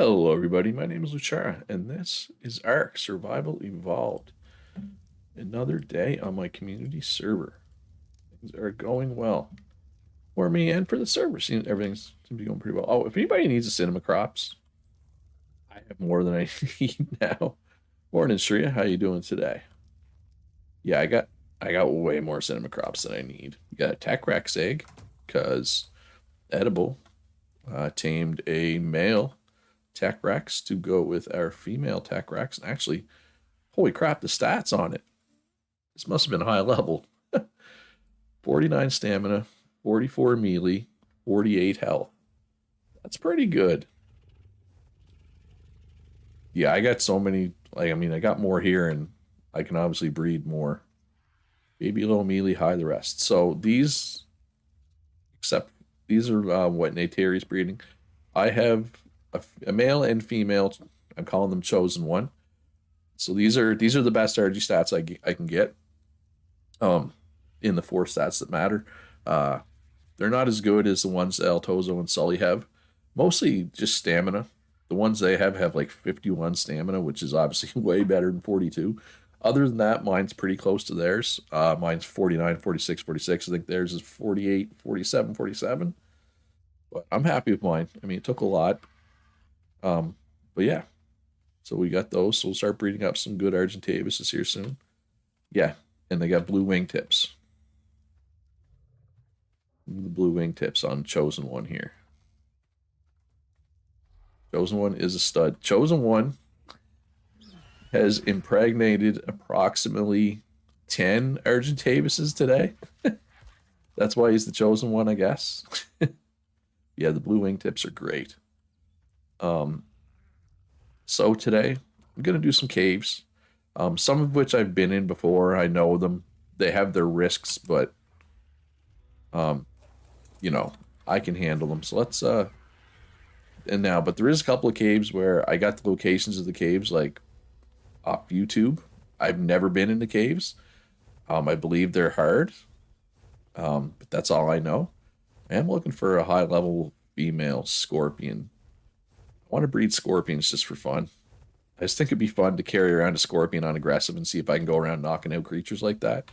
Hello, everybody. My name is Luchara, and this is Ark Survival Evolved. Another day on my community server. Things are going well for me and for the server. Everything seems to be going pretty well. Oh, if anybody needs a cinema crops, I have more than I need now. Morning, Shreya. How you doing today? Yeah, I got way more cinema crops than I need. We got a Tech Rex egg, because edible. Tamed a male Tech Rex to go with our female Tech Rex. And actually, holy crap, the stats on it. This must have been high level. 49 stamina, 44 melee, 48 health. That's pretty good. Yeah, I got so many. I got more here, and I can obviously breed more. Baby low, melee, high, the rest. So except these are what Natari's breeding. I have a male and female. I'm calling them chosen one. So these are the best RG stats I can get. In the four stats that matter. Uh, they're not as good as the ones that Altozo and Sully have. Mostly just stamina. The ones they have like 51 stamina, which is obviously way better than 42. Other than that, mine's pretty close to theirs. Mine's 49, 46, 46. I think theirs is 48, 47, 47. But I'm happy with mine. I mean, it took a lot. But yeah. So we got those. So we'll start breeding up some good Argentavises here soon. Yeah. And they got blue wingtips. The blue wingtips on Chosen One here. Chosen One is a stud. Chosen One has impregnated approximately 10 Argentavises today. That's why he's the Chosen One, I guess. Yeah, the blue wingtips are great. So today, I'm going to do some caves. Some of which I've been in before. I know them. They have their risks, but I can handle them. So let's but there is a couple of caves where I got the locations of the caves like off YouTube. I've never been in the caves. I believe they're hard. But that's all I know. I am looking for a high level female scorpion. I want to breed scorpions just for fun. I just think it'd be fun to carry around a scorpion on aggressive and see if I can go around knocking out creatures like that.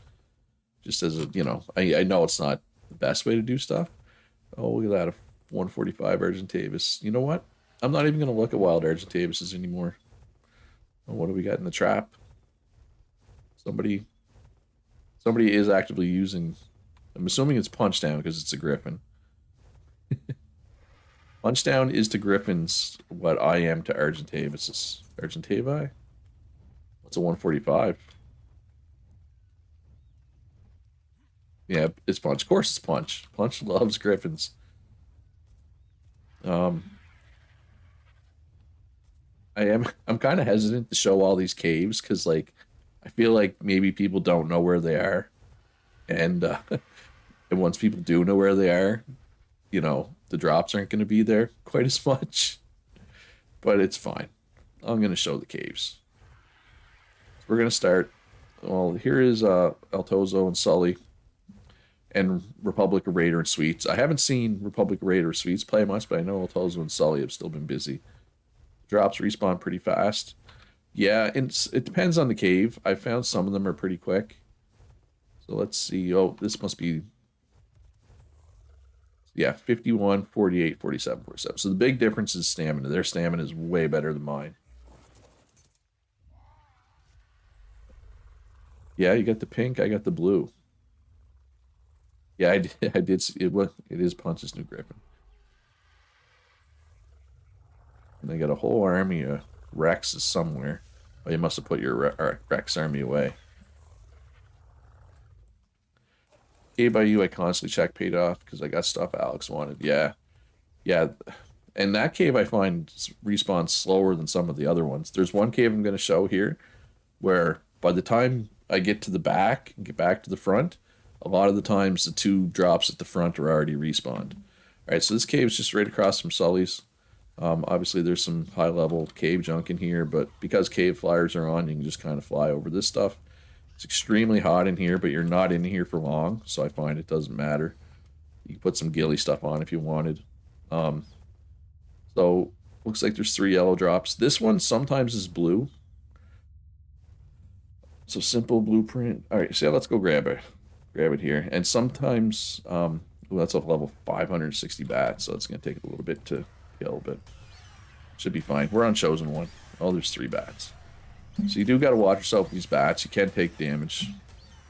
Just as I know it's not the best way to do stuff. Oh, look at that, a 145 Argentavis. You know what? I'm not even going to look at wild Argentavises anymore. Oh, what do we got in the trap? Somebody is actively using. I'm assuming it's Punch Down because it's a Griffin. Punch Down is to Griffins what I am to Argentavises. Argentavi? What's a 145? Yeah, it's Punch. Of course it's Punch. Punch loves Griffins. I'm kind of hesitant to show all these caves because I feel like maybe people don't know where they are. And and once people do know where they are, the drops aren't going to be there quite as much. But it's fine. I'm going to show the caves. We're going to start. Well, here is Altozo and Sully and Republic of Raider and Sweets. I haven't seen Republic of Raider or Sweets play much, but I know Altozo and Sully have still been busy. Drops respawn pretty fast. Yeah, it depends on the cave. I found some of them are pretty quick. So let's see. Oh, this must be. Yeah, 51, 48, 47, 47. So the big difference is stamina. Their stamina is way better than mine. Yeah, you got the pink, I got the blue. Yeah, I did see it. It is Punch's new Griffin. And they got a whole army of Rexes somewhere. Oh, you must have put your Rex army away. Cave by you, I constantly check paid off because I got stuff Alex wanted. Yeah. Yeah. And that cave I find respawns slower than some of the other ones. There's one cave I'm going to show here where by the time I get to the back and get back to the front, a lot of the times the two drops at the front are already respawned. All right, so this cave is just right across from Sully's. Obviously, there's some high-level cave junk in here, but because cave flyers are on, you can just kind of fly over this stuff. It's extremely hot in here, but you're not in here for long, so I find it doesn't matter. You can put some ghillie stuff on if you wanted. So Looks like there's 3 yellow drops. This one sometimes is blue. So simple blueprint. All right, so yeah, let's go grab it. Grab it here. And sometimes, ooh, that's a level 560 bats, so it's going to take a little bit to kill, but should be fine. We're on chosen one. Oh, there's 3 bats. So you do got to watch yourself with these bats. You can take damage.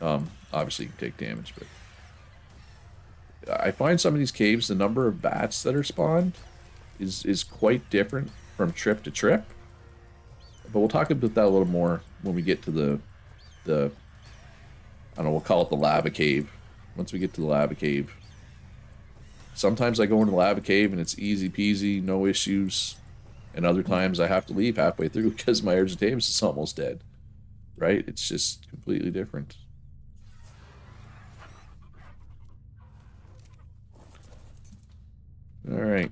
Obviously, you can take damage, but I find some of these caves, the number of bats that are spawned is quite different from trip to trip. But we'll talk about that a little more when we get to the I don't know, we'll call it the lava cave. Once we get to the lava cave. Sometimes I go into the lava cave and it's easy peasy, no issues. And other times I have to leave halfway through because my Argentavis is almost dead. Right? It's just completely different. Alright.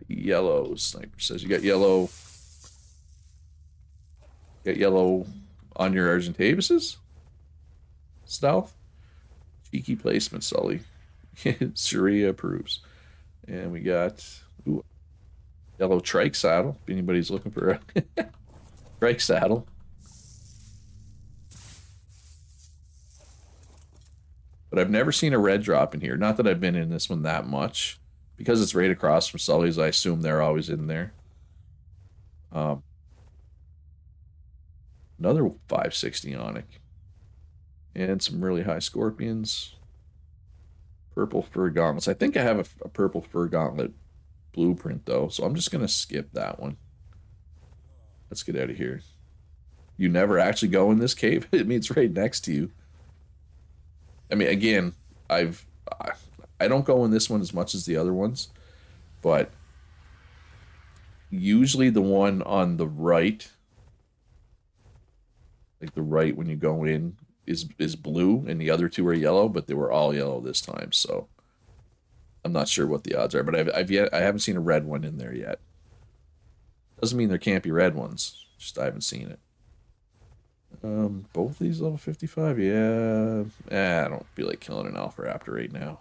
Yellow, sniper says you got yellow. Got yellow on your Argentavises? Stealth? Cheeky placement, Sully. Sharia approves. And we got ooh, yellow trike saddle. If anybody's looking for a trike saddle. But I've never seen a red drop in here. Not that I've been in this one that much. Because it's right across from Sully's, I assume they're always in there. Another 560 Onyx. And some really high scorpions. Purple fur gauntlets. I think I have a purple fur gauntlet blueprint, though. So I'm just going to skip that one. Let's get out of here. You never actually go in this cave? I mean, it's right next to you. I mean, again, I don't go in this one as much as the other ones, but usually the one on the right, like the right when you go in, is blue, and the other 2 are yellow, but they were all yellow this time, so I'm not sure what the odds are, but I haven't seen a red one in there yet. Doesn't mean there can't be red ones, just I haven't seen it. Both these level 55, yeah. I don't feel like killing an alpha raptor right now.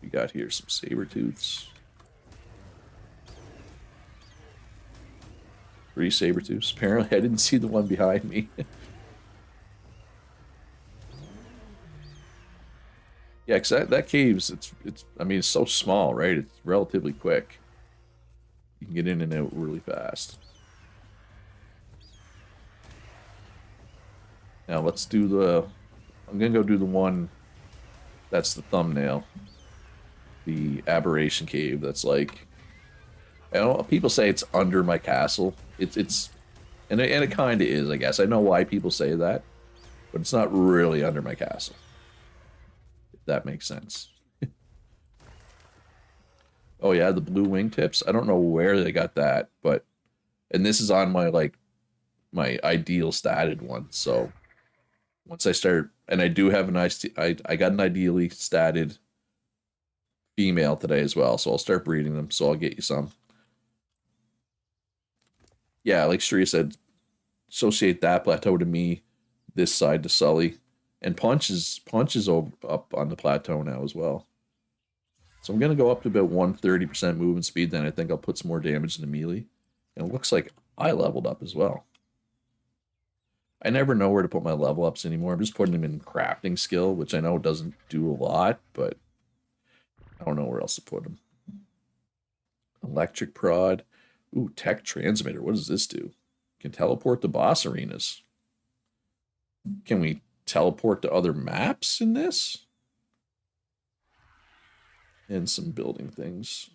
We got here some saber tooths. 3 saber tooths. Apparently, I didn't see the one behind me. Yeah, because that cave's it's I mean, it's so small, right? It's relatively quick. You can get in and out really fast. Now let's do the. I'm gonna go do the one. That's the thumbnail. The aberration cave. That's like. I don't know, people say it's under my castle. And it kind of is, I guess. I know why people say that, but it's not really under my castle. If that makes sense. Oh yeah, the blue wingtips. I don't know where they got that, but and this is on my my ideal statted one. So once I start, and I do have I got an ideally statted female today as well, so I'll start breeding them. So I'll get you some. Yeah, like Shreya said, associate that plateau to me, this side to Sully, and Punch is up on the plateau now as well. So I'm gonna go up to about 130% movement speed. Then I think I'll put some more damage into melee, and it looks like I leveled up as well. I never know where to put my level ups anymore. I'm just putting them in crafting skill, which I know doesn't do a lot, but I don't know where else to put them. Electric prod. Ooh, tech transmitter. What does this do? Can teleport to boss arenas. Can we teleport to other maps in this? And some building things.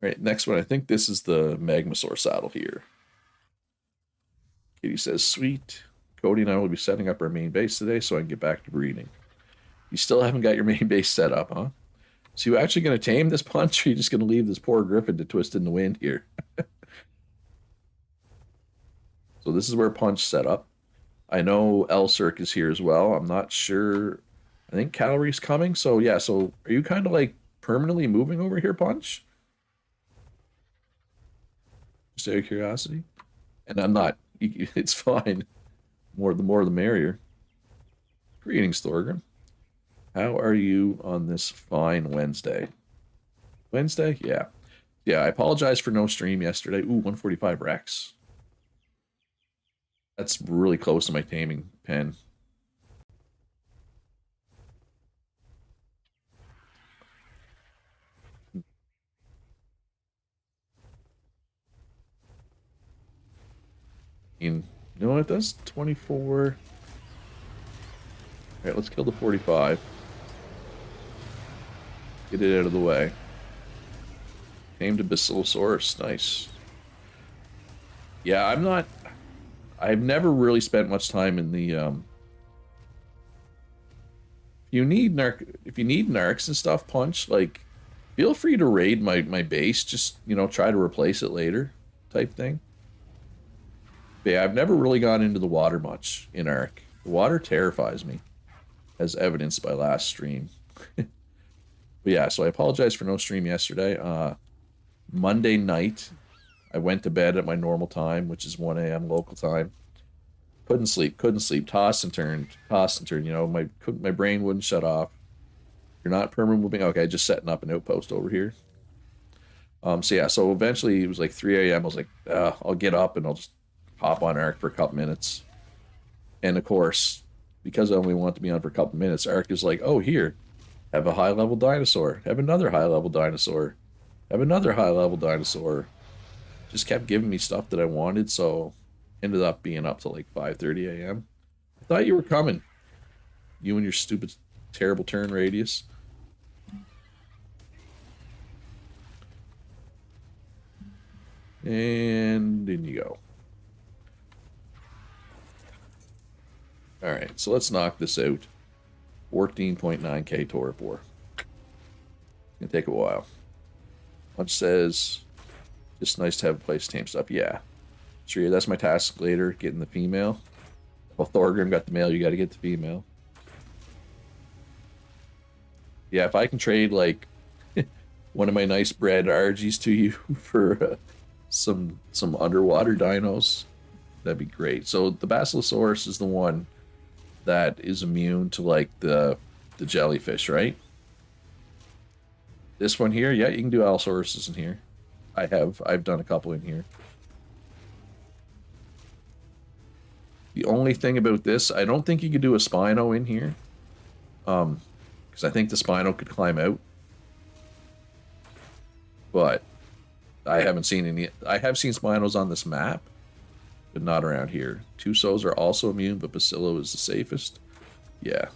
All right, next one. I think this is the Magmasaur saddle here. Katie says, sweet. Cody and I will be setting up our main base today so I can get back to breeding. You still haven't got your main base set up, huh? So you actually going to tame this Punch, or are you just going to leave this poor Griffin to twist in the wind here? So this is where Punch set up. I know L-Circ is here as well. I'm not sure. I think Cavalry's coming. So yeah, so are you kind of like permanently moving over here, Punch? Just out of curiosity. And I'm not. It's fine. The more the merrier. Greetings, Thorgrim. How are you on this fine Wednesday? Wednesday? Yeah. Yeah, I apologize for no stream yesterday. Ooh, 145 Rex. That's really close to my taming pen. You know what? That's 24. All right, let's kill the 45. Get it out of the way. Tamed a Basilosaurus. Nice. Yeah, I've never really spent much time in the if you need narcs and stuff punch, like feel free to raid my base, just try to replace it later type thing. But yeah, I've never really gone into the water much in Ark. The water terrifies me, as evidenced by last stream. But yeah, so I apologize for no stream yesterday. Monday night, I went to bed at my normal time, which is 1 a.m. local time. Couldn't sleep, tossed and turned, my brain wouldn't shut off. You're not permanent moving. Okay, just setting up an outpost over here. So yeah, so eventually it was like 3 a.m. I was like, I'll get up and I'll just hop on Ark for a couple minutes. And of course, because I only want to be on for a couple minutes, Ark is like, oh, here, have a high level dinosaur, have another high level dinosaur, have another high level dinosaur. Just kept giving me stuff that I wanted, so ended up being up to like 5:30 a.m. I thought you were coming. You and your stupid, terrible turn radius. And in you go. All right, so let's knock this out. 14.9k Torpor. It's gonna take a while. Lunch says, just nice to have a place to tame stuff. Yeah. Sure, that's my task later, getting the female. Well, Thorgrim got the male, you gotta get the female. Yeah, if I can trade, like, one of my nice bred RGs to you for some underwater dinos, that'd be great. So the Basilosaurus is the one that is immune to, like, the jellyfish, right? This one here, yeah, you can do Allosaurus in here. I've done a couple in here. The only thing about this, I don't think you could do a Spino in here. Because I think the Spino could climb out. But I haven't seen any. I have seen Spinos on this map, but not around here. Tusos are also immune, but Bacillo is the safest. Yeah.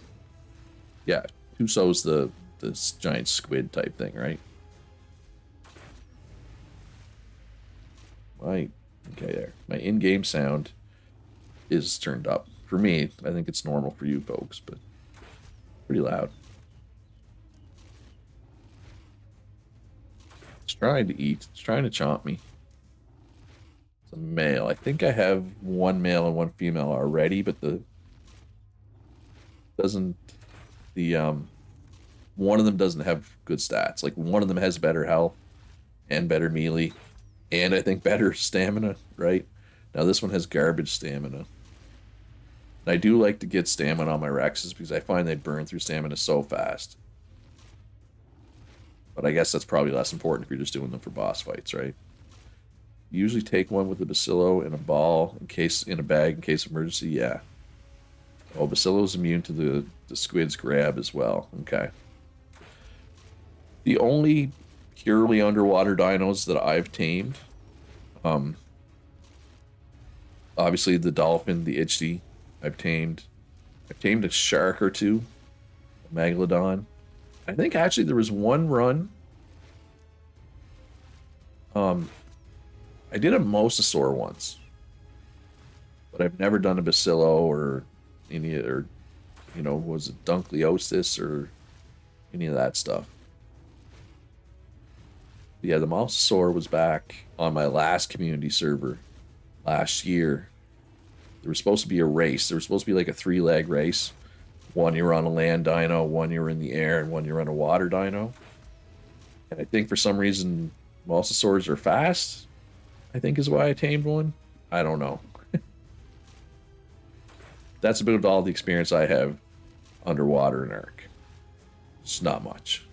Yeah, Tuso's the giant squid type thing, right? Okay, there. My in-game sound is turned up. For me, I think it's normal for you folks, but pretty loud. It's trying to eat. It's trying to chomp me. It's a male. I think I have one male and one female already, but one of them doesn't have good stats. Like, one of them has better health and better melee, and I think better stamina, right? Now this one has garbage stamina. And I do like to get stamina on my Rexes because I find they burn through stamina so fast. But I guess that's probably less important if you're just doing them for boss fights, right? You usually take one with the Bacillo and a ball in a bag in case of emergency. Yeah. Oh, Bacillo's immune to the squid's grab as well. Okay. The only purely underwater dinos that I've tamed, obviously the dolphin, the Ichthyi, I've tamed a shark or two, a Megalodon. I think actually there was one run. I did a Mosasaur once, but I've never done a Bacillo or any other, was it Dunkleosis or any of that stuff. But yeah, the Mosasaur was back on my last community server last year. There was supposed to be a race. There was supposed to be like a 3-leg race. One you were on a land dino, one you were in the air, and one you were on a water dino. And I think for some reason, Mosasaurs are fast, I think is why I tamed one. I don't know. That's about all the experience I have underwater in Ark. It's not much.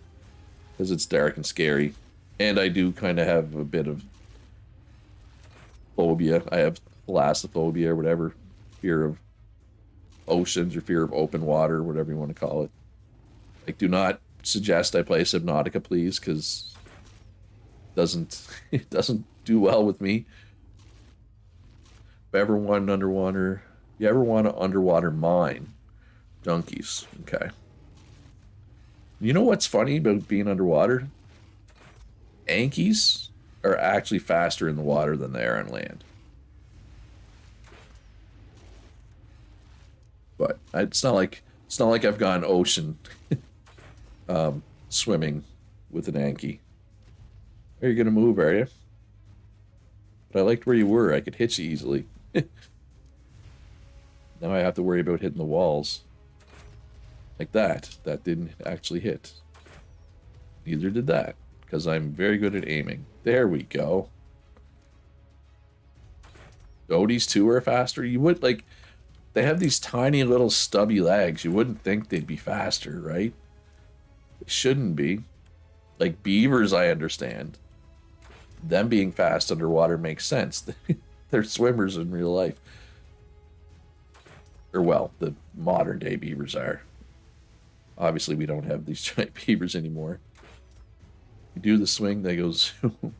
Because it's dark and scary. And I do kind of have a bit of phobia. I have thalassophobia or whatever. Fear of oceans or fear of open water, whatever you want to call it. Like, do not suggest I play Subnautica, please, because it doesn't do well with me. If I ever want an underwater, you ever want an underwater mine? Junkies. Okay. You know what's funny about being underwater? Ankies are actually faster in the water than they are on land. But it's not like I've gone ocean swimming with an Anki. Are you gonna move, are you? But I liked where you were. I could hit you easily. Now I have to worry about hitting the walls. Like that. That didn't actually hit. Neither did that. Because I'm very good at aiming. There we go. Dodies too are faster. You would, like, they have these tiny little stubby legs. You wouldn't think they'd be faster, right? They shouldn't be. Like beavers, I understand. Them being fast underwater makes sense. They're swimmers in real life. Or, well, the modern day beavers are. Obviously, we don't have these giant beavers anymore. You do the swing, they go zoom.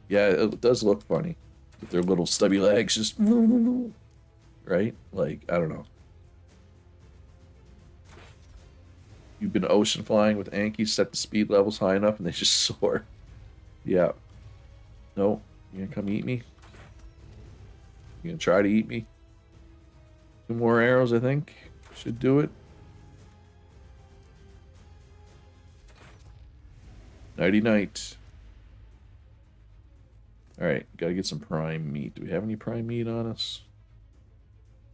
Yeah, it does look funny. With their little stubby legs just... Right? Like, I don't know. You've been ocean flying with Ankies, set the speed levels high enough, and they just soar. Yeah. No, you gonna come eat me? You gonna try to eat me? 2 more arrows, I think. Should do it. Nighty night. Alright, gotta get some prime meat. Do we have any prime meat on us?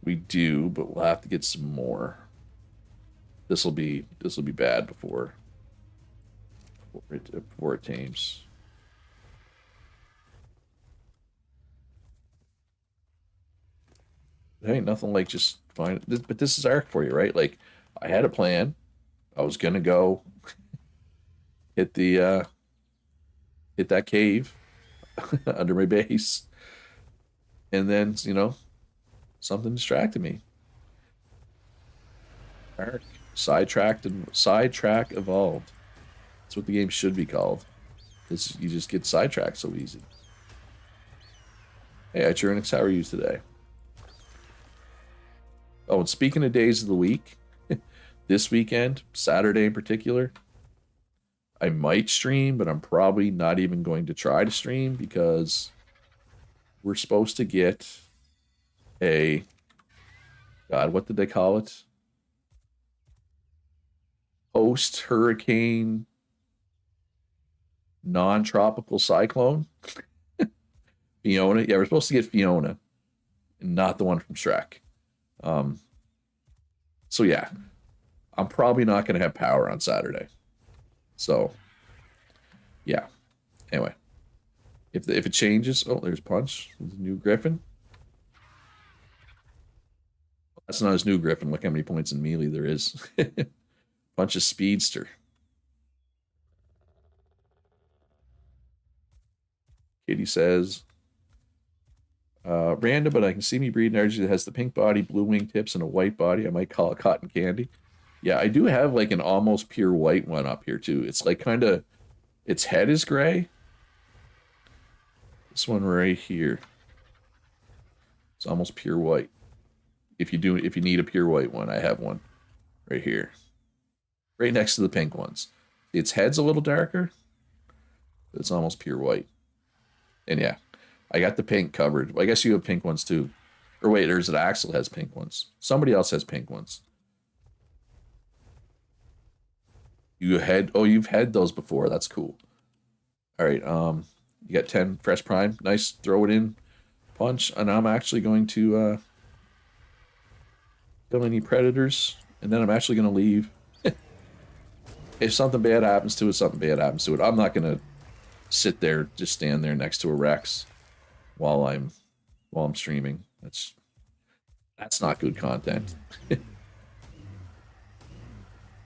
We do, but we'll have to get some more. This'll be bad before it tames. Hey, nothing like just fine. But this is Ark for you, right? Like, I had a plan. I was gonna go hit the hit that cave under my base, and then something distracted me. Ark sidetrack evolved. That's what the game should be called. You just get sidetracked so easy. Hey, Iturnix, how are you today? Oh, and speaking of days of the week, this weekend, Saturday in particular, I might stream, but I'm probably not even going to try to stream because we're supposed to get a... God, what did they call it? Post-hurricane non-tropical cyclone? Fiona? Yeah, we're supposed to get Fiona, and not the one from Shrek. So yeah, I'm probably not going to have power on Saturday. So, yeah. Anyway, if it changes, oh, there's Punch, the new Griffin. That's not his new Griffin. Look how many points in melee there is. Punch is speedster. Katie says, random, but I can see me breeding energy that has the pink body, blue wingtips, and a white body. I might call it cotton candy. Yeah, I do have like an almost pure white one up here too. It's like kind of, its head is gray. This one right here, it's almost pure white. If you need a pure white one, I have one right here, right next to the pink ones. Its head's a little darker, but it's almost pure white. And yeah, I got the pink covered. Well, I guess you have pink ones too. Or wait, there's an Axel has pink ones. Somebody else has pink ones. You've had those before. That's cool. All right, you got 10 fresh prime. Nice, throw it in, Punch. And I'm actually going to kill any predators, and then I'm actually going to leave. If something bad happens to it, something bad happens to it. I'm not going to sit there, just stand there next to a Rex while I'm streaming. That's not good content.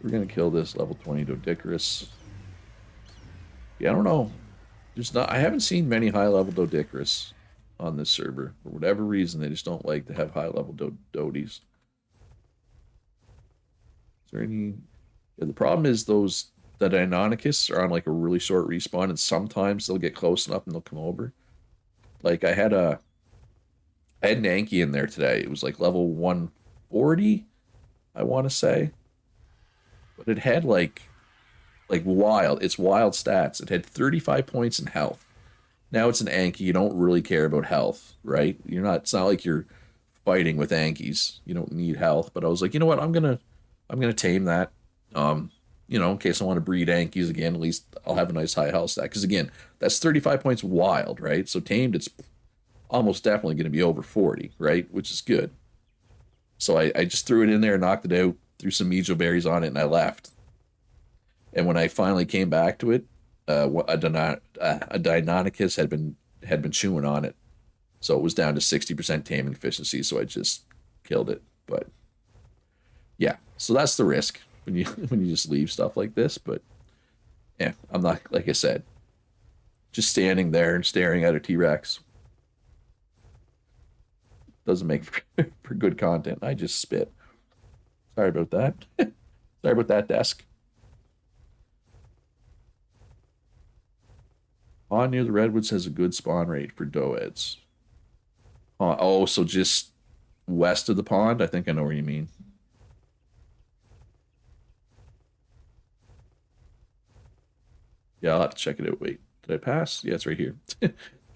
We're gonna kill this level 20 Doedicurus. Yeah, I don't know. There's not. I haven't seen many high level Doedicurus on this server for whatever reason. They just don't like to have high level Dodies. Is there any? Yeah, the problem is the Deinonychus are on like a really short respawn, and sometimes they'll get close enough and they'll come over. Like I had an Anki in there today. It was like level 140, I want to say, but it had like wild. It's wild stats. It had 35 points in health. Now it's an Anki. You don't really care about health, right? You're not. It's not like you're fighting with Ankies. You don't need health. But I was like, you know what? I'm gonna tame that. In case I want to breed Ankies again, at least I'll have a nice high health stat. Because again, that's 35 points wild, right? So tamed, it's almost definitely going to be over 40, right? Which is good. So I just threw it in there, knocked it out, threw some Mejo berries on it, and I left. And when I finally came back to it, a Deinonychus had been chewing on it, so it was down to 60% taming efficiency. So I just killed it. But yeah, so that's the risk when you just leave stuff like this. But yeah, I'm not, like I said, just standing there and staring at a T-Rex. Doesn't make for good content. I just spit. Sorry about that. Sorry about that, desk. Pond near the redwoods has a good spawn rate for doeds. Oh, so just west of the pond? I think I know where you mean. Yeah, I'll have to check it out. Wait, did I pass? Yeah, it's right here.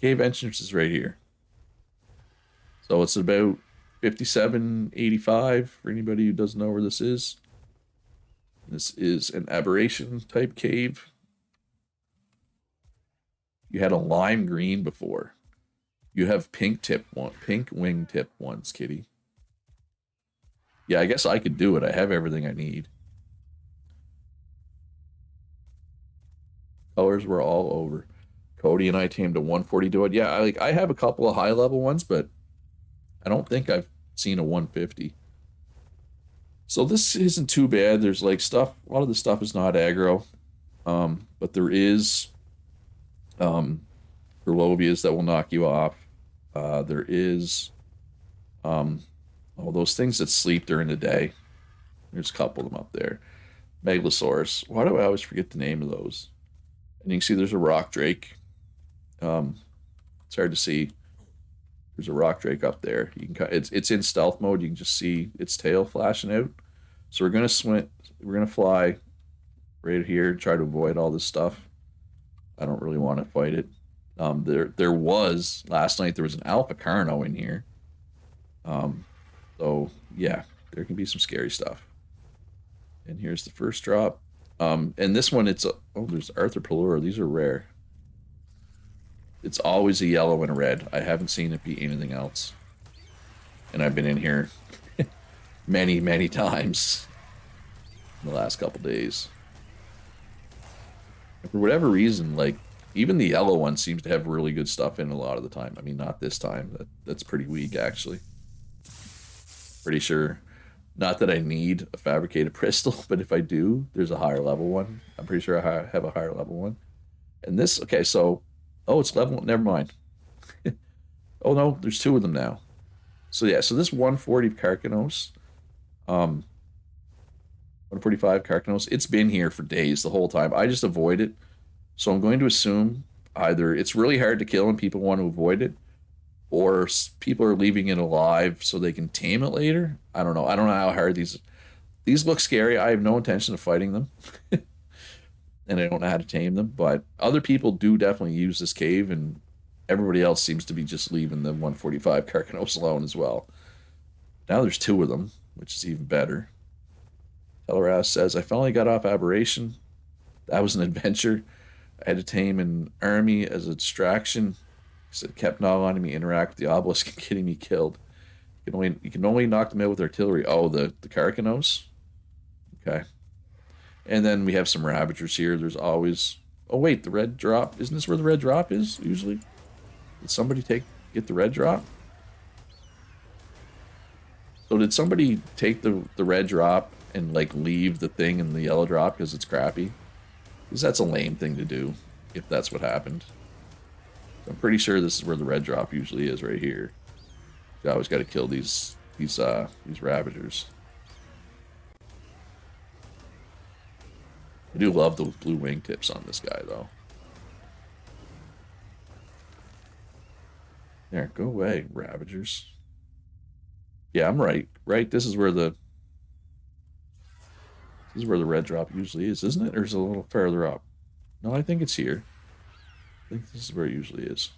Cave entrance is right here. So it's about 5785 for anybody who doesn't know where this is. This is an aberration type cave. You had a lime green before. You have pink wing tip ones, kitty. Yeah, I guess I could do it. I have everything I need. Colors were all over. Cody and I tamed a 140 Doed. Yeah, I have a couple of high level ones, but I don't think I've seen a 150. So this isn't too bad. There's like stuff. A lot of the stuff is not aggro, but there is Herlobias that will knock you off. There is all those things that sleep during the day. There's a couple of them up there. Megalosaurus. Why do I always forget the name of those? And you can see there's a rock drake. It's hard to see. There's a rock drake up there. You can it's in stealth mode. You can just see its tail flashing out. So we're gonna swim. We're gonna fly right here and try to avoid all this stuff. I don't really want to fight it. There was last night. There was an alpha carno in here. So yeah, there can be some scary stuff. And here's the first drop. And this one, there's Arthropelura. These are rare. It's always a yellow and a red. I haven't seen it be anything else. And I've been in here many, many times in the last couple days. And for whatever reason, like, even the yellow one seems to have really good stuff in a lot of the time. I mean, not this time. That's pretty weak, actually. Pretty sure. Not that I need a fabricated crystal, but if I do, there's a higher level one. I'm pretty sure I have a higher level one. And this, okay, so, oh, it's level, never mind. Oh no, there's two of them now. So yeah, so this 140 Carcanos, 145 Carcanos, it's been here for days, the whole time. I just avoid it. So I'm going to assume either it's really hard to kill and people want to avoid it, or people are leaving it alive so they can tame it later. I don't know. I don't know how hard these look scary. I have no intention of fighting them. And I don't know how to tame them, but other people do definitely use this cave, and everybody else seems to be just leaving the 145 Carcanos alone as well. Now there's two of them, which is even better. Teleras says, I finally got off aberration. That was an adventure. I had to tame an army as a distraction. It kept not letting me interact with the obelisk and getting me killed. You can only knock them out with artillery. Oh, the Carcanos? Okay. And then we have some Ravagers here. There's always... Oh, wait, the red drop. Isn't this where the red drop is, usually? Did somebody get the red drop? So did somebody take the red drop and like leave the thing in the yellow drop because it's crappy. Because that's a lame thing to do if that's what happened. I'm pretty sure this is where the red drop usually is, right here. You always got to kill these Ravagers. I do love those blue wingtips on this guy, though. There, go away, Ravagers. Yeah, I'm right. Right, this is where the red drop usually is, isn't it? Or is it a little further up? No, I think it's here. I think this is where it usually is.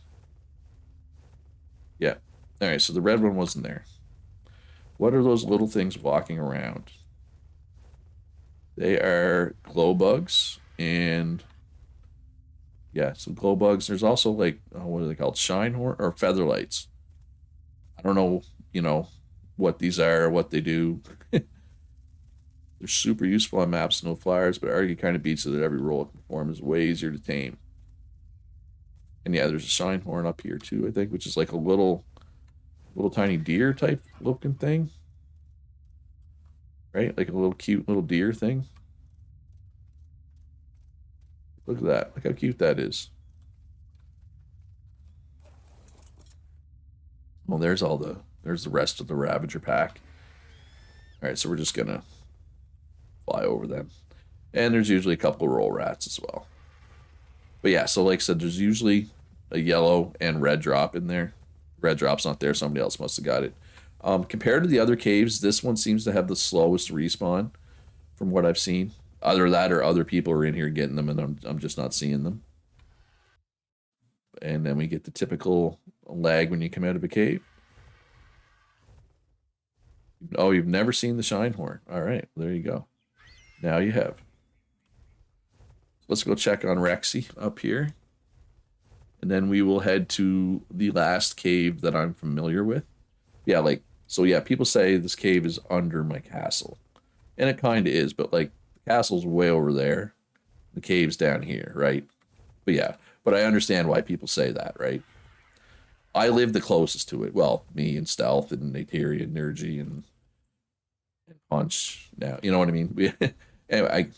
Yeah. All right, so the red one wasn't there. What are those little things walking around? They are glow bugs, and yeah, some glow bugs. There's also like, what are they called? Shine horn or feather lights. I don't know, what these are, what they do. They're super useful on maps, no flyers, but Arky kind of beats it at every role it can perform is way easier to tame. And yeah, there's a shine horn up here too, I think, which is like a little tiny deer type looking thing. Right? Like a little cute little deer thing. Look at that. Look how cute that is. Well, there's the rest of the Ravager pack. All right, so we're just gonna fly over them. And there's usually a couple of roll rats as well. But yeah, so like I said, there's usually a yellow and red drop in there. Red drop's not there. Somebody else must have got it. Compared to the other caves, this one seems to have the slowest respawn from what I've seen. Either that or other people are in here getting them and I'm just not seeing them. And then we get the typical lag when you come out of a cave. Oh, you've never seen the shine horn. All right, there you go. Now you have. Let's go check on Rexy up here. And then we will head to the last cave that I'm familiar with. Yeah, so yeah, people say this cave is under my castle. And it kind of is, but like the castle's way over there. The cave's down here, right? But yeah, but I understand why people say that, right? I live the closest to it. Well, me and Stealth and Nateria and Nergy and Punch now. You know what I mean? Anyway,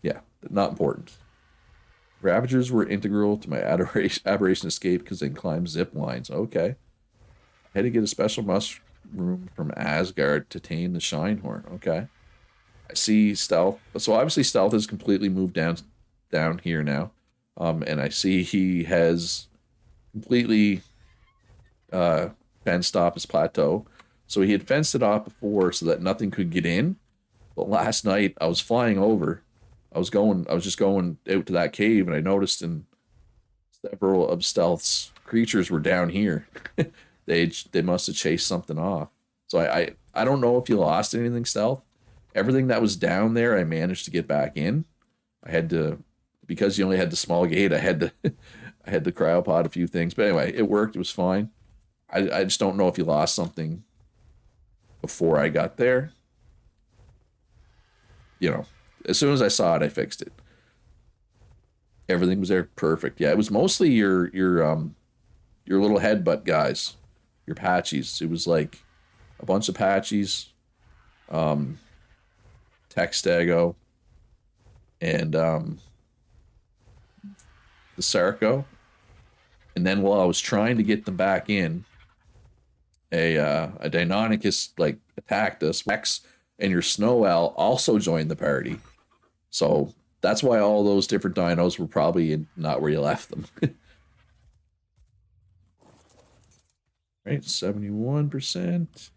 yeah, not important. Ravagers were integral to my aberration escape because they can climb zip lines. Okay. I had to get a special mushroom from Asgard to tame the Shinehorn. Okay. I see Stealth. So obviously Stealth has completely moved down here now. And I see he has completely fenced off his plateau. So he had fenced it off before so that nothing could get in. But last night I was flying over. I was just going out to that cave, and I noticed several of Stealth's creatures were down here. they must have chased something off. So I don't know if you lost anything, Stealth. Everything that was down there, I managed to get back in. I had to, because you only had the small gate, I had to cryopod a few things. But anyway, it worked. It was fine. I just don't know if you lost something before I got there. As soon as I saw it, I fixed it. Everything was there perfect. Yeah, it was mostly your little headbutt guys, your patchies. It was like a bunch of patchies, Textago, and the Sarko. And then while I was trying to get them back in, a Deinonychus attacked us. Rex and your Snow Owl also joined the party. So that's why all those different dinos were probably not where you left them. Right, 71%.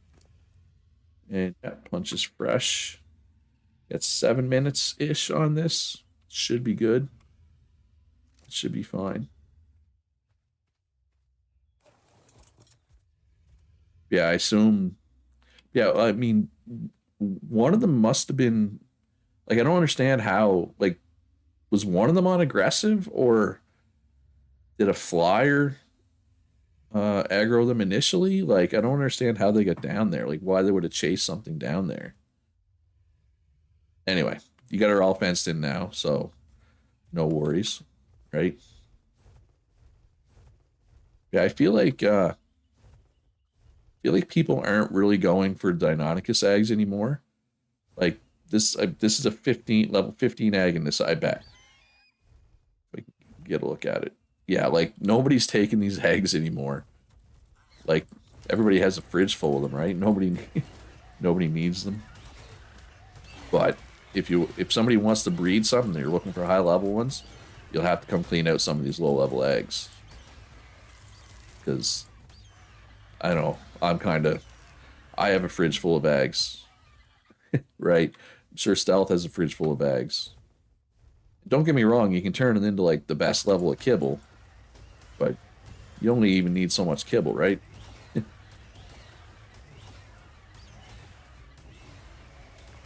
And that punch is fresh. Got 7 minutes-ish on this. Should be good. Should be fine. Yeah, I assume. Yeah, I mean, one of them must have been. I don't understand how. Was one of them on aggressive, or did a flyer aggro them initially? I don't understand how they got down there. Why they would have chased something down there. Anyway, you got her all fenced in now, so no worries, right? Yeah, I feel like people aren't really going for Deinonychus eggs anymore. this is a 15 level 15 egg in this, I bet. If I can get a look at it. Yeah, like nobody's taking these eggs anymore. Like everybody has a fridge full of them, right? Nobody needs them. But if somebody wants to breed something, they're looking for high level ones, you'll have to come clean out some of these low level eggs. Because I don't know, I have a fridge full of eggs. Right? I'm sure Stealth has a fridge full of eggs. Don't get me wrong, you can turn it into like the best level of kibble, but you only even need so much kibble, right?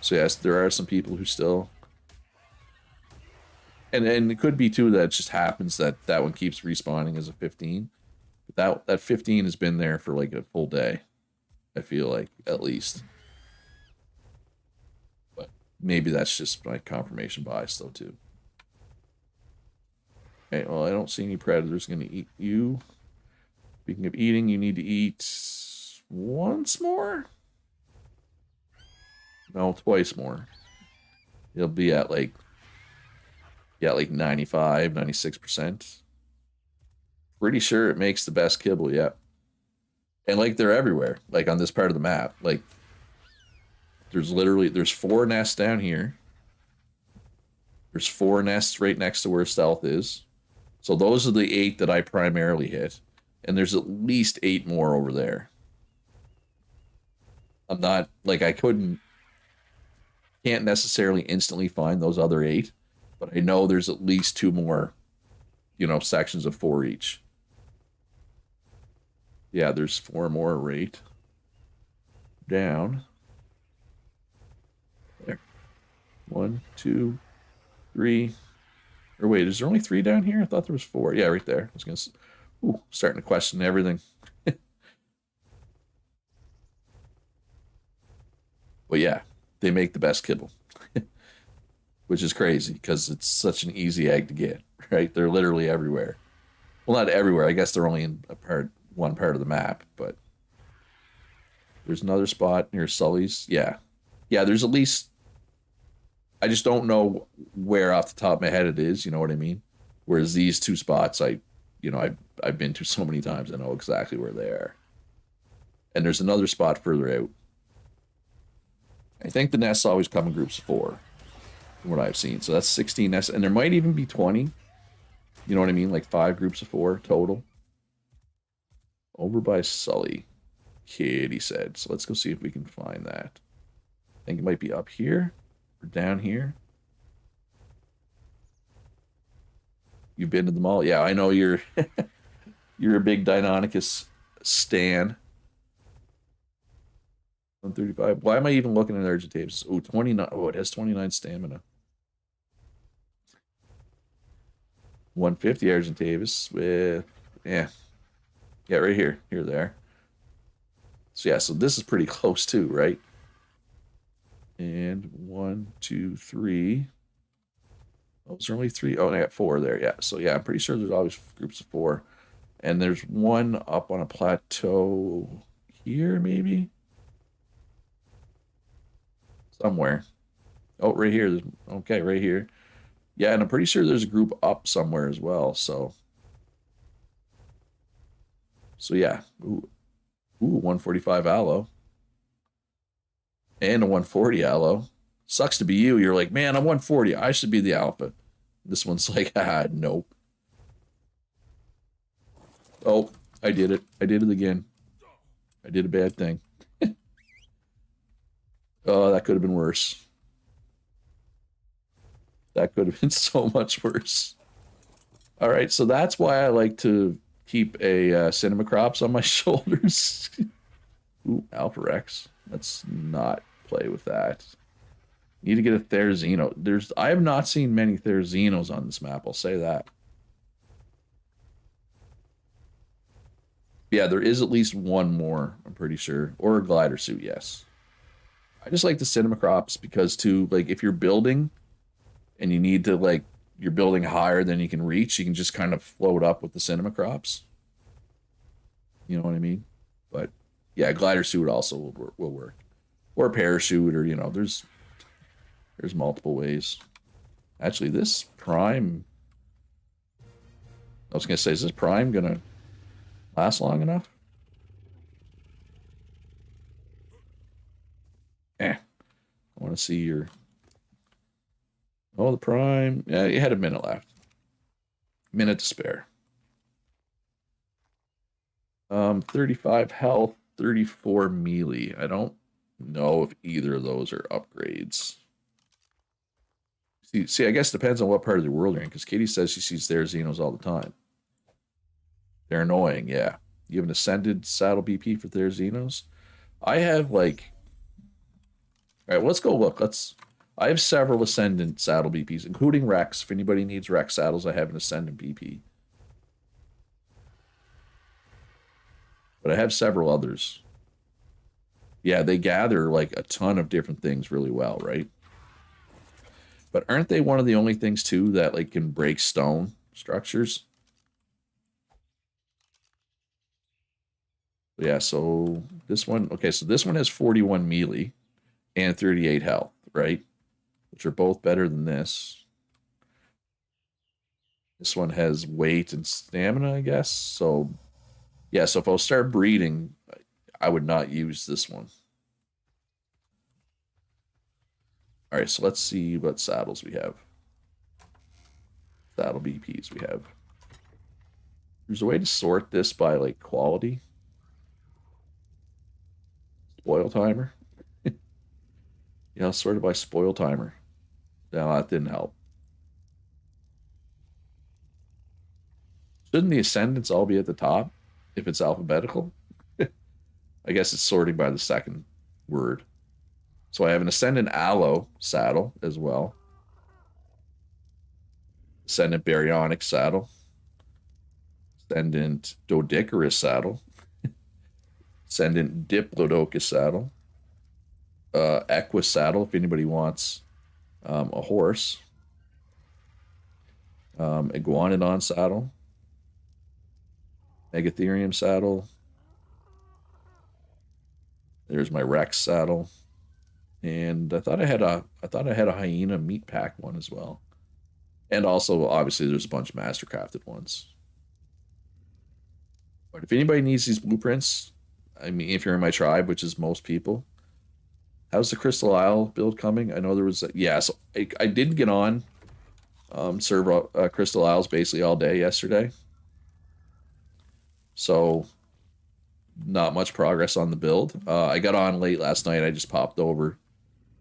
So yes, there are some people who still, and it could be too that it just happens that that one keeps respawning as a 15. But that 15 has been there for like a full day. I feel like at least. But maybe that's just my confirmation bias though too. Okay, well I don't see any predators gonna eat you. Speaking of eating, you need to eat once more. No, twice more. It'll be at like, yeah, like 95, 96%. Pretty sure it makes the best kibble, yeah. And like they're everywhere, like on this part of the map. Like there's 4 nests down here. There's 4 nests right next to where Stealth is. So those are the 8 that I primarily hit. And there's at least 8 more over there. I'm not, like can't necessarily instantly find those other 8, but I know there's at least 2 more, sections of 4 each. Yeah, there's 4 more right down there. 1, 2, 3. Or wait, is there only 3 down here? I thought there was 4. Yeah, right there. I was gonna, starting to question everything. But yeah, they make the best kibble, which is crazy because it's such an easy egg to get, right? They're literally everywhere. Well, not everywhere. I guess they're only in one part of the map, but there's another spot near Sully's. Yeah. Yeah, there's at least, I just don't know where off the top of my head it is, you know what I mean? Whereas these 2 spots, I've been to so many times, I know exactly where they are. And there's another spot further out. I think the nests always come in groups of 4, from what I've seen. So that's 16 nests, and there might even be 20. You know what I mean? Like 5 groups of 4 total. Over by Sully, kid, he said. So let's go see if we can find that. I think it might be up here or down here. You've been to the mall? Yeah, I know you're you're a big Deinonychus stan. 135. Why am I even looking at Urgent Tapes? Oh, 29. Oh, it has 29 stamina. 150 Argentavis with, yeah, right here. Here, there. So yeah, so this is pretty close too, right? And 1, 2, 3. Oh, is there only 3? Oh, I got 4 there. Yeah. So yeah, I'm pretty sure there's always groups of 4, and there's one up on a plateau here, maybe. Somewhere. Oh, right here. Okay, right here. Yeah, and I'm pretty sure there's a group up somewhere as well. So yeah. Ooh, 145 aloe. And a 140 aloe. Sucks to be you. You're like, man, I'm 140. I should be the alpha. This one's like, nope. Oh, I did it. I did it again. I did a bad thing. Oh, that could have been worse. That could have been so much worse. All right, so that's why I like to keep a Cinema Crops on my shoulders. Ooh, Alpha Rex. Let's not play with that. Need to get a Therizino. I have not seen many Therizinos on this map, I'll say that. Yeah, there is at least one more, I'm pretty sure. Or a glider suit, yes. I just like the Cinema Crops because too, like if you're building and you need to like you're building higher than you can reach, you can just kind of float up with the Cinema Crops. You know what I mean? But yeah, glider suit also will work. Or a parachute, or there's There's multiple ways. Actually, this prime... I was going to say, is this prime going to last long enough? I want to see your... Oh, the prime. Yeah, you had a minute left. Minute to spare. 35 health, 34 melee. I don't know if either of those are upgrades. See, I guess it depends on what part of the world you're in, because Katie says she sees their Xenos all the time. They're annoying, yeah. You have an Ascended saddle BP for their Xenos? I have, like... Alright, let's go look. I have several Ascendant saddle BPs, including Rex. If anybody needs Rex saddles, I have an Ascendant BP. But I have several others. Yeah, they gather, like, a ton of different things really well, right? But aren't they one of the only things, too, that, like, can break stone structures? Yeah, so this one... Okay, so this one has 41 melee and 38 health, right? Which are both better than this. This one has weight and stamina, I guess. So, yeah, so if I'll start breeding, I would not use this one. All right, so let's see what saddles we have. Saddle BPs we have. There's a way to sort this by, like, quality. Spoil timer. Yeah, sorted by spoil timer. No, that didn't help. Shouldn't the ascendants all be at the top if it's alphabetical? I guess it's sorting by the second word. So I have an Ascendant Aloe saddle as well. Ascendant Baryonic saddle. Ascendant Doedicurus saddle. Ascendant Diplodocus saddle. Equus saddle if anybody wants a horse. Iguanodon saddle. Megatherium saddle. There's my Rex saddle. And I thought I had a hyena meat pack one as well. And also, obviously, there's a bunch of mastercrafted ones. But if anybody needs these blueprints, I mean, if you're in my tribe, which is most people, how's the Crystal Isle build coming? I know there was... Yeah, so I did get on server Crystal Isles basically all day yesterday. So, not much progress on the build. I got on late last night. I just popped over.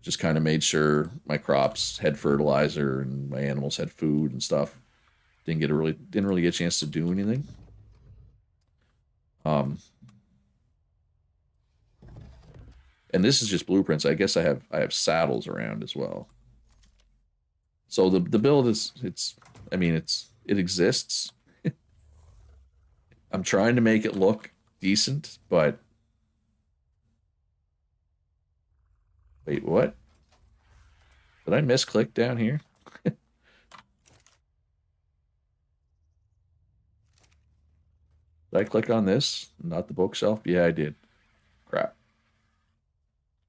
Just kind of made sure my crops had fertilizer and my animals had food and stuff. Didn't really get a chance to do anything. And this is just blueprints. I guess I have saddles around as well. So the build is it exists. I'm trying to make it look decent, but wait, what? Did I misclick down here? Did I click on this? Not the bookshelf? Yeah, I did. Crap.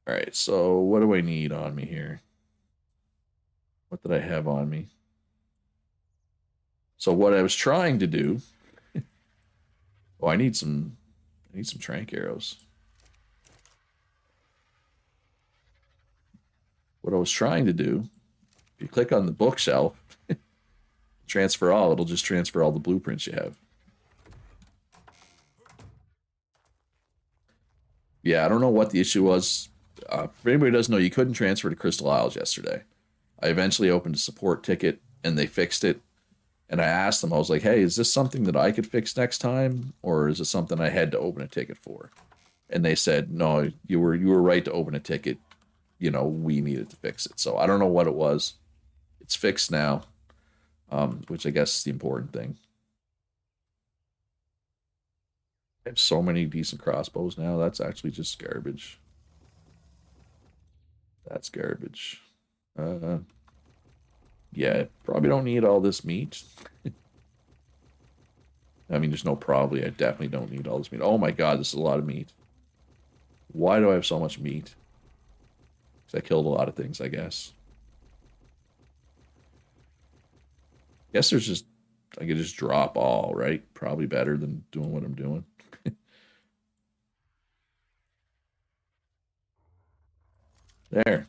All right, so what do I need on me here? What did I have on me? So what I was trying to do... Oh, I need some trank arrows. What I was trying to do, if you click on the bookshelf, transfer all, it'll just transfer all the blueprints you have. Yeah, I don't know what the issue was. If anybody doesn't know, you couldn't transfer to Crystal Isles yesterday. I eventually opened a support ticket, and they fixed it. And I asked them, I was like, hey, is this something that I could fix next time? Or is it something I had to open a ticket for? And they said, no, you were right to open a ticket. You know, we needed to fix it. So I don't know what it was. It's fixed now, which I guess is the important thing. I have so many decent crossbows now. That's actually just garbage. That's garbage. Yeah, probably don't need all this meat. I mean, there's no probably. I definitely don't need all this meat. Oh my god, this is a lot of meat. Why do I have so much meat? Because I killed a lot of things, I guess. Guess there's just I could just drop all, right? Probably better than doing what I'm doing. There.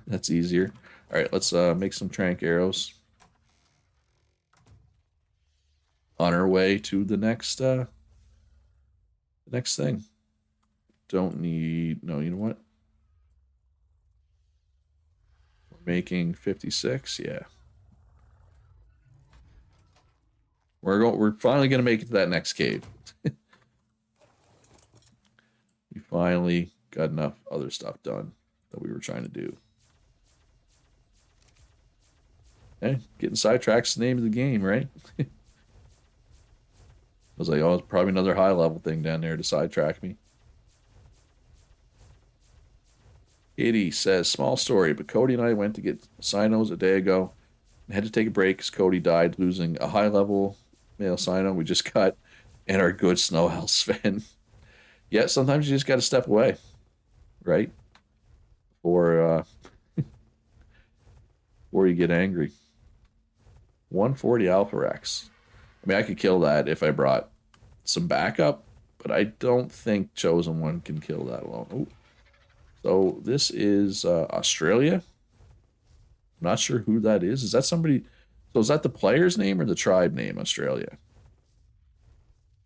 That's easier. All right, let's make some trank arrows on our way to the next thing. Don't need no, you know what? We're making 56, yeah. We're finally gonna make it to that next cave. We finally got enough other stuff done that we were trying to do. Hey, getting sidetracked is the name of the game, right? I was like, oh, it's probably another high level thing down there to sidetrack me. Katie says, small story, but Cody and I went to get Sinos a day ago and had to take a break because Cody died, losing a high level male Sino we just cut and our good snow health Sven. Yeah, sometimes you just got to step away, right? Or or you get angry. 140 Alpha Rex. I mean, I could kill that if I brought some backup, but I don't think Chosen One can kill that alone. Ooh. So this is Australia. I'm not sure who that is. Is that somebody? So is that the player's name or the tribe name, Australia?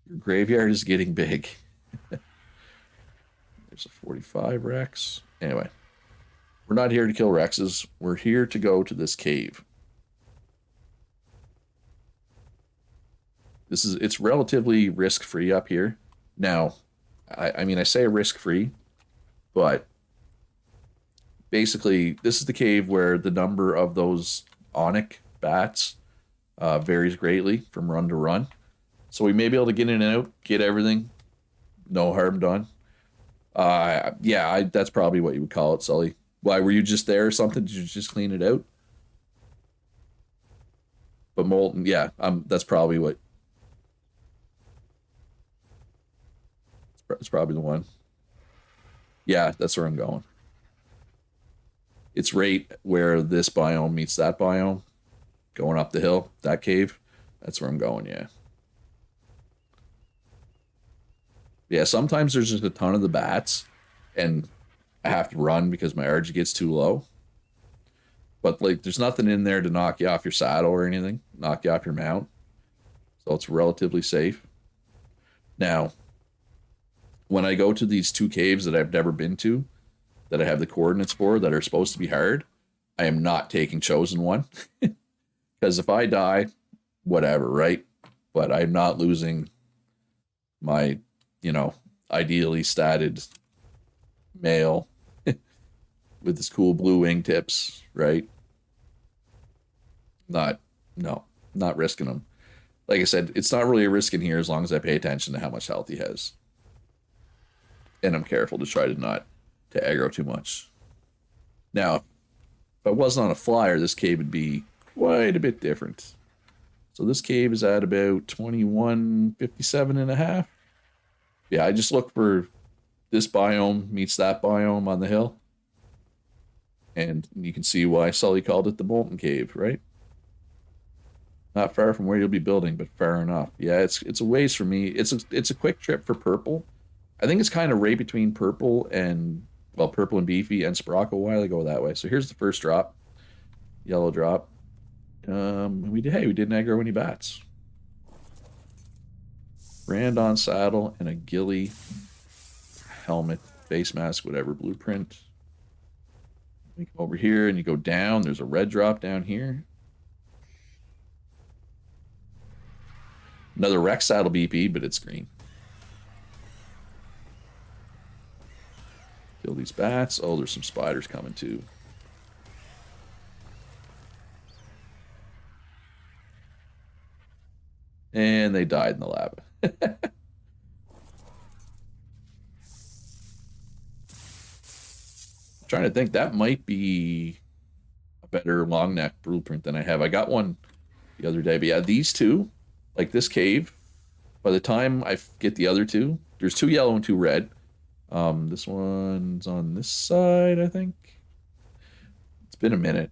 Your graveyard is getting big. There's a 45 Rex. Anyway, we're not here to kill Rexes. We're here to go to this cave. It's relatively risk-free up here. Now, I mean, I say risk-free, but basically, this is the cave where the number of those onyx bats varies greatly from run to run. So we may be able to get in and out, get everything, no harm done. Yeah, that's probably what you would call it, Sully. Why, were you just there or something? Did you just clean it out? But molten, yeah, that's probably what. It's probably the one. Yeah, that's where I'm going. It's right where this biome meets that biome, going up the hill, that cave. That's where I'm going, yeah. Yeah, sometimes there's just a ton of the bats, and I have to run because my RG gets too low. But, like, there's nothing in there to knock you off your saddle or anything, knock you off your mount. So it's relatively safe. Now, when I go to these two caves that I've never been to, that I have the coordinates for, that are supposed to be hard, I am not taking Chosen One. Because if I die, whatever, right? But I'm not losing my, ideally statted male with his cool blue wingtips, right? Not risking him. Like I said, it's not really a risk in here as long as I pay attention to how much health he has. And I'm careful to try to aggro too much. Now, if I wasn't on a flyer, this cave would be quite a bit different. So this cave is at about 2157 and a half. Yeah, I just look for this biome meets that biome on the hill. And you can see why Sully called it the Molten Cave, right? Not far from where you'll be building, but far enough. Yeah, it's a ways for me. It's a quick trip for purple. I think it's kind of right between purple and beefy and Sprockle. Why they go that way? So here's the first drop, yellow drop. We didn't aggro any bats. Brand on saddle and a ghillie helmet, face mask, whatever blueprint. You come over here and you go down. There's a red drop down here. Another Rex saddle BP, but it's green. Kill these bats. Oh, there's some spiders coming too. And they died in the lava. Trying to think, that might be a better long neck blueprint than I have. I got one the other day, but yeah, these two, like this cave, by the time I get the other two, there's two yellow and two red. This one's on this side, I think. It's been a minute.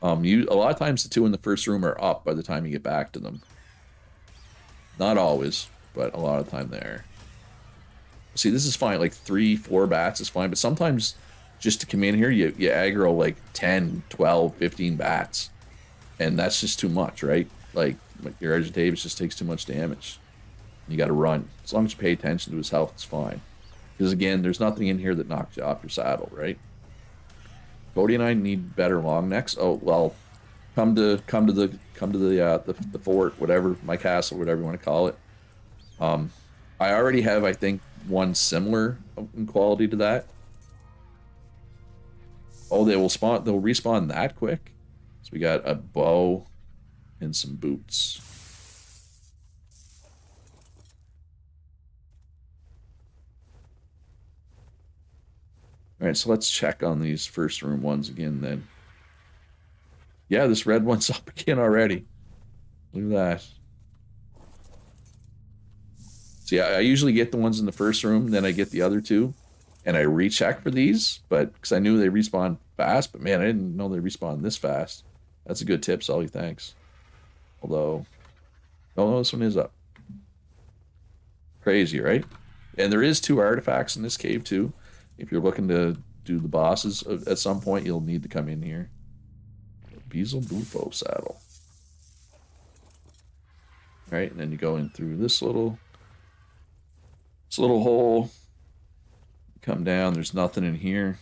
A lot of times the two in the first room are up by the time you get back to them. Not always, but a lot of the time they're. See, this is fine. Like 3, 4 bats is fine, but sometimes just to come in here, you aggro like 10, 12, 15 bats. And that's just too much, right? Like your Argent Davis just takes too much damage. You got to run. As long as you pay attention to his health, it's fine. Because again, there's nothing in here that knocks you off your saddle, right? Cody and I need better long necks. Oh well, come to the fort, whatever, my castle, whatever you want to call it. I already have, I think, one similar in quality to that. Oh, they'll respawn that quick. So we got a bow and some boots. All right, so let's check on these first room ones again then. Yeah, this red one's up again already. Look at that. See, I usually get the ones in the first room, then I get the other two, and I recheck for these, but because I knew they respawn fast, but man, I didn't know they respawn this fast. That's a good tip, Sully, thanks. Although, no, this one is up. Crazy, right? And there is 2 artifacts in this cave too. If you're looking to do the bosses at some point, you'll need to come in here. Bezel Bufo saddle. All right, and then you go in through this little hole. Come down, there's nothing in here.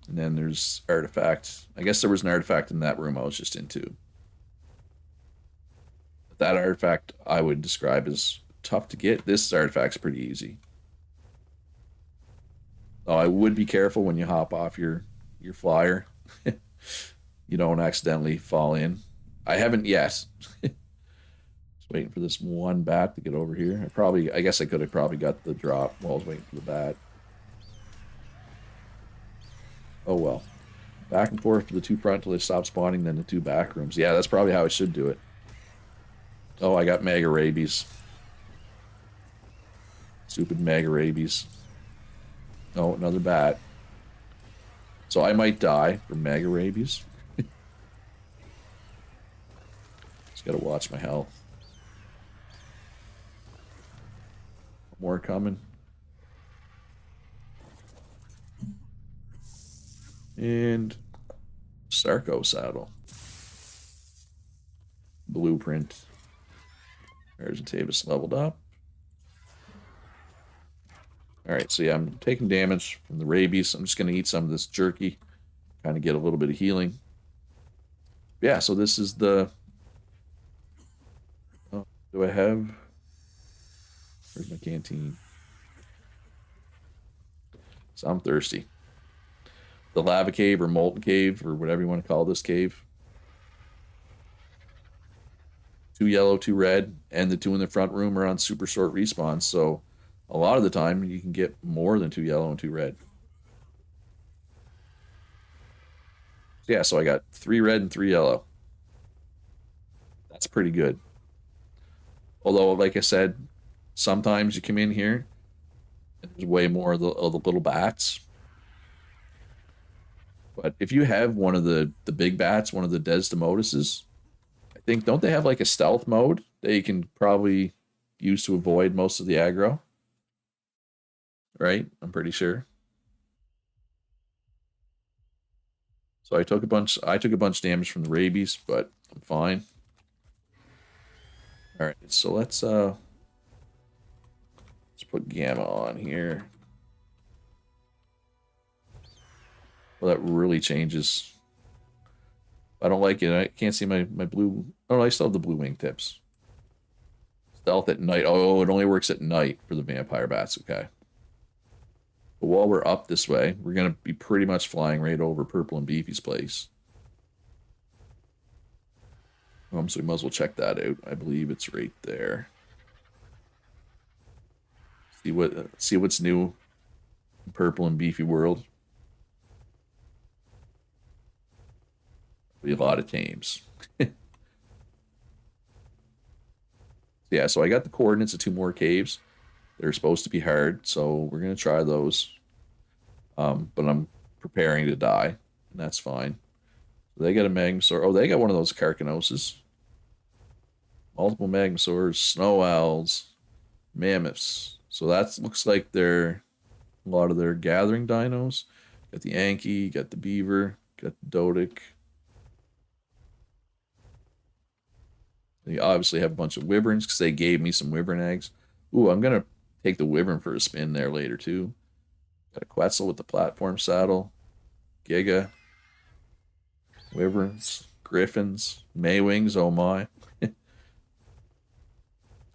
And then there's artifacts. I guess there was an artifact in that room I was just into. That artifact I would describe as tough to get. This artifact's pretty easy. Oh, I would be careful when you hop off your flyer. You don't accidentally fall in. I haven't yet. Just waiting for this one bat to get over here. I guess I could have probably got the drop while I was waiting for the bat. Oh well. Back and forth to the 2 front until they stop spawning, then the 2 back rooms. Yeah, that's probably how I should do it. Oh, I got mega rabies. Stupid mega rabies. Oh, another bat. So I might die from mega rabies. Just gotta watch my health. More coming. And Sarko saddle. Blueprint. Argentavis leveled up. Alright, so yeah, I'm taking damage from the rabies. I'm just going to eat some of this jerky. Kind of get a little bit of healing. Yeah, so this is the... Oh, do I have... Where's my canteen? So I'm thirsty. The lava cave or molten cave or whatever you want to call this cave. 2 yellow, 2 red, and the 2 in the front room are on super short respawns, so a lot of the time you can get more than 2 yellow and 2 red. Yeah, so I got 3 red and 3 yellow. That's pretty good. Although, like I said, sometimes you come in here and there's way more of the little bats. But if you have one of the big bats, one of the Desdemotuses, I think, don't they have like a stealth mode that you can probably use to avoid most of the aggro? Right? I'm pretty sure. So I took a bunch damage from the rabies, but I'm fine. Alright, so let's put Gamma on here. Well, that really changes. I don't like it. I can't see my blue. Oh, I still have the blue wingtips. Stealth at night. Oh, it only works at night for the vampire bats. Okay. But while we're up this way, we're going to be pretty much flying right over Purple and Beefy's place. So we might as well check that out. I believe it's right there. See what's new in Purple and Beefy world. We have a lot of tames. Yeah, so I got the coordinates of 2 more caves. They're supposed to be hard, so we're going to try those. But I'm preparing to die, and that's fine. So they got a Magmasaur. Oh, they got one of those Carcanoses. Multiple Magmasaurs, Snow Owls, Mammoths. So that looks like they're a lot of their gathering dinos. Got the Anki, got the Beaver, got the Dodic. They obviously have a bunch of Wyverns because they gave me some Wyvern eggs. Ooh, I'm going to take the Wyvern for a spin there later, too. Got a Quetzal with the platform saddle. Giga. Wyverns. Griffins. Maywings, oh my.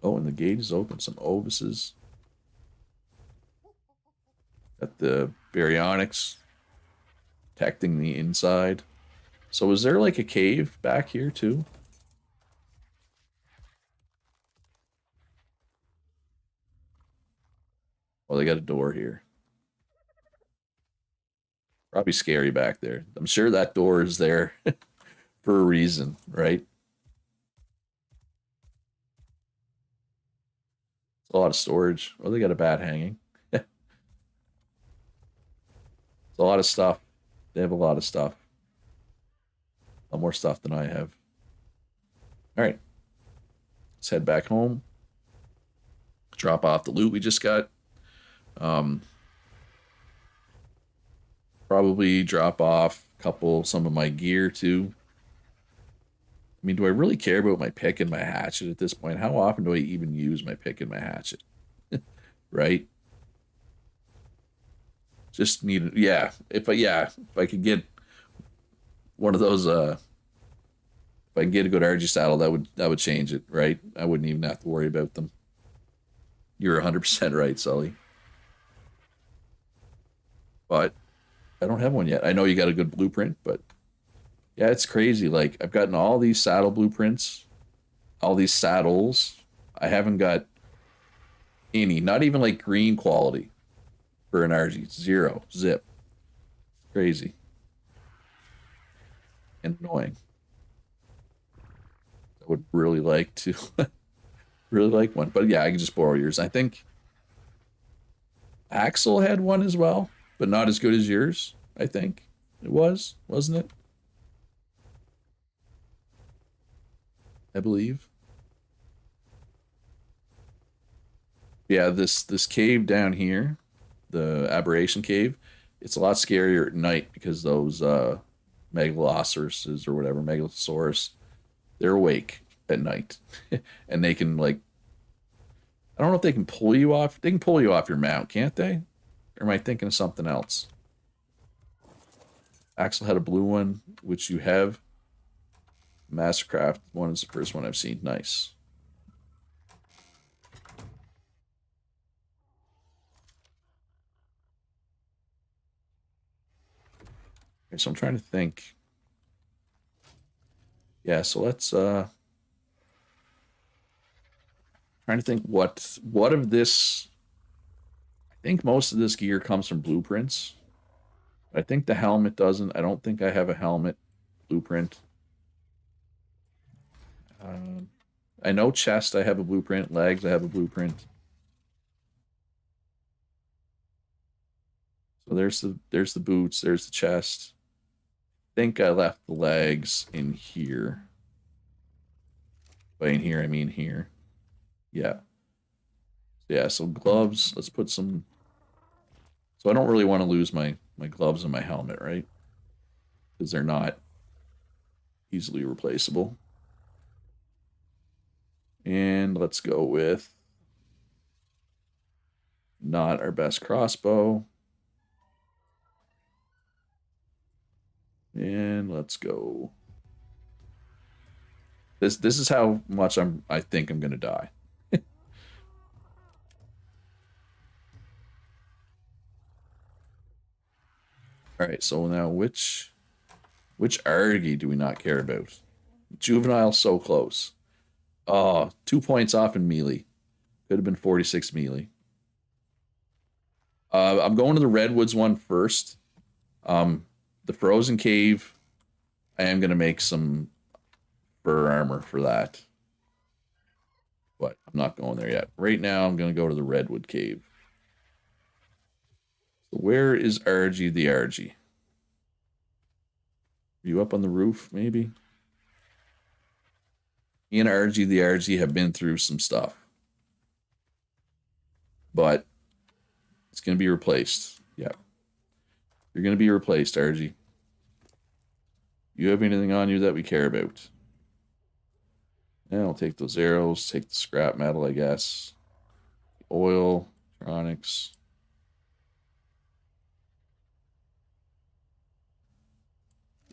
Oh, and the gate is open. Some Ovises. Got the Baryonyx protecting the inside. So is there like a cave back here too? Oh, they got a door here. Probably scary back there. I'm sure that door is there for a reason, right? It's a lot of storage. Oh, they got a bat hanging. It's a lot of stuff. They have a lot of stuff. A lot more stuff than I have. All right. Let's head back home. Drop off the loot we just got. Probably drop off some of my gear too. I mean, do I really care about my pick and my hatchet at this point? How often do I even use my pick and my hatchet? Right? Just need, yeah. If I could get one of those, if I can get a good RG saddle, that would change it, right? I wouldn't even have to worry about them. You're 100% right, Sully. But I don't have one yet. I know you got a good blueprint, but yeah, it's crazy. Like I've gotten all these saddle blueprints, all these saddles. I haven't got any, not even like green quality for an RG. Zero. Zip. Crazy. And annoying. I would really like to really like one. But yeah, I can just borrow yours. I think Axel had one as well, but not as good as yours, I think. It was, wasn't it? I believe. Yeah, this cave down here, the aberration cave, it's a lot scarier at night because those megalosauruses or whatever, megalosaurus, they're awake at night. And they can like I don't know if they can pull you off. They can pull you off your mount, can't they? Or am I thinking of something else? Axel had a blue one, which you have. Mastercraft one is the first one I've seen. Nice. Okay, so I'm trying to think. Yeah, so let's trying to think what of this. I think most of this gear comes from blueprints. I think the helmet doesn't. I don't think I have a helmet blueprint. I know chest I have a blueprint, legs I have a blueprint. So there's the boots, there's the chest. I think I left the legs in here. By in here I mean here. Yeah. Yeah, so gloves, let's put some. So I don't really want to lose my gloves and my helmet, right? Because they're not easily replaceable. And let's go with not our best crossbow. And let's go. This is how much I think I'm gonna die. All right, so now which Argy do we not care about? Juvenile so close. Oh, 2 points off in melee. Could have been 46 melee. I'm going to the Redwoods one first. The Frozen Cave, I am going to make some fur armor for that. But I'm not going there yet. Right now, I'm going to go to the Redwood Cave. So where is RG the RG? Are you up on the roof, maybe? Me and RG, the RG, have been through some stuff. But it's going to be replaced. Yeah. You're going to be replaced, RG. You have anything on you that we care about? Yeah, I'll take those arrows, take the scrap metal, I guess. Oil, electronics.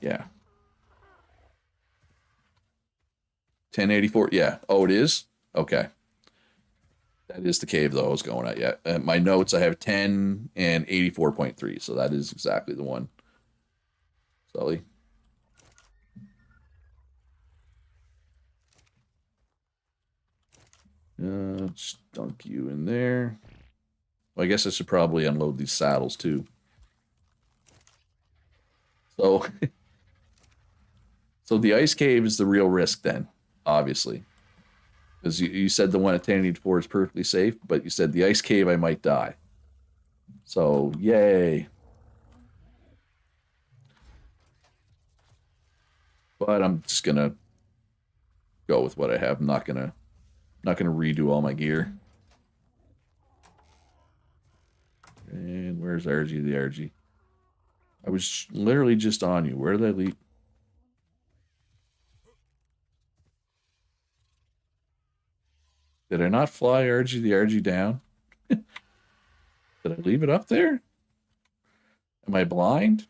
Yeah. 1084. Yeah. Oh, it is? Okay. That is the cave, though, I was going at. Yeah. My notes, I have 10 and 84.3. So that is exactly the one. Sully. Just dunk you in there. Well, I guess I should probably unload these saddles, too. So, so the ice cave is the real risk then, obviously. Because you said the one at 1084 is perfectly safe, but you said the ice cave I might die. So, yay. But I'm just gonna go with what I have. I'm not gonna redo all my gear. And where's RG the RG? I was literally just on you. Where did I leave? Did I not fly RG the RG down? Did I leave it up there? Am I blind?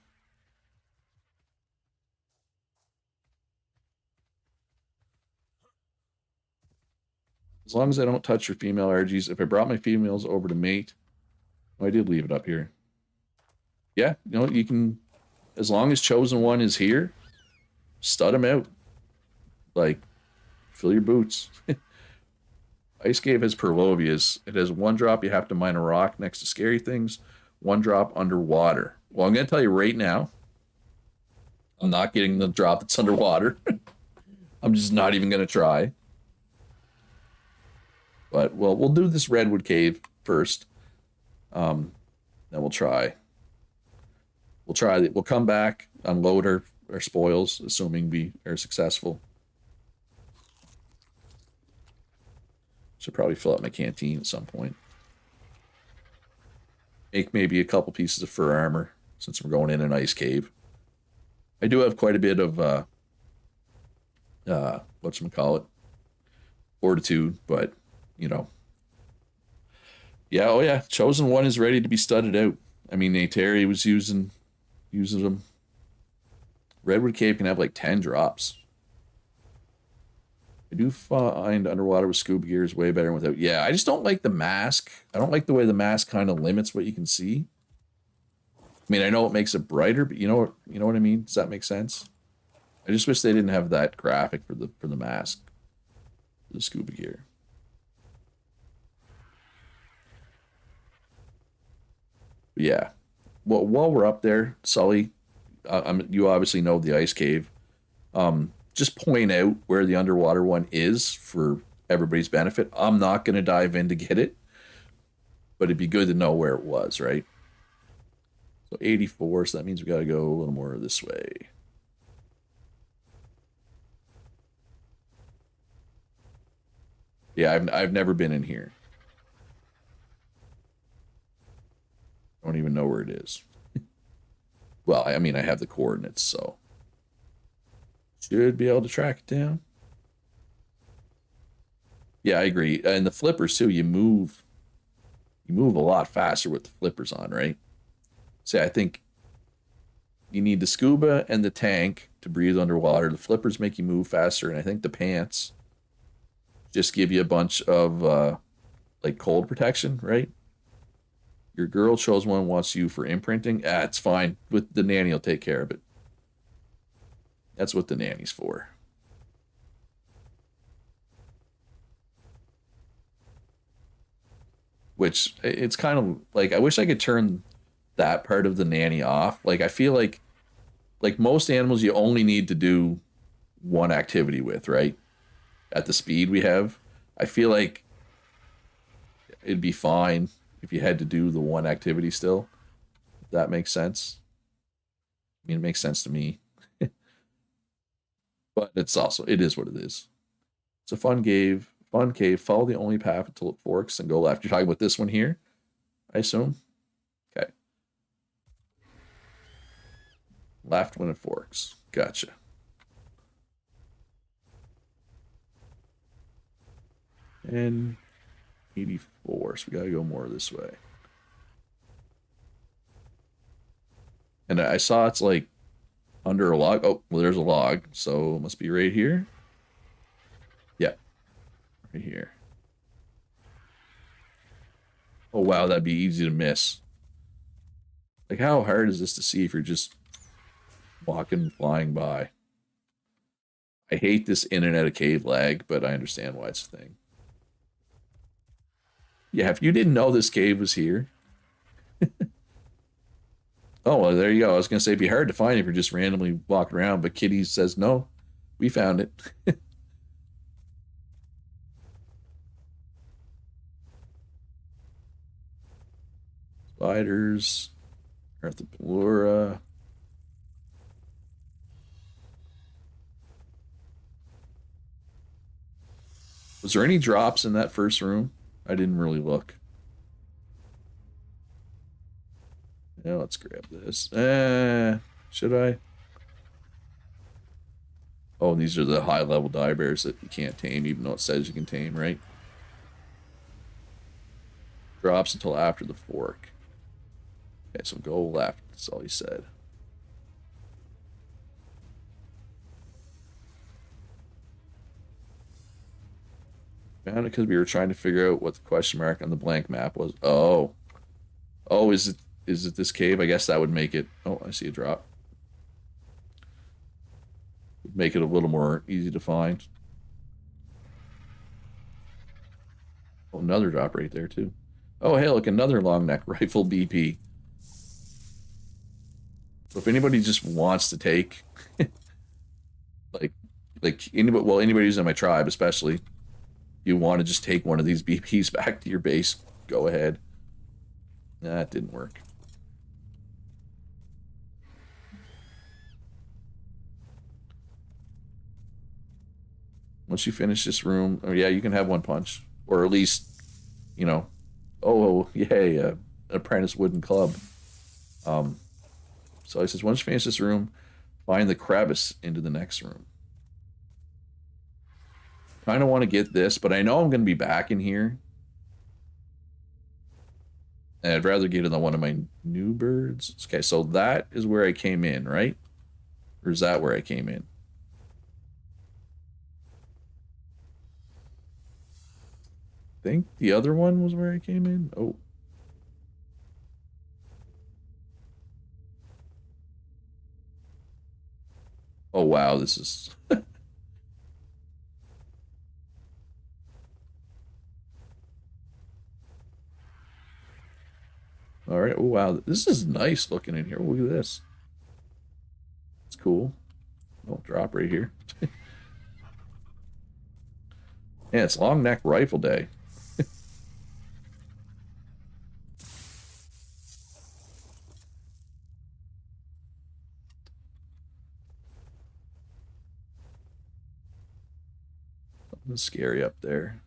As long as I don't touch your female RGs. If I brought my females over to mate, oh, I did leave it up here. Yeah, you know, you can, as long as chosen one is here, stud him out. Like, fill your boots. Ice Cave has Perlovias. It has one drop, you have to mine a rock next to scary things. One drop underwater. Well, I'm going to tell you right now, I'm not getting the drop that's underwater. I'm just not even going to try. But, well, we'll do this Redwood Cave first. Then we'll try. We'll come back, unload our spoils, assuming we are successful. Should probably fill up my canteen at some point. Make maybe a couple pieces of fur armor, since we're going in an ice cave. I do have quite a bit of, whatchamacallit, fortitude, but, you know. Yeah, oh yeah, chosen one is ready to be studded out. I mean, Nateri was using them. Redwood Cave can have like 10 drops. I do find underwater with scuba gear is way better than without. Yeah, I just don't like the mask. I don't like the way the mask kind of limits what you can see. I mean, I know it makes it brighter, but you know what I mean? Does that make sense? I just wish they didn't have that graphic for the mask. The scuba gear. But yeah. Well, while we're up there, Sully, you obviously know the ice cave. Just point out where the underwater one is for everybody's benefit. I'm not going to dive in to get it, but it'd be good to know where it was, right? So 84, so that means we got to go a little more this way. Yeah, I've never been in here. I don't even know where it is. Well, I mean, I have the coordinates, so should be able to track it down. Yeah, I agree. And the flippers too, you move a lot faster with the flippers on, right? See, I think you need the scuba and the tank to breathe underwater. The flippers make you move faster, and I think the pants just give you a bunch of like cold protection, right? Your girl chose one wants you for imprinting. It's fine. With the nanny, will take care of it. That's what the nanny's for. Which it's kind of like I wish I could turn that part of the nanny off. Like I feel like most animals you only need to do one activity with, right? At the speed we have. I feel like it'd be fine if you had to do the one activity still. If that makes sense. I mean, it makes sense to me. But it's also, it is what it is. It's a fun cave. Fun cave. Follow the only path until it forks and go left. You're talking about this one here, I assume? Okay. Left when it forks. Gotcha. And 84, so we gotta go more this way. And I saw it's like under a log. Oh, well, there's a log, so it must be right here. Yeah, right here. Oh, wow, that'd be easy to miss. Like, how hard is this to see if you're just walking, flying by? I hate this in and out of cave lag, but I understand why it's a thing. Yeah, if you didn't know this cave was here. Oh, well, there you go. I was going to say it'd be hard to find if you're just randomly walking around, but Kitty says, no, we found it. Spiders, Arthropelura. Was there any drops in that first room? I didn't really look. Yeah, let's grab this. Should I? Oh, and these are the high level die bears that you can't tame, even though it says you can tame, right? Drops until after the fork. Okay, so go left. That's all he said. Found it because we were trying to figure out what the question mark on the blank map was. Oh. Oh, is it this cave? I guess that would make it. Oh, I see a drop. Would make it a little more easy to find. Oh, another drop right there too. Oh, hey, look, another long neck rifle BP. So if anybody just wants to take, like, anybody, well, anybody who's in my tribe, especially, you want to just take one of these BPs back to your base, go ahead. That didn't work. Once you finish this room, oh yeah, you can have one punch, or at least, you know, oh yay, apprentice wooden club. So he says, once you finish this room, find the crevice into the next room. Kind of want to get this, but I know I'm going to be back in here. And I'd rather get it on one of my new birds. Okay, so that is where I came in, right? Or is that where I came in? I think the other one was where I came in. Oh. Oh, wow, this is... All right. Oh, wow. This is nice looking in here. Look at this. It's cool. Oh, drop right here. Yeah, it's long neck rifle day. Something scary up there.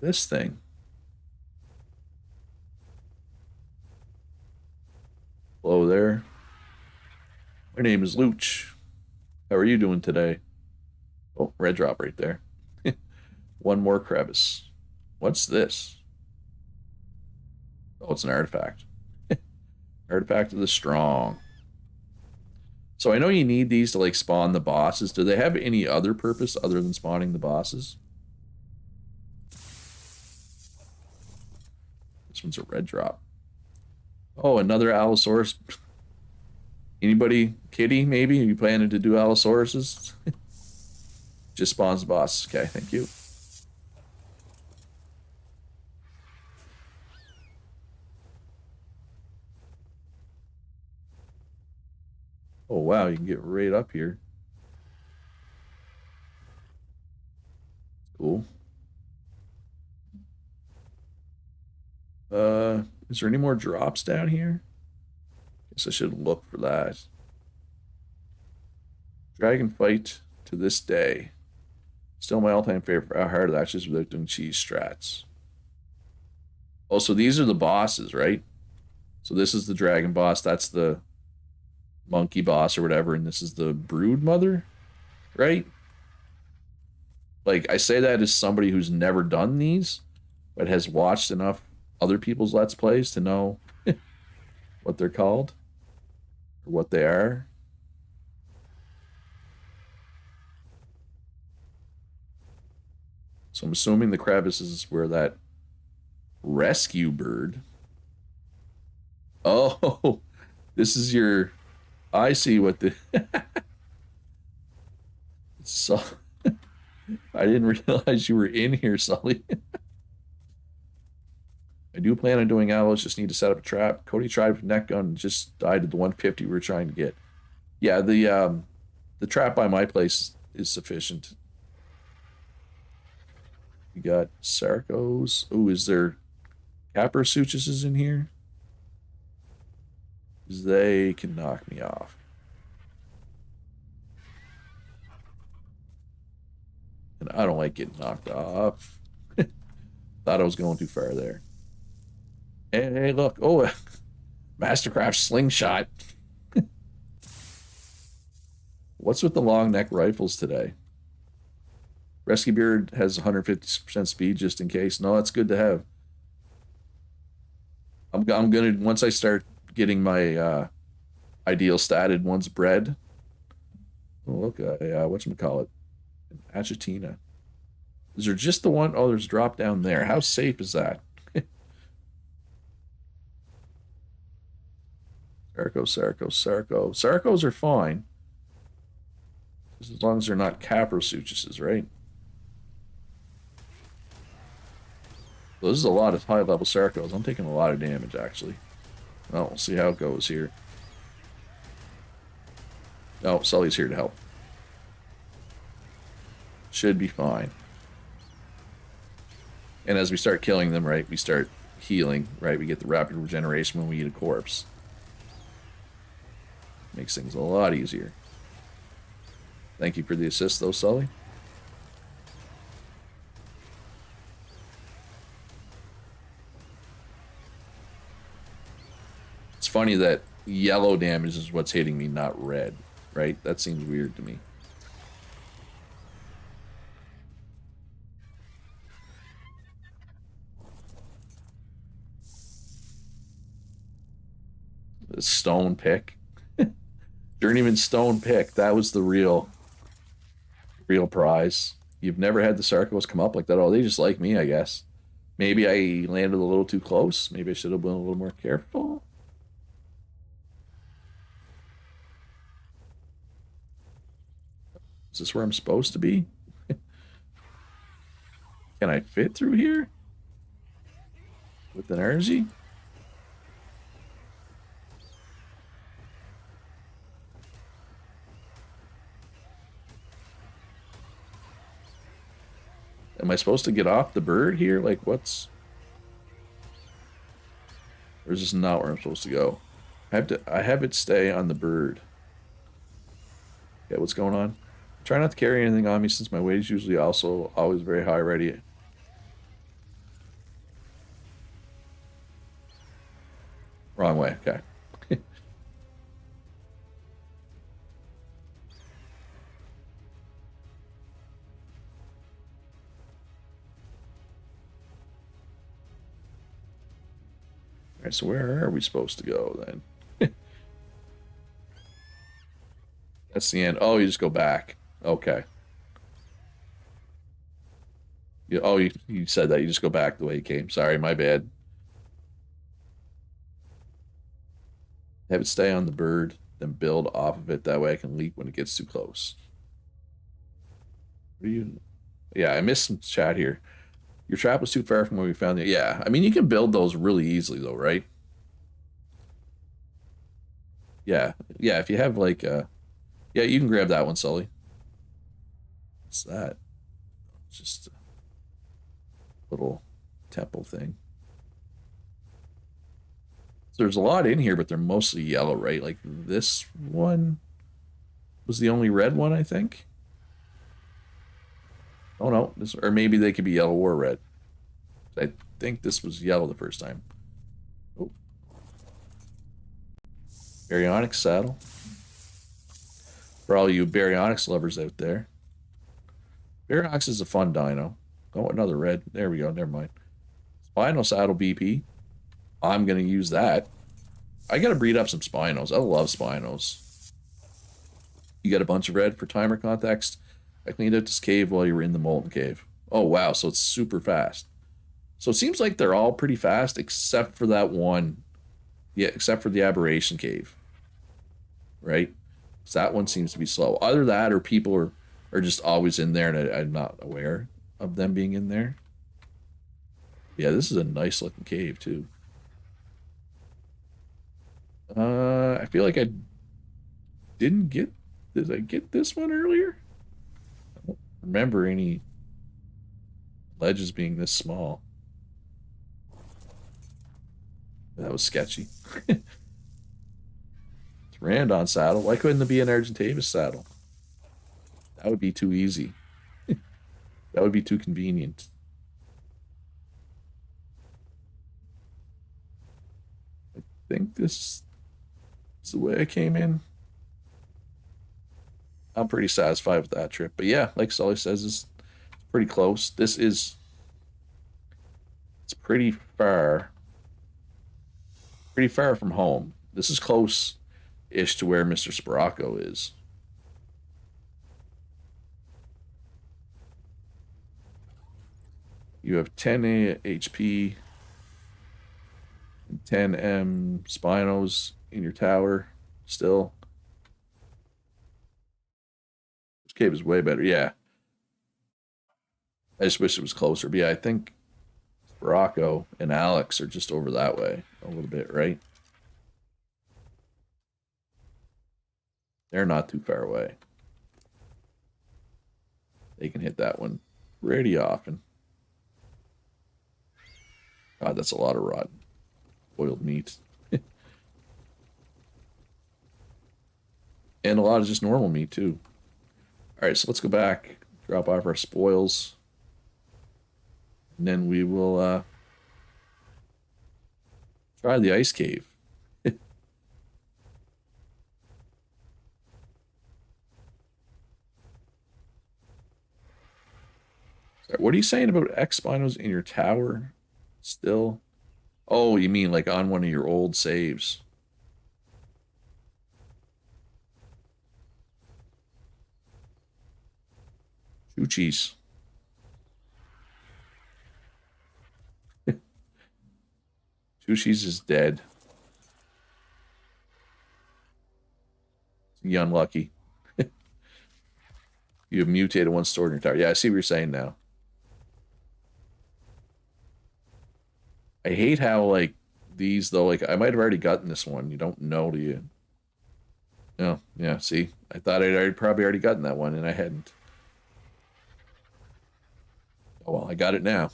This thing. Hello there. My name is Luch. How are you doing today? Oh, red drop right there. One more crevice. What's this? Oh, it's an artifact. Artifact of the Strong. So I know you need these to like spawn the bosses. Do they have any other purpose other than spawning the bosses? This one's a red drop. Oh, another Allosaurus. Anybody? Kitty, maybe? Are you planning to do Allosauruses? Just spawns the boss. Okay, thank you. Oh, wow, you can get right up here. Cool. Is there any more drops down here? Guess I should look for that. Dragon fight to this day. Still my all-time favorite. How hard it actually is without doing cheese strats. Oh, so these are the bosses, right? So this is the dragon boss. That's the monkey boss or whatever. And this is the brood mother, right? Like, I say that as somebody who's never done these, but has watched enough other people's Let's Plays to know what they're called or what they are. So I'm assuming the crevice is where that rescue bird. Oh, this is your. I see what the. So, I didn't realize you were in here, Sully. I do plan on doing owls. Just need to set up a trap. Cody tried with neck gun and just died at the 150 we were trying to get. Yeah, the trap by my place is sufficient. We got Sarkos. Ooh, is there Caprasuchuses in here? They can knock me off. And I don't like getting knocked off. Thought I was going too far there. Hey, look. Oh, Mastercraft slingshot. What's with the long neck rifles today? Rescue Beard has 150% speed just in case. No, that's good to have. I'm gonna, once I start getting my ideal statted ones bred. Oh, look, whatchamacallit? An Achatina. Is there just the one? Oh, there's a drop down there. How safe is that? Sarkos are fine. Just as long as they're not Caprasuchuses, right? Well, this is a lot of high-level Sarkos. I'm taking a lot of damage, actually. Well, we'll see how it goes here. Oh, Sully's here to help. Should be fine. And as we start killing them, right, we start healing, right? We get the rapid regeneration when we eat a corpse. Makes things a lot easier. Thank you for the assist, though, Sully. It's funny that yellow damage is what's hitting me, not red, right? That seems weird to me. The stone pick. Journeyman stone pick. That was the real prize. You've never had the Sarkos come up like that. Oh, they just like me, I guess. Maybe I landed a little too close. Maybe I should have been a little more careful. Is this where I'm supposed to be? Can I fit through here? With energy? Am I supposed to get off the bird here? Like, what's... Or is this not where I'm supposed to go? I have it stay on the bird. Yeah, what's going on? Try not to carry anything on me since my weight is usually also always very high already. Wrong way, okay. Alright, so where are we supposed to go then? That's the end. Oh, you just go back. Okay. You said that. You just go back the way you came. Sorry, my bad. Have it stay on the bird, then build off of it. That way I can leap when it gets too close. What are you... Yeah, I missed some chat here. Your trap was too far from where we found it. Yeah, I mean, you can build those really easily, though, right? Yeah, yeah, if you have, like, yeah, you can grab that one, Sully. What's that? Just a little temple thing. So there's a lot in here, but they're mostly yellow, right? Like this one. was the only red one, I think. Oh no, this, or maybe they could be yellow or red. I think this was yellow the first time. Oh. Baryonyx saddle. For all you Baryonyx lovers out there. Baryonyx is a fun dino. Oh, another red. There we go. Never mind. Spino saddle BP. I'm going to use that. I got to breed up some Spinos. I love Spinos. You got a bunch of red for timer context. I cleaned out this cave while you were in the molten cave. Oh, wow. So it's super fast. So it seems like they're all pretty fast except for that one. Yeah, except for the aberration cave. Right? So that one seems to be slow. Either that or people are just always in there and I'm not aware of them being in there. Yeah, this is a nice looking cave too. I feel like I didn't get... Did I get this one earlier? I don't remember any ledges being this small. That was sketchy. It's Randon saddle. Why couldn't it be an Argentavis saddle? That would be too easy. That would be too convenient. I think this is the way I came in. I'm pretty satisfied with that trip. But yeah, like Sully says, it's pretty close. It's pretty far. Pretty far from home. This is close-ish to where Mr. Sporacco is. You have 10 HP and 10 M Spinos in your tower still. This cave is way better. Yeah. I just wish it was closer. But yeah, I think Sporacco and Alex are just over that way a little bit, right? They're not too far away. They can hit that one pretty often. God, that's a lot of rotten boiled meat. And a lot of just normal meat, too. All right, so let's go back, drop off our spoils. And then we will try the ice cave. Sorry, what are you saying about X Spinos in your tower still? Oh, you mean like on one of your old saves? Choochies. Choochies is dead. You unlucky. You have mutated one stored in your tower. Yeah, I see what you're saying now. I hate how, like, these, though, like, I might have already gotten this one. You don't know, do you? No, yeah, see? I thought I'd probably already gotten that one, and I hadn't. Oh, well, I got it now.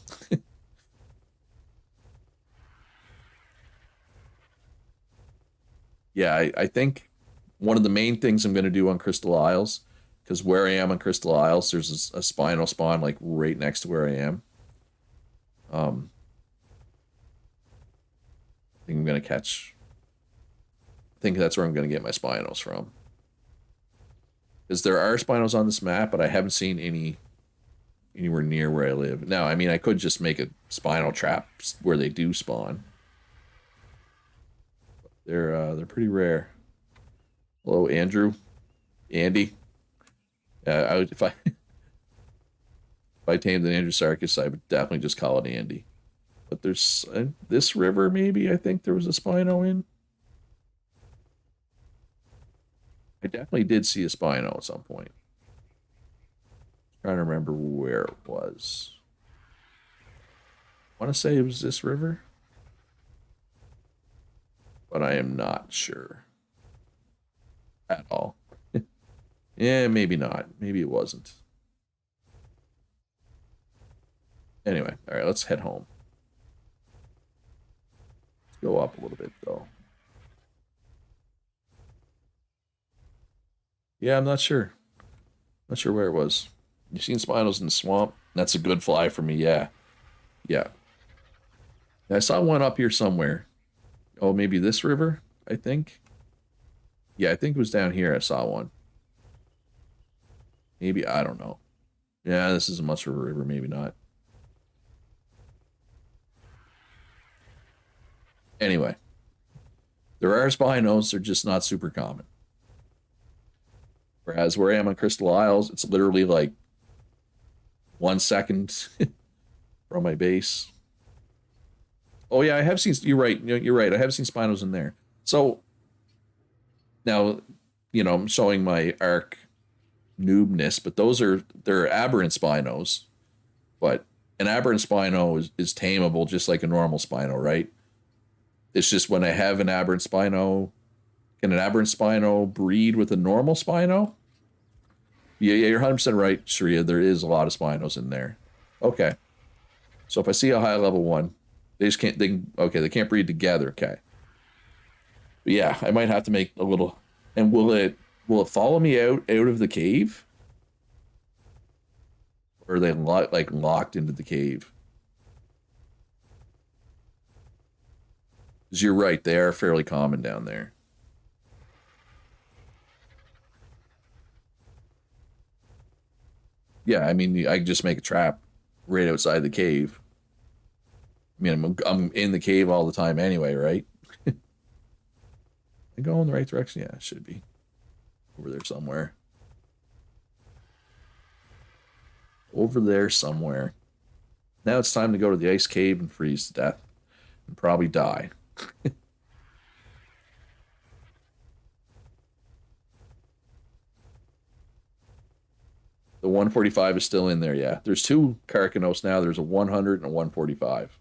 Yeah, I think one of the main things I'm going to do on Crystal Isles, because where I am on Crystal Isles, there's a Spino spawn, like, right next to where I am. I think I'm going to catch... I think that's where I'm going to get my Spinos from. Because there are Spinos on this map, but I haven't seen any anywhere near where I live. Now, I mean, I could just make a Spino trap where they do spawn. They're pretty rare. Hello, Andrew. Andy. If I tamed an Andrew Sarkis, I would definitely just call it Andy. But there's this river, maybe, I think there was a Spino in. I definitely did see a Spino at some point. Trying to remember where it was. I want to say it was this river, but I am not sure at all. Yeah, maybe not. Maybe it wasn't. Anyway, all right, let's head home. Let's go up a little bit, though. Yeah, I'm not sure. Not sure where it was. You've seen Spinos in the swamp? That's a good fly for me. Yeah. Yeah. I saw one up here somewhere. Oh, maybe this river, I think. Yeah, I think it was down here I saw one. Maybe, I don't know. Yeah, this isn't much of a river, maybe not. Anyway, there are Spinos, they're just not super common. Whereas where I am on Crystal Isles, it's literally like 1 second from my base. Oh yeah, I have seen. You're right. You're right. I have seen Spinos in there. So now, I'm showing my Ark noobness, but they're aberrant Spinos. But an aberrant Spino is tameable just like a normal Spino, right? It's just when I have an aberrant Spino, can an aberrant Spino breed with a normal Spino? Yeah, you're 100% right, Sharia. There is a lot of Spinos in there. Okay. So if I see a high level one, they just can't, they can't breed together, okay. But yeah, I might have to make a little, and will it follow me out of the cave? Or are they locked into the cave? Because you're right, they are fairly common down there. Yeah, I mean, I can just make a trap right outside the cave. I mean, I'm in the cave all the time anyway, right? I go in the right direction? Yeah, it should be. Over there somewhere. Over there somewhere. Now it's time to go to the ice cave and freeze to death. And probably die. The 145 is still in there, yeah. There's two Karkanos now. There's a 100 and a 145.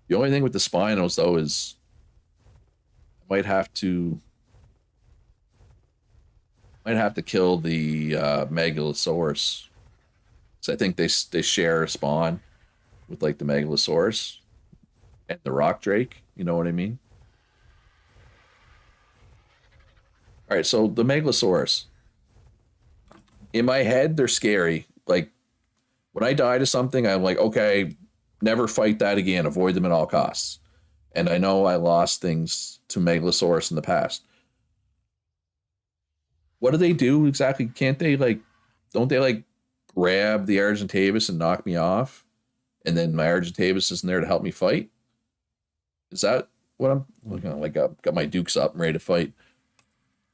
The only thing with the Spinos, though, is I might have to kill the Megalosaurus. So I think they share a spawn with like the Megalosaurus and the Rock Drake. You know what I mean? All right, so the Megalosaurus. In my head, they're scary. Like when I die to something, I'm like, okay, never fight that again. Avoid them at all costs. And I know I lost things to Megalosaurus in the past. What do they do exactly? Can't they don't they grab the Argentavis and knock me off? And then my Argentavis isn't there to help me fight? Is that what I'm looking at? Like, got my dukes up and ready to fight.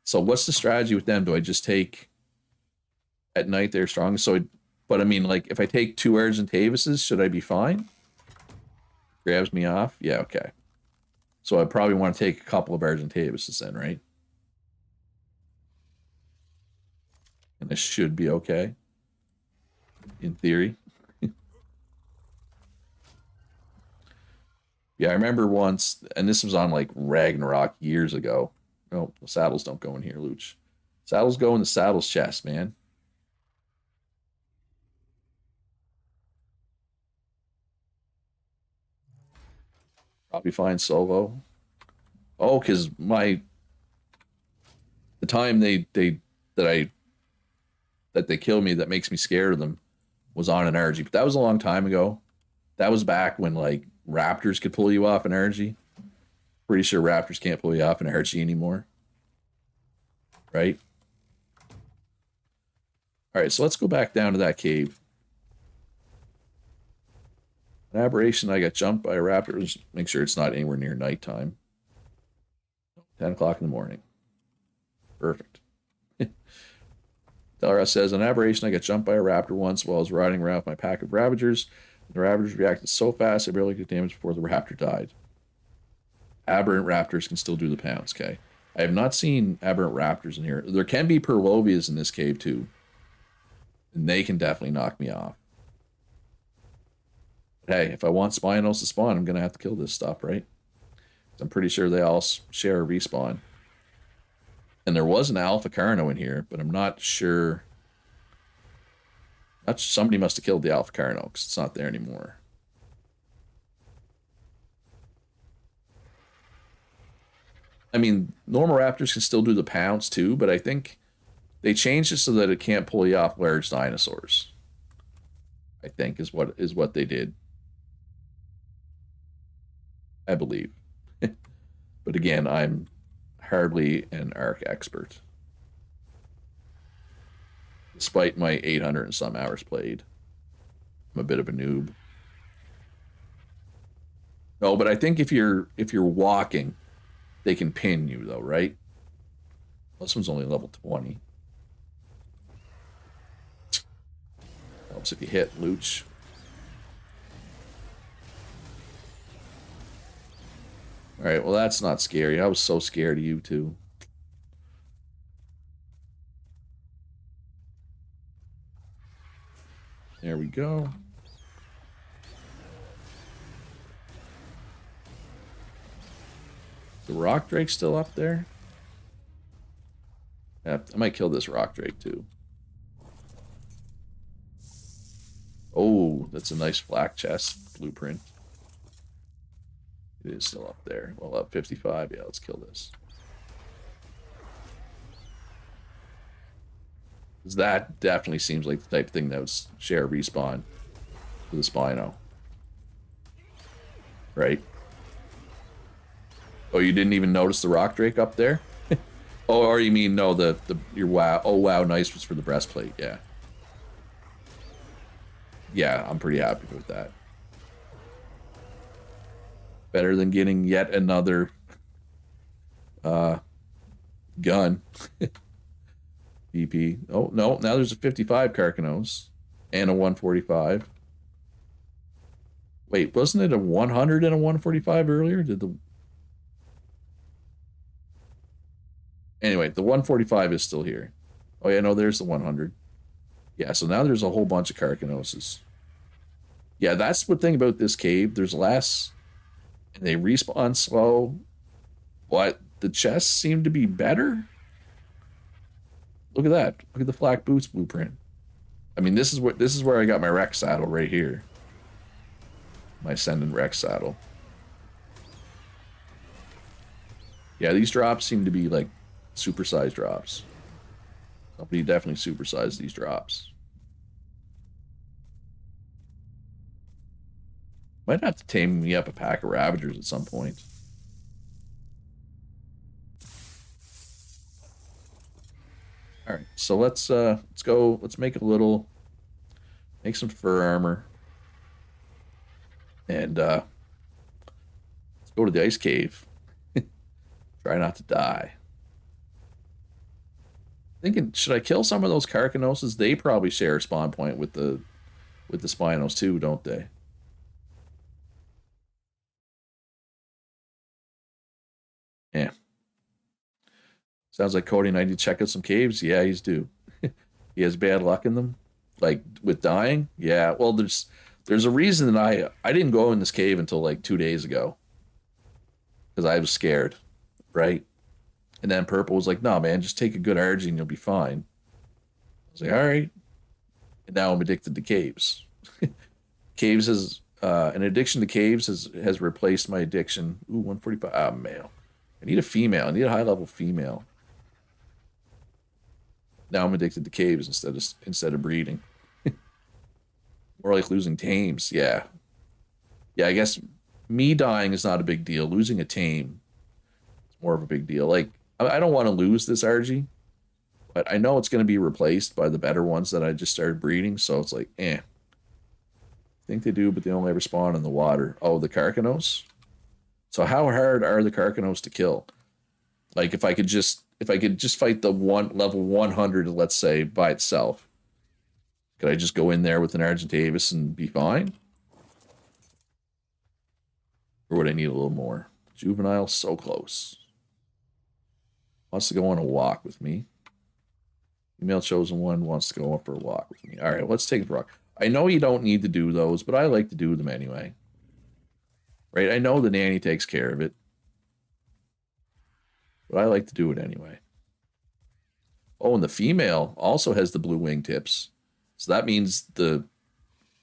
So what's the strategy with them? Do I just take at night they're strong? But I mean, like, if I take two Argentavises, should I be fine? Grabs me off? Yeah, okay. So I probably want to take a couple of Argentavises then, right? And this should be okay. In theory. Yeah, I remember once, and this was on like Ragnarok years ago. Oh, the saddles don't go in here, Luch. Saddles go in the saddles chest, man. Probably fine solo. Oh, because the time that I that they kill me that makes me scared of them was on an energy. But that was a long time ago. That was back when like raptors could pull you off an energy. Pretty sure raptors can't pull you off an energy anymore. Right? Alright, so let's go back down to that cave. An aberration, I got jumped by a raptor. Just make sure it's not anywhere near nighttime. 10 o'clock in the morning. Perfect. Delra says, an aberration, I got jumped by a raptor once while I was riding around with my pack of Ravagers. The Ravagers reacted so fast, I barely took damage before the raptor died. Aberrant raptors can still do the pounds, okay? I have not seen aberrant raptors in here. There can be Perlovias in this cave, too. And they can definitely knock me off. But hey, if I want Spinos to spawn, I'm going to have to kill this stuff, right? I'm pretty sure they all share a respawn. And there was an Alpha Carno in here, but I'm not sure. Somebody must have killed the Alpha Carno because it's not there anymore. I mean, normal raptors can still do the pounce too, but I think they changed it so that it can't pull you off large dinosaurs. I think is what they did. I believe. But again, I'm hardly an Ark expert, despite my 800 and some hours played. I'm a bit of a noob. No, but I think if you're walking, they can pin you though, right? Well, this one's only level 20. Helps if you hit Luch. All right, well that's not scary. I was so scared of you too. There we go. The rock drake's still up there. Yeah, I might kill this rock drake too. Oh, that's a nice flak chest blueprint. It is still up there. Well, up 55. Yeah, let's kill this. That definitely seems like the type of thing that would share respawn to the Spino. Right? Oh, you didn't even notice the rock drake up there? Oh, or you mean no, your wow. Oh wow, nice was for the breastplate. Yeah. Yeah, I'm pretty happy with that. Better than getting yet another gun. BP. Oh no, now there's a 55 Carcanos and a 145. Wait, wasn't it a 100 and a 145 earlier? Anyway, the 145 is still here. Oh yeah, no, there's the 100. Yeah, so now there's a whole bunch of Carcanoses. Yeah, that's the thing about this cave. There's less, and they respawn slow. What? The chests seem to be better? Look at that. Look at the flak boots blueprint. I mean, this is where I got my Rex saddle right here. My Ascendant Rex saddle. Yeah, these drops seem to be like supersized drops. Somebody definitely supersized these drops. Might have to tame me up a pack of Ravagers at some point. All right, so let's go. Let's make a little, make some fur armor, and let's go to the ice cave. Try not to die. Thinking, should I kill some of those Carcanoses? They probably share a spawn point with the Spinos too, don't they? Yeah. Sounds like Cody and I need to check out some caves. Yeah, he's due. He has bad luck in them, like with dying. Yeah. Well, there's a reason that I didn't go in this cave until like 2 days ago because I was scared, right? And then Purple was like, "No, man, just take a good RG and you'll be fine." I was like, "All right." And now I'm addicted to caves. Caves has an addiction to caves has replaced my addiction. Ooh, 145. Ah, male. I need a female. I need a high level female. Now I'm addicted to caves instead of breeding. More like losing tames. Yeah. Yeah, I guess me dying is not a big deal. Losing a tame is more of a big deal. Like, I don't want to lose this RG, but I know it's going to be replaced by the better ones that I just started breeding, so it's like, eh. I think they do, but they only ever spawn in the water. Oh, the Carcanos? So how hard are the Carcanos to kill? Like if I could just fight the level 100, let's say, by itself, could I just go in there with an Argentavis and be fine? Or would I need a little more? Juvenile, so close. Wants to go on a walk with me. Female chosen one wants to go up for a walk with me. All right, let's take a walk. I know you don't need to do those, but I like to do them anyway. Right? I know the nanny takes care of it, but I like to do it anyway. Oh, and the female also has the blue wingtips. So that means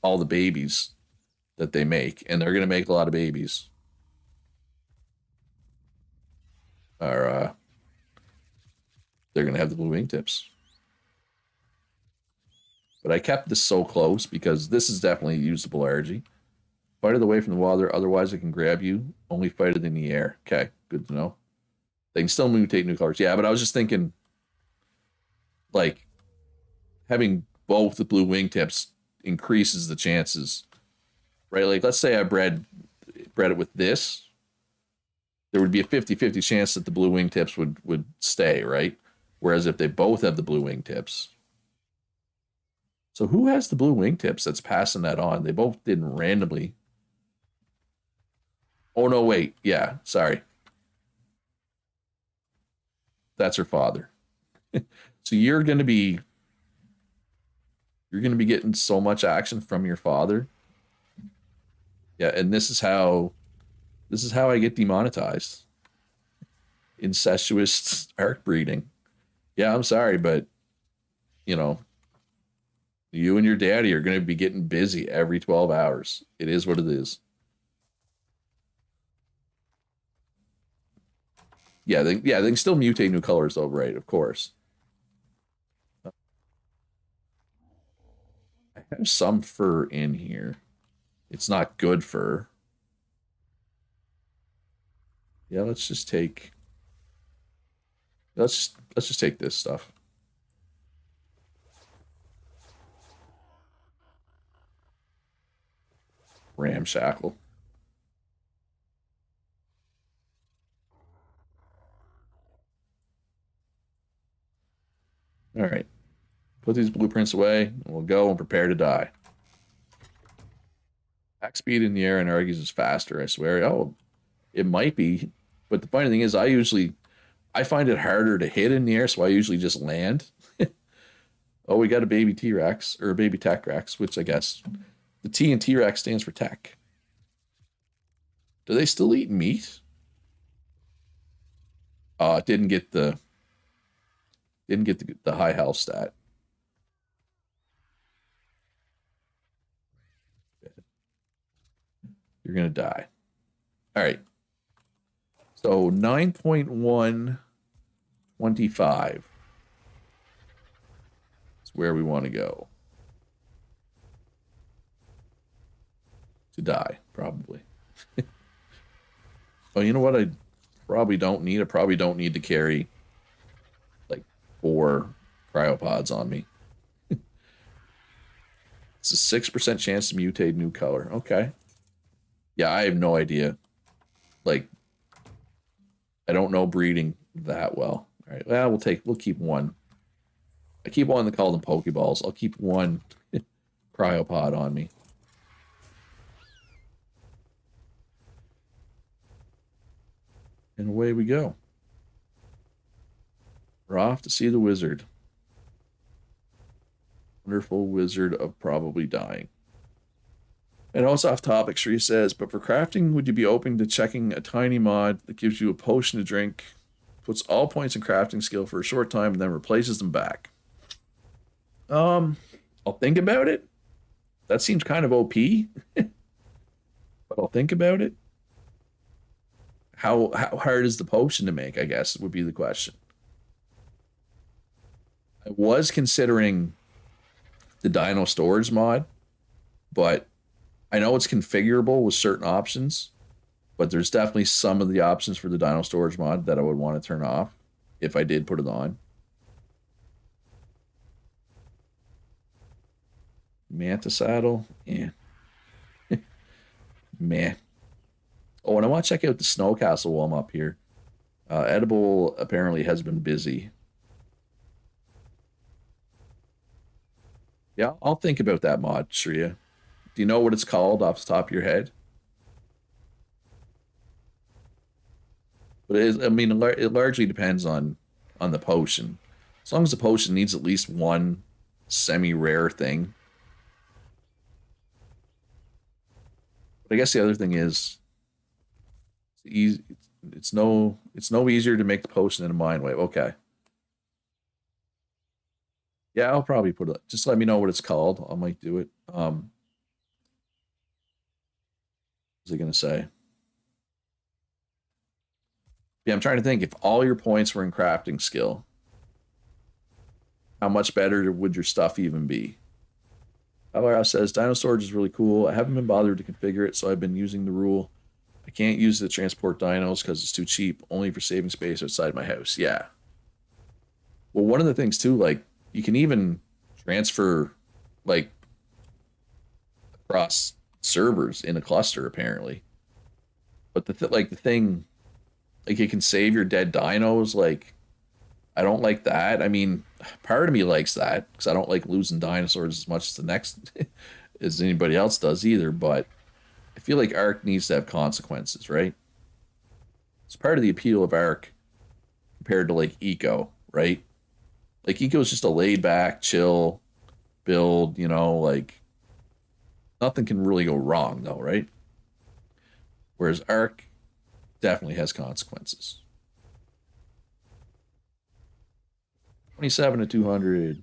all the babies that they make, and they're going to make a lot of babies. are they're gonna have the blue wingtips. But I kept this so close because this is definitely usable energy. Fight it away from the water, otherwise it can grab you. Only fight it in the air. Okay, good to know. They can still mutate new colors. Yeah, but I was just thinking, like, having both the blue wingtips increases the chances, right? Like, let's say I bred it with this. There would be a 50-50 chance that the blue wingtips would stay, right? Whereas if they both have the blue wingtips. So who has the blue wingtips that's passing that on? They both didn't randomly. Oh, no, wait. Yeah, sorry. That's her father. So you're going to be getting so much action from your father. Yeah, and this is how I get demonetized. Incestuous ark breeding. Yeah, I'm sorry, but you know, you and your daddy are going to be getting busy every 12 hours. It is what it is. Yeah, they can still mutate new colors though, right? Of course. I have some fur in here. It's not good fur. Yeah, let's just take this stuff. Ramshackle. All right. Put these blueprints away, and we'll go and prepare to die. Attack speed in the air and Argus is faster, I swear. Oh, it might be. But the funny thing is, I find it harder to hit in the air, so I usually just land. Oh, we got a baby T-Rex, or a baby Tech Rex, which I guess the T in T-Rex stands for tech. Do they still eat meat? It didn't get the high health stat. You're gonna die. All right. So 9.125 is where we want to go. To die, probably. Oh, you know what? I probably don't need. I probably don't need to carry like 4 cryopods on me. It's a 6% chance to mutate new color. Okay. Yeah, I have no idea. Like, I don't know breeding that well. All right. Well, we'll keep one. I keep one that call them Pokeballs. I'll keep one cryopod on me. And away we go. We're off to see the wizard. Wonderful wizard of probably dying. And also off topic, Shree says, but for crafting, would you be open to checking a tiny mod that gives you a potion to drink, puts all points in crafting skill for a short time, and then replaces them back? I'll think about it. That seems kind of OP, but I'll think about it. How hard is the potion to make, I guess, would be the question. I was considering the Dino Storage mod, but I know it's configurable with certain options, but there's definitely some of the options for the Dino Storage mod that I would want to turn off if I did put it on. Manta saddle, yeah. Man. Oh, and I want to check out the snow castle while I'm up here. Edible apparently has been busy. Yeah, I'll think about that mod, Shreya. Do you know what it's called off the top of your head? But it is, I mean, it largely depends on the potion. As long as the potion needs at least one semi-rare thing. But I guess the other thing is it's easy. It's no easier to make the potion in a mind wave. Okay. Yeah, I'll probably put it. Just let me know what it's called. I might do it. What was I gonna say? Yeah, I'm trying to think if all your points were in crafting skill, how much better would your stuff even be? Alvaro says Dino Storage is really cool. I haven't been bothered to configure it, so I've been using the rule. I can't use it to transport dinos because it's too cheap, only for saving space outside my house. Yeah. Well, one of the things too, like you can even transfer like across servers in a cluster apparently. But the thing, like you can save your dead dinos. Like I don't like that. I mean, part of me likes that because I don't like losing dinosaurs as much as the next as anybody else does either. But I feel like Ark needs to have consequences, right? It's part of the appeal of Ark compared to like Eco, right? Like Eco is just a laid back, chill build, you know, like nothing can really go wrong though, right? Whereas Ark definitely has consequences. 27 to 200.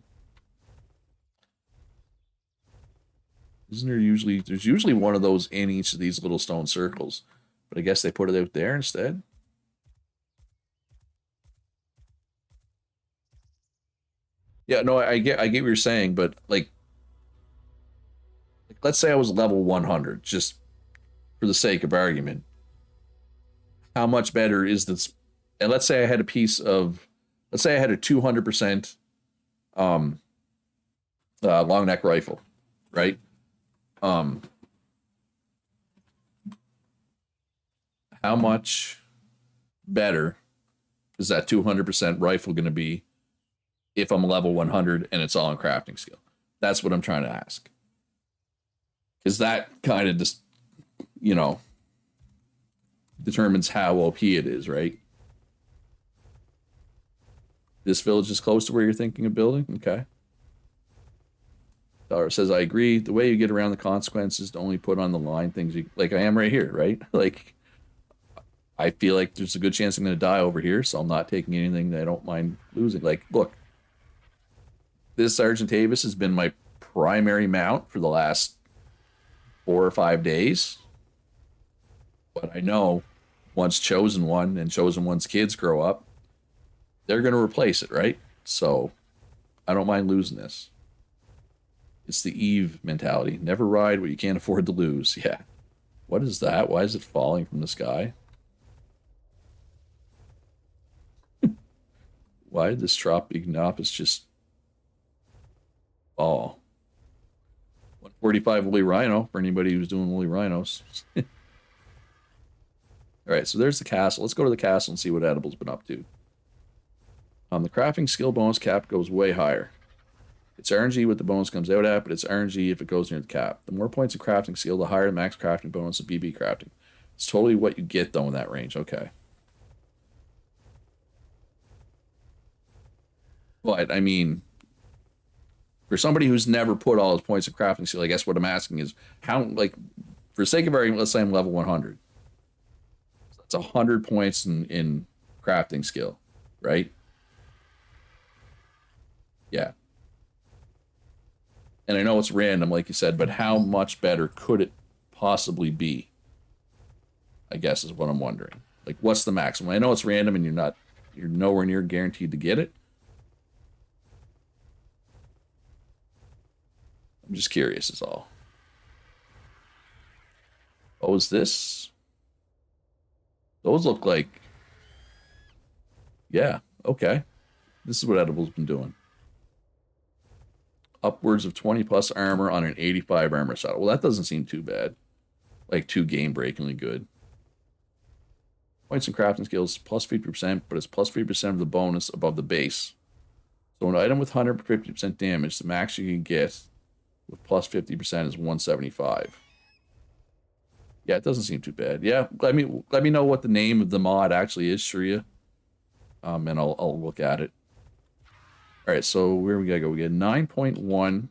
Isn't there usually there's usually one of those in each of these little stone circles, but I guess they put it out there instead. Yeah, no, I get what you're saying, but like let's say I was level 100, just for the sake of argument. How much better is this? And let's say I had a piece of, let's say I had a 200% um, long neck rifle, right? Um, how much better is that 200% rifle going to be if I'm level 100 and it's all in crafting skill? That's what I'm trying to ask. Because that kind of just, you know, determines how OP it is, right? This village is close to where you're thinking of building? Okay. Dollar says, I agree. The way you get around the consequences to only put on the line things you, like I am right here, right? Like, I feel like there's a good chance I'm going to die over here, so I'm not taking anything that I don't mind losing. Like, look, this Sergeant Tavis has been my primary mount for the last 4 or 5 days. But I know once Chosen One and Chosen One's kids grow up, they're going to replace it, right? So I don't mind losing this. It's the Eve mentality. Never ride what you can't afford to lose. Yeah. What is that? Why is it falling from the sky? Why did this Tropignopus just fall? 145 woolly rhino for anybody who's doing woolly rhinos. All right, so there's the castle. Let's go to the castle and see what Edible's been up to. The crafting skill bonus cap goes way higher. It's RNG what the bonus comes out at, but it's RNG if it goes near the cap. The more points of crafting skill, the higher the max crafting bonus of BB crafting. It's totally what you get, though, in that range. Okay. But, I mean, for somebody who's never put all his points of crafting skill, I guess what I'm asking is, how, like, for the sake of argument, let's say I'm level 100. That's 100 points in crafting skill, right? Yeah. And I know it's random, like you said, but how much better could it possibly be? I guess is what I'm wondering. Like, what's the maximum? I know it's random and you're nowhere near guaranteed to get it. I'm just curious is all. Oh, is this? Those look like, yeah, okay. This is what Edible's been doing. Upwards of 20 plus armor on an 85 armor saddle. Well, that doesn't seem too bad. Like too game-breakingly good. Points and crafting skills plus 50%, but it's plus 50% of the bonus above the base. So an item with 150% damage, the max you can get with plus 50% is 175. Yeah, it doesn't seem too bad. Yeah, let me know what the name of the mod actually is, Shreya. And I'll look at it. All right, so where we gotta go? We get 9.125.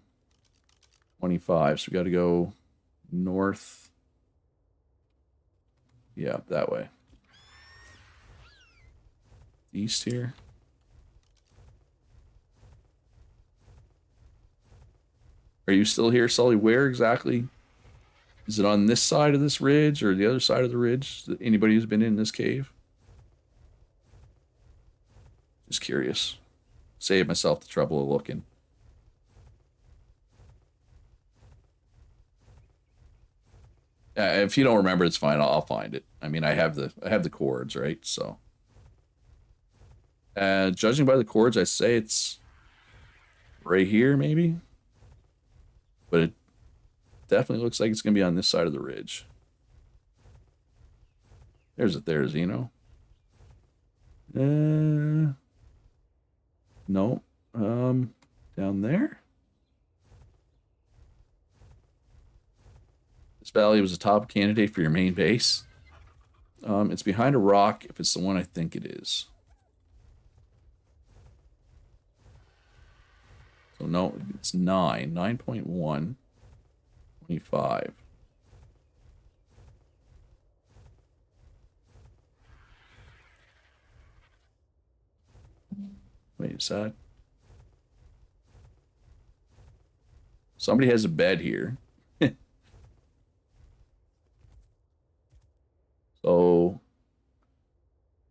So we gotta go north. Yeah, that way. East here. Are you still here, Sully? Where exactly? Is it on this side of this ridge or the other side of the ridge? Anybody who's been in this cave? Just curious. Save myself the trouble of looking. If you don't remember, it's fine. I'll find it. I mean, I have the chords, right? So, judging by the chords, I say it's right here, maybe. But it definitely looks like it's gonna be on this side of the ridge. There's Zeno. No. Down there. This valley was a top candidate for your main base. It's behind a rock if it's the one I think it is. So no, it's 9.1, 25. Wait, is that? Somebody has a bed here. So,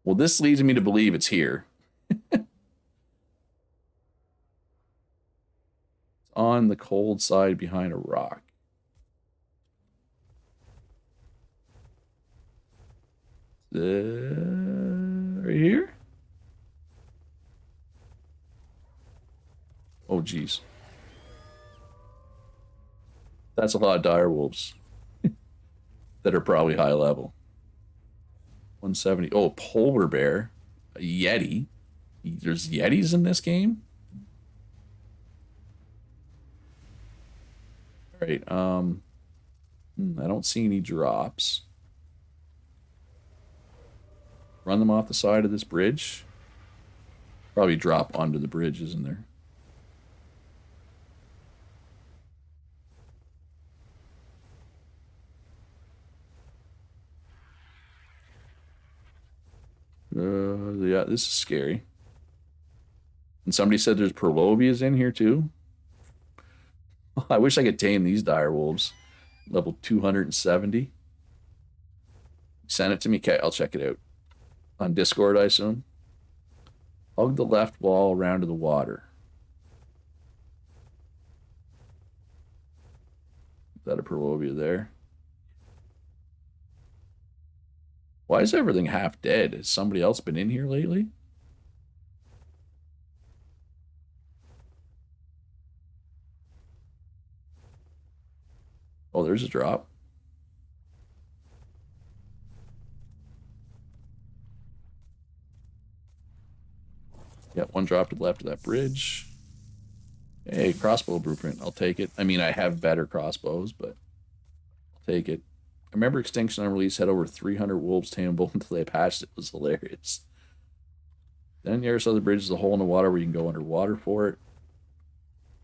well, this leads me to believe it's here. It's on the cold side behind a rock. Right here? Oh, geez. That's a lot of dire wolves that are probably high level. 170. Oh, polar bear. A yeti. There's yetis in this game? All right. I don't see any drops. Run them off the side of this bridge. Probably drop onto the bridge, isn't there? Yeah, this is scary. And somebody said there's Perlovias in here too. I wish I could tame these dire wolves. Level 270. Send it to me. Okay, I'll check it out. On Discord, I assume. Hug the left wall around to the water. Is that a Perlovia there? Why is everything half dead? Has somebody else been in here lately? Oh, there's a drop. Yeah, one drop to the left of that bridge. Hey, crossbow blueprint. I'll take it. I mean, I have better crossbows, but I'll take it. I remember Extinction on release had over 300 wolves tameable until they patched it. It was hilarious. Then the other side of the bridge is a hole in the water where you can go underwater for it.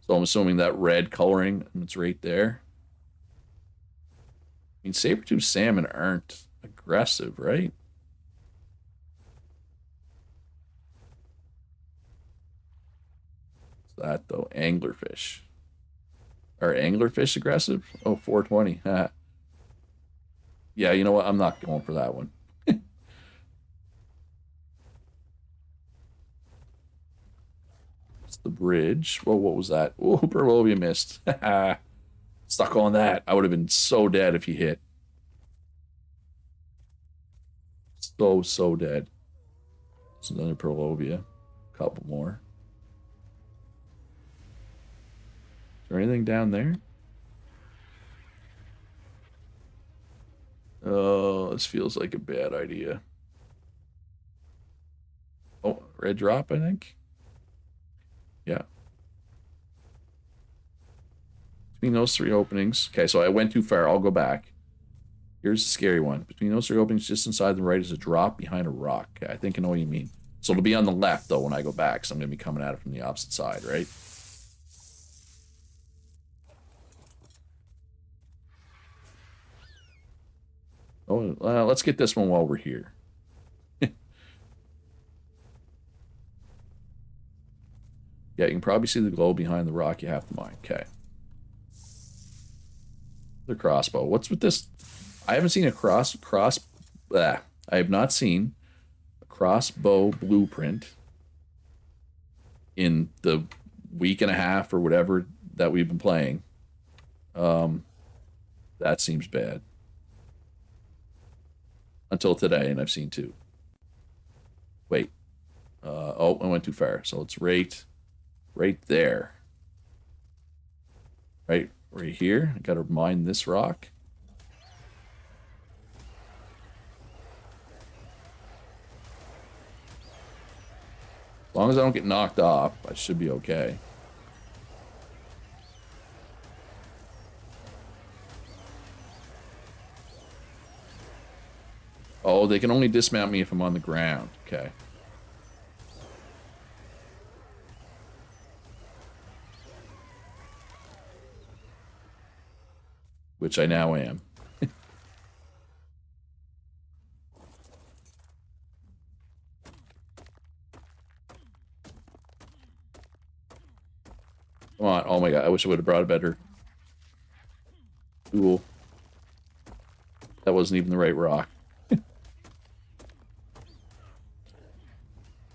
So I'm assuming that red coloring, it's right there. I mean, saber-tooth salmon aren't aggressive, right? What's that, though? Anglerfish. Are anglerfish aggressive? Oh, 420. Yeah, you know what? I'm not going for that one. It's the bridge. Whoa, what was that? Oh, Perlovia missed. Stuck on that. I would have been so dead if he hit. So dead. It's another Perlovia. A couple more. Is there anything down there? Oh, this feels like a bad idea. Oh, red drop, I think. Yeah. Between those three openings. Okay, so I went too far. I'll go back. Here's the scary one. Between those three openings, just inside the right is a drop behind a rock. Okay, I think I know what you mean. So it'll be on the left, though, when I go back. So I'm going to be coming at it from the opposite side, right? Oh, let's get this one while we're here. Yeah, you can probably see the glow behind the rock you have to mine. Okay. The crossbow. What's with this? I haven't seen a I have not seen a crossbow blueprint in the week and a half or whatever that we've been playing. That seems bad. Until today, and I've seen 2. Wait. Oh, I went too far. So it's right there. Right here. I gotta mine this rock. As long as I don't get knocked off, I should be okay. Oh, they can only dismount me if I'm on the ground. Okay. Which I now am. Come on. Oh my god, I wish I would have brought a better tool. That wasn't even the right rock.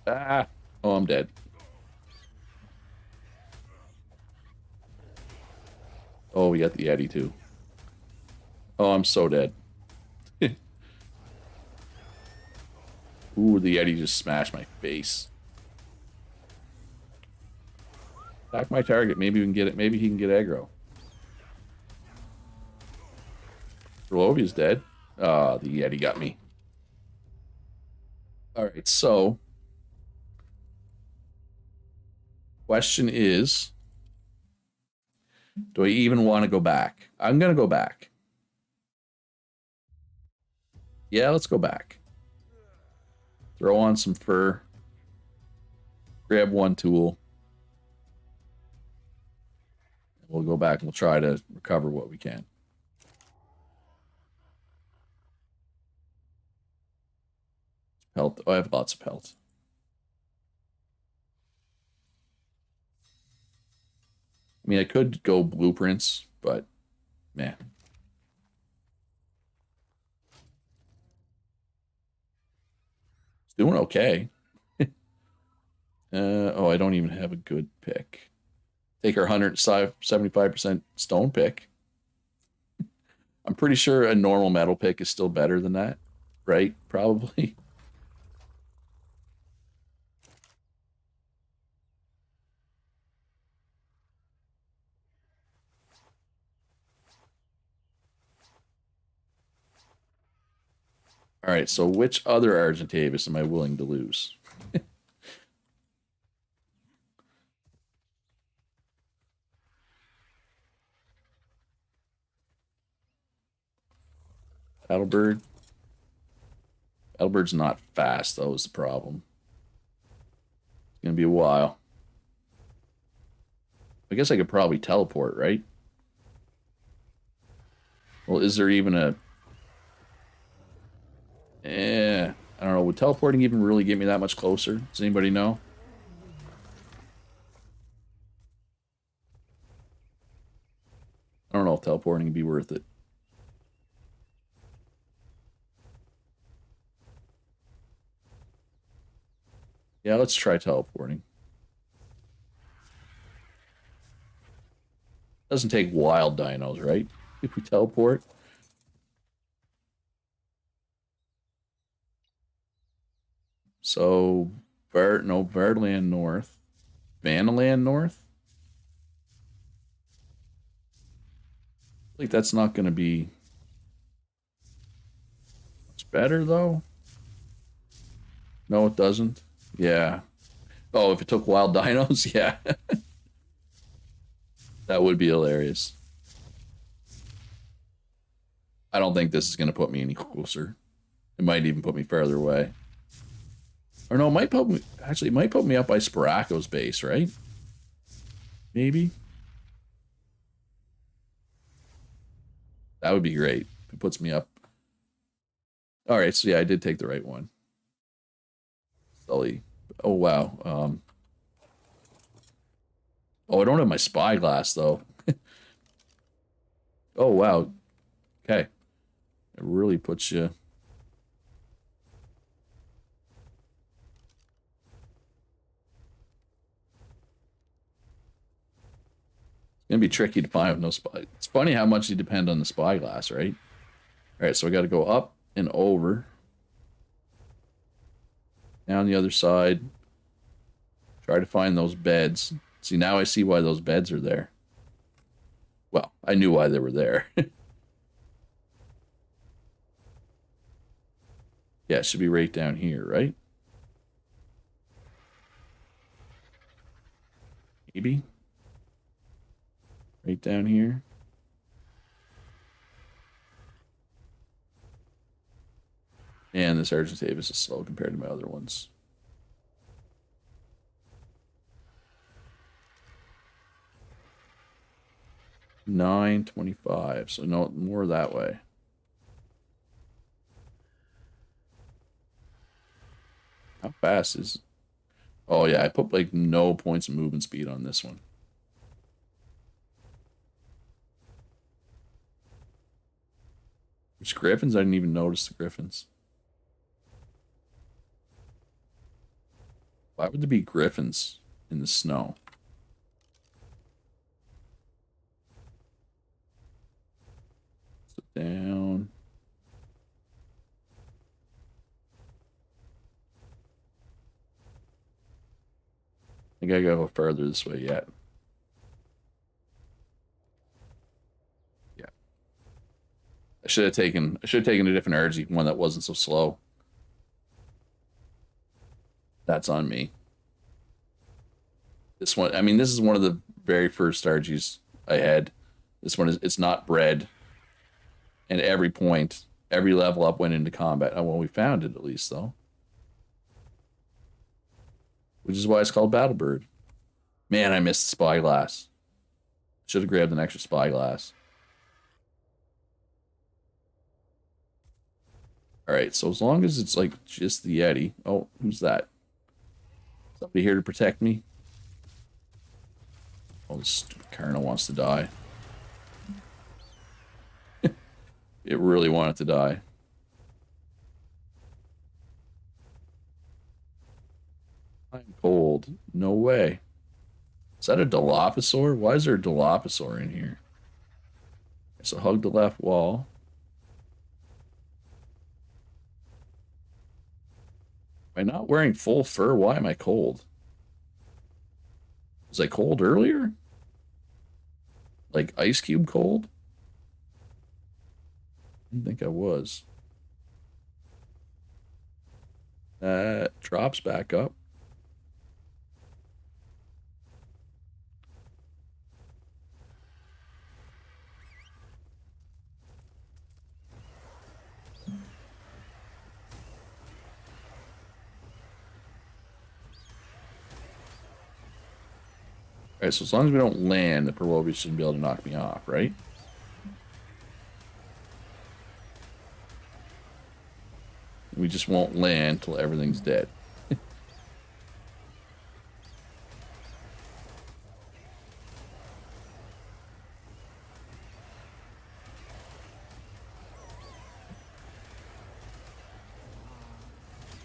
Ah! Oh, I'm dead. Oh, we got the Yeti too. Oh, I'm so dead. Ooh, the Yeti just smashed my face. Attack my target. Maybe we can get it. Maybe he can get aggro. Rolovia's dead. Ah, the Yeti got me. Alright, so question is, do I even want to go back? I'm going to go back. Yeah, let's go back. Throw on some fur. Grab one tool. We'll go back and we'll try to recover what we can. Pelt. Oh, I have lots of pelt. I mean, I could go blueprints, but man. It's doing okay. Oh, I don't even have a good pick. Take our 175% stone pick. I'm pretty sure a normal metal pick is still better than that, right? Probably. All right, so which other Argentavis am I willing to lose? Battlebird. Battlebird's not fast, though, is the problem. It's going to be a while. I guess I could probably teleport, right? Well, is there even a... I don't know. Would teleporting even really get me that much closer? Does anybody know? I don't know if teleporting would be worth it. Yeah, let's try teleporting. Doesn't take wild dinos, right? If we teleport. So, Vardland North. Vanaland North? I think that's not going to be much better, though. No, it doesn't. Yeah. Oh, if it took wild dinos? Yeah. That would be hilarious. I don't think this is going to put me any closer. It might even put me farther away. Or no, it might put me... Actually, it might put me up by Sparaco's base, right? Maybe? That would be great. It puts me up. Alright, so yeah, I did take the right one. Sully. Oh, wow. Oh, I don't have my spyglass, though. Oh, wow. Okay. It really puts you... gonna be tricky to find with no spy. It's funny how much you depend on the spyglass, right? All right, so I got to go up and over, down the other side. Try to find those beds. See, now I see why those beds are there. Well, I knew why they were there. Yeah, it should be right down here, right? Maybe. Right down here. And this Sergeant Davis is slow compared to my other ones. $9.25. So no more that way. How fast is? Oh yeah, I put like no points of movement speed on this one. Which Griffins? I didn't even notice the Griffins. Why would there be Griffins in the snow? Sit down. I think I gotta go further this way yet. Yeah. I should have taken a different urge, one that wasn't so slow. That's on me. This one, I mean, this is one of the very first RGs I had. This one it's not bred. And every point, every level up went into combat. Oh, well, we found it at least, though. Which is why it's called Battlebird. Man, I missed the spyglass. Should have grabbed an extra spyglass. Alright, so as long as it's like just the Yeti. Oh, who's that? Somebody here to protect me? Oh, this stupid Colonel wants to die. It really wanted to die. I'm cold. No way. Is that a Dilophosaur? Why is there a Dilophosaur in here? So hug the left wall. Am I not wearing full fur? Why am I cold? Was I cold earlier? Like ice cube cold? I didn't think I was. Drops back up. Alright, so as long as we don't land, the Perwobi shouldn't be able to knock me off, right? We just won't land till everything's dead.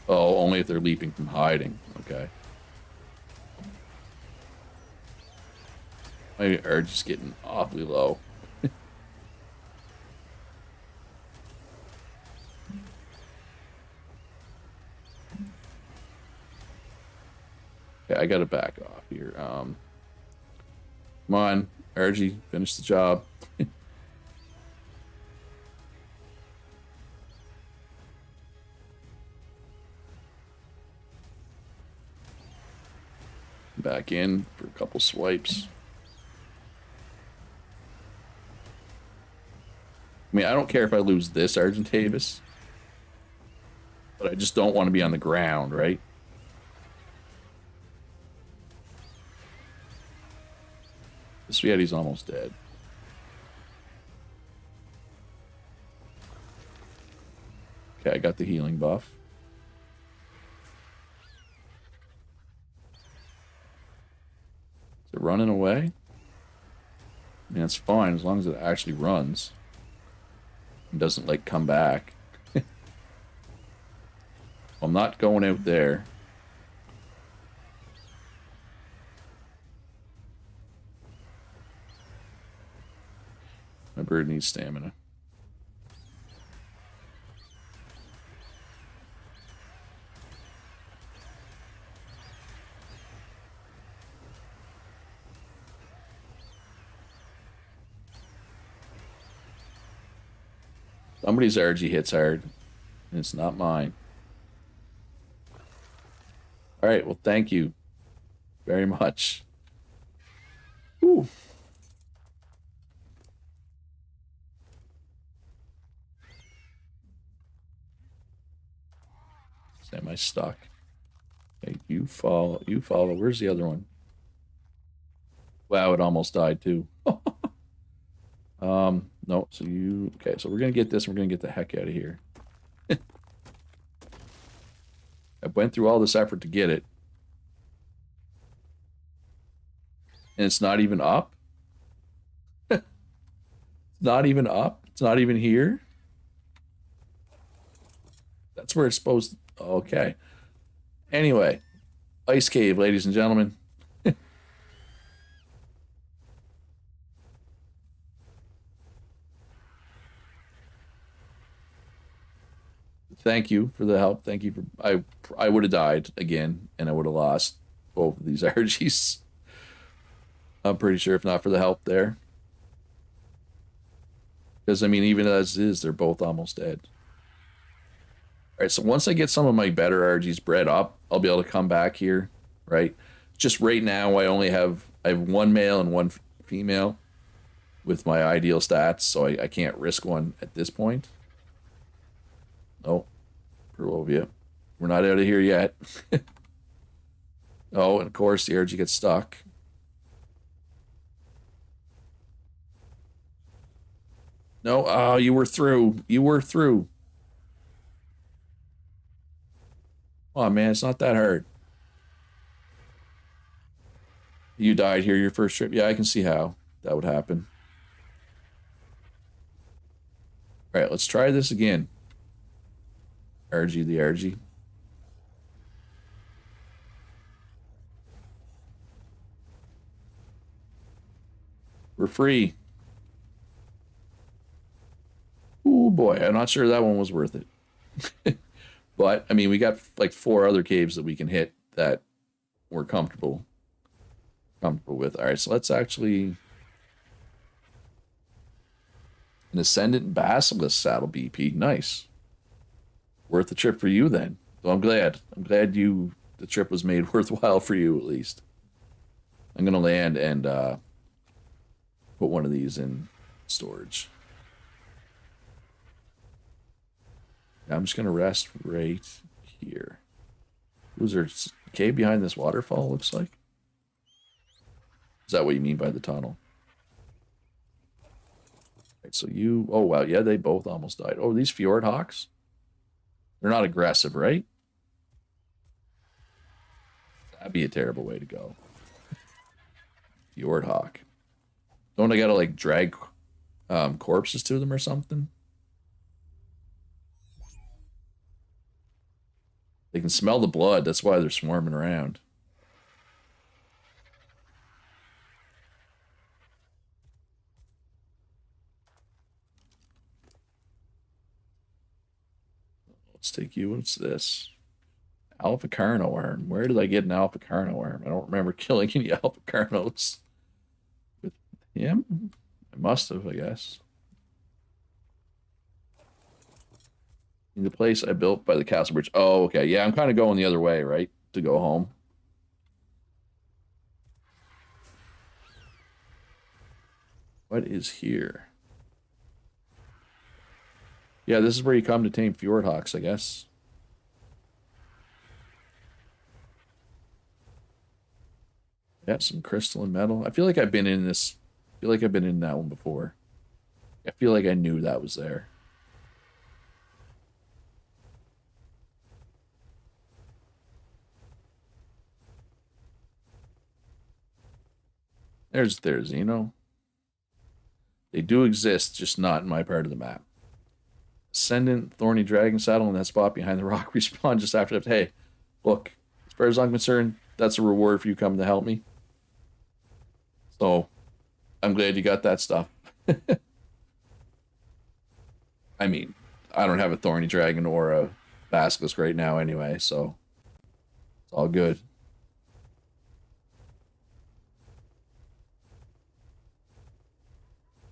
Oh, only if they're leaping from hiding. Okay. My urge is getting awfully low. Okay, I gotta back off here. Come on, Urgy, finish the job. Back in for a couple swipes. I mean, I don't care if I lose this Argentavis, but I just don't want to be on the ground, right? This Yeti's almost dead. Okay, I got the healing buff. Is it running away? I mean, that's fine as long as it actually runs. And doesn't, like, come back. I'm not going out there. bird needs stamina. Somebody's RG hits hard, and it's not mine. All right, well, thank you very much. Ooh. Am I stuck? Okay, you follow. You follow. Where's the other one? Wow, it almost died too. No. So you. Okay, so we're gonna get this. We're gonna get the heck out of here. I went through all this effort to get it, and it's not even up. It's not even up. It's not even here. That's where it's supposed to. Okay. Anyway, Ice Cave, ladies and gentlemen. Thank you for the help. Thank you for. I would have died again, and I would have lost both of these RGs. I'm pretty sure, if not for the help there. Because I mean, even as is, they're both almost dead. All right, so once I get some of my better RGs bred up, I'll be able to come back here, right? Just right now, I have one male and one female with my ideal stats, so I can't risk one at this point. Oh, Perovia. We're not out of here yet. Oh, and of course the RG gets stuck. No, oh, you were through. You were through. Oh man, it's not that hard. You died here your first trip. Yeah, I can see how that would happen. All right, let's try this again. RG the RG. We're free. Oh boy, I'm not sure that one was worth it. But I mean, we got like 4 other caves that we can hit that we're comfortable with. All right, so let's actually an Ascendant Basilisk saddle BP. Nice. Worth the trip for you then. So I'm glad. The trip was made worthwhile for you at least. I'm gonna land and put one of these in storage. I'm just gonna rest right here. Was there a cave behind this waterfall? Looks like. Is that what you mean by the tunnel? Right, so you. Oh wow, yeah, they both almost died. Oh, these fjord hawks. They're not aggressive, right? That'd be a terrible way to go. Fjord hawk. Don't I gotta like drag corpses to them or something? They can smell the blood. That's why they're swarming around. Let's take you. What's this? Alpha Carno worm. Where did I get an Alpha Carno worm? I don't remember killing any Alpha Carnos with him. I must have, I guess. In the place I built by the castle bridge. Oh, okay. Yeah, I'm kind of going the other way, right? To go home. What is here? Yeah, this is where you come to tame fjord hawks, I guess. Yeah, some crystal and metal. I feel like I've been in this. I feel like I've been in that one before. I feel like I knew that was there. There's Xeno. They do exist, just not in my part of the map. Ascendant, Thorny Dragon Saddle, in that spot behind the rock respawn just after that. Hey, look, as far as I'm concerned, that's a reward for you coming to help me. So, I'm glad you got that stuff. I mean, I don't have a thorny dragon or a basilisk right now anyway, so it's all good.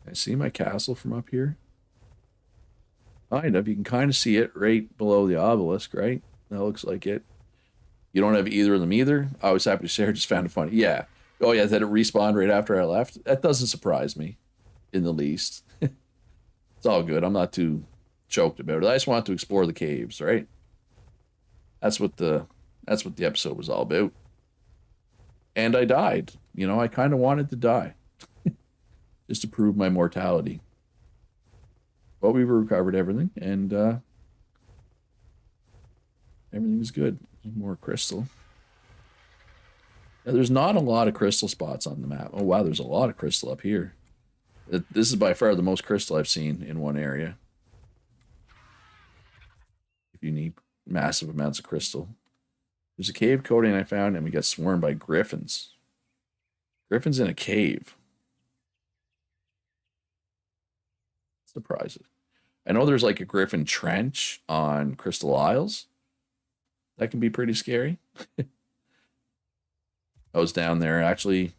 Can I see my castle from up here? Kind of. You can kind of see it right below the obelisk, right? That looks like it. You don't have either of them either? I was happy to share. Just found it funny. Yeah. Oh, yeah, that it respawned right after I left. That doesn't surprise me in the least. It's all good. I'm not too choked about it. I just want to explore the caves, right? That's what the episode was all about. And I died. You know, I kind of wanted to die just to prove my mortality. But we recovered everything, and everything was good. More crystal. Yeah, there's not a lot of crystal spots on the map. Oh wow, there's a lot of crystal up here. This is by far the most crystal I've seen in one area. If you need massive amounts of crystal. There's a cave coding I found, and we got swarmed by griffins. Griffins in a cave. Surprises. I know there's like a griffin trench on Crystal Isles. That can be pretty scary. I was down there actually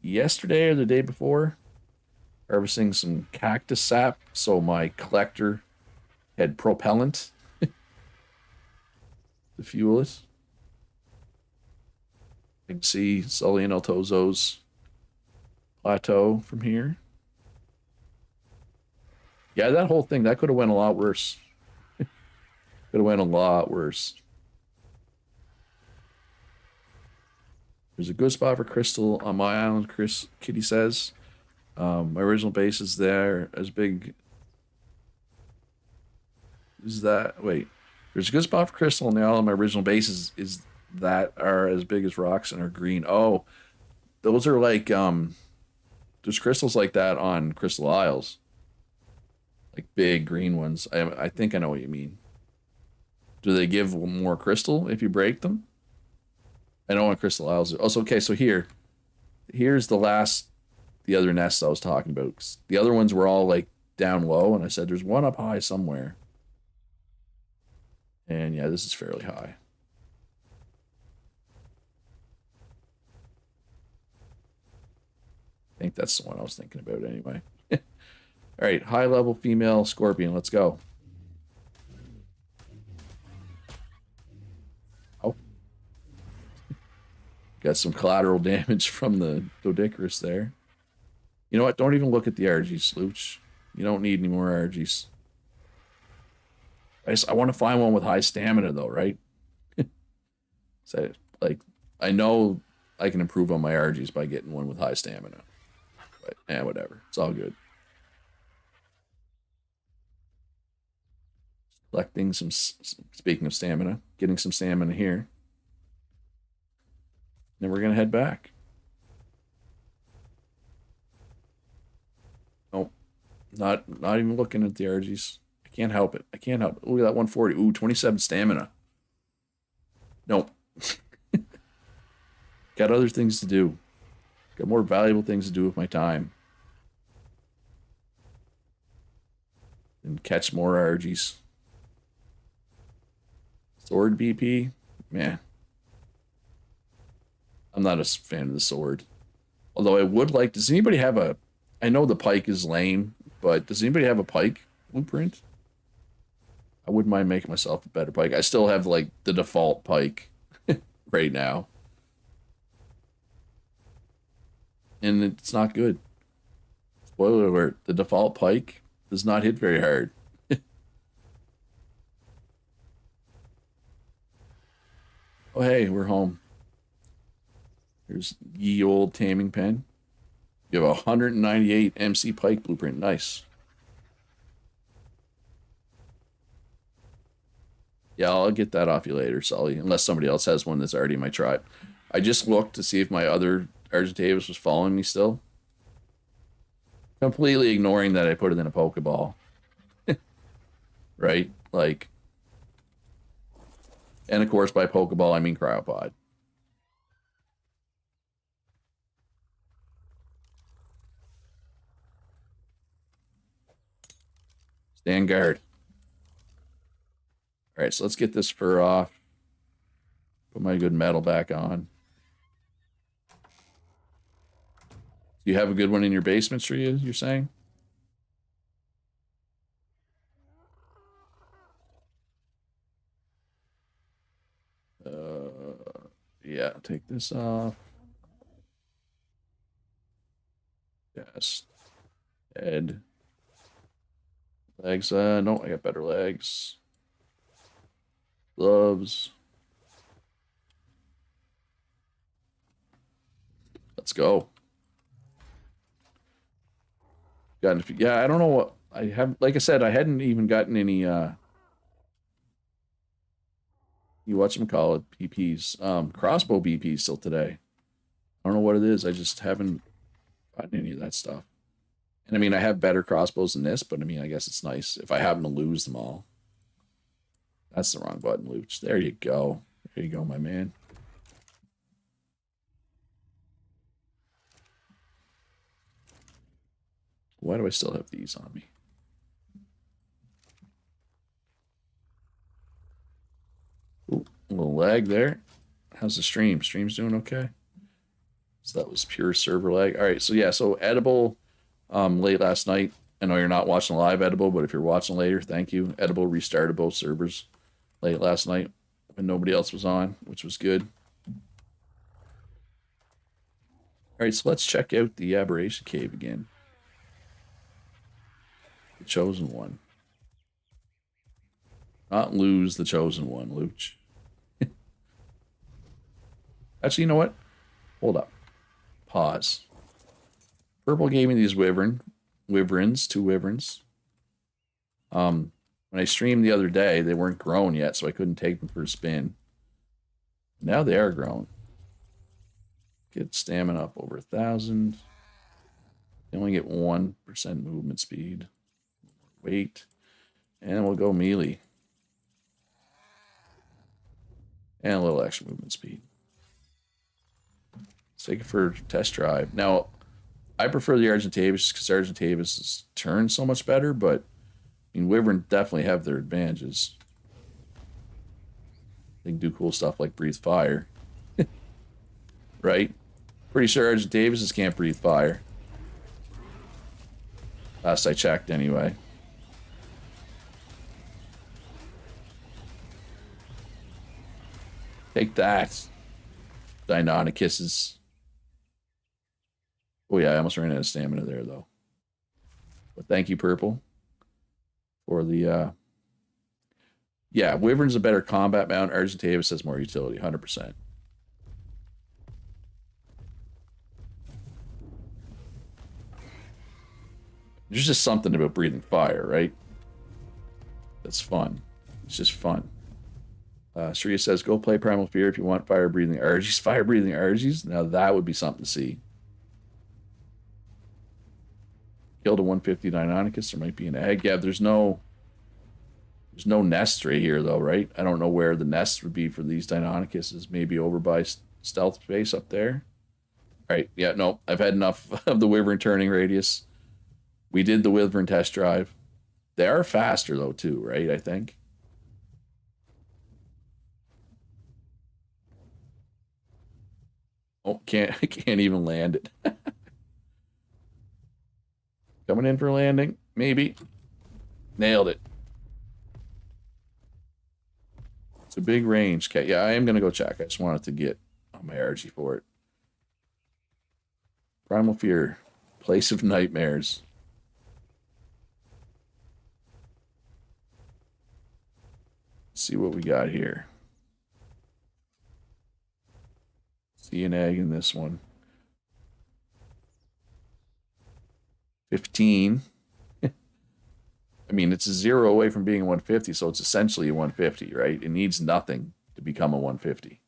yesterday or the day before, harvesting some cactus sap, so my collector had propellant to fuel it. I can see Sully and El Tozo's plateau from here. Yeah, that whole thing, that could have went a lot worse. Could have went a lot worse. There's a good spot for crystal on my island, Kitty says. My original base is there. As big is that? Wait. There's a good spot for crystal on the island. My original base is that are as big as rocks and are green. Oh, those are like there's crystals like that on Crystal Isles. Like big green ones. I think I know what you mean. Do they give more crystal if you break them? I know on Crystal Isles. Also, okay, so here's the other nests I was talking about. The other ones were all like down low, and I said there's one up high somewhere. And yeah, this is fairly high. I think that's the one I was thinking about anyway. All right, high level female scorpion. Let's go. Oh, got some collateral damage from the Doedicurus there. You know what? Don't even look at the RG, Slooch. You don't need any more RGs. I want to find one with high stamina, though, right? So, like, I know I can improve on my RGs by getting one with high stamina. But, whatever. It's all good. Collecting some, speaking of stamina, getting some stamina here. Then we're going to head back. Nope. Not even looking at the RGs. I can't help it. I can't help it. Look at that 140. Ooh, 27 stamina. Nope. Got other things to do. Got more valuable things to do with my time. And catch more RGs. Sword BP? Man. I'm not a fan of the sword. Although I would like, does anybody have a, I know the pike is lame, but does anybody have a pike blueprint? I wouldn't mind making myself a better pike. I still have like the default pike right now. And it's not good. Spoiler alert, the default pike does not hit very hard. Oh, hey, we're home. Here's ye old taming pen. You have a 198 MC Pike blueprint. Nice. Yeah, I'll get that off you later, Sully, unless somebody else has one that's already in my tribe. I just looked to see if my other Argentavis was following me still. Completely ignoring that I put it in a Pokeball. Right? Like, and of course by Pokeball I mean Cryopod. Stand guard. All right, so let's get this fur off. Put my good metal back on. Do you have a good one in your basement, Shreya, you're saying? Yeah, take this off. Yes. Head. Legs. No, I got better legs. Gloves. Let's go. Yeah, I don't know what I have. Like I said, I hadn't even gotten any. You whatchamacallit, BPs, crossbow BPs still today. I don't know what it is. I just haven't gotten any of that stuff. And I mean, I have better crossbows than this, but I mean, I guess it's nice if I happen to lose them all. That's the wrong button, Luch. There you go. There you go, my man. Why do I still have these on me? Ooh, a little lag there. How's the stream? Stream's doing okay? So that was pure server lag. All right, so yeah, so edible late last night. I know you're not watching live edible, but if you're watching later, thank you. Edible restarted both servers late last night when nobody else was on, which was good. All right, so let's check out the Aberration Cave again. The Chosen One. Not lose the Chosen One, Luch. Actually, you know what? Hold up. Pause. Purple gave me these wyverns, 2 wyverns. When I streamed the other day, they weren't grown yet, so I couldn't take them for a spin. Now they are grown. Get stamina up over 1,000. They only get 1% movement speed. Weight. And we'll go melee. And a little extra movement speed. Let's take it for a test drive. Now, I prefer the Argentavis because Argentavis turns so much better, but I mean, Wyvern definitely have their advantages. They can do cool stuff like breathe fire. Right? Pretty sure Argentavis can't breathe fire. Last I checked, anyway. Take that. Deinonychus. Oh yeah, I almost ran out of stamina there, though. But thank you, Purple, for the... Yeah, Wyvern's a better combat mount. Argentavis has more utility, 100%. There's just something about breathing fire, right? That's fun. It's just fun. Shreya says, go play Primal Fear if you want fire-breathing Argies. Fire-breathing Argies? Now that would be something to see. Killed a 150 Deinonychus. There might be an egg. Yeah, there's no nest right here, though, right? I don't know where the nests would be for these Deinonychuses. Maybe over by stealth space up there. All right, yeah, no, I've had enough of the Wyvern turning radius. We did the Wyvern test drive. They are faster, though, too, right? I think. Oh, can't even land it. Coming in for landing, maybe. Nailed it. It's a big range. Okay, yeah, I am gonna go check. I just wanted to get on my RG for it. Primal Fear, Place of Nightmares. Let's see what we got here. See an egg in this one. 15. I mean, it's a 0 away from being a 150, so it's essentially a 150, right? It needs nothing to become a 150.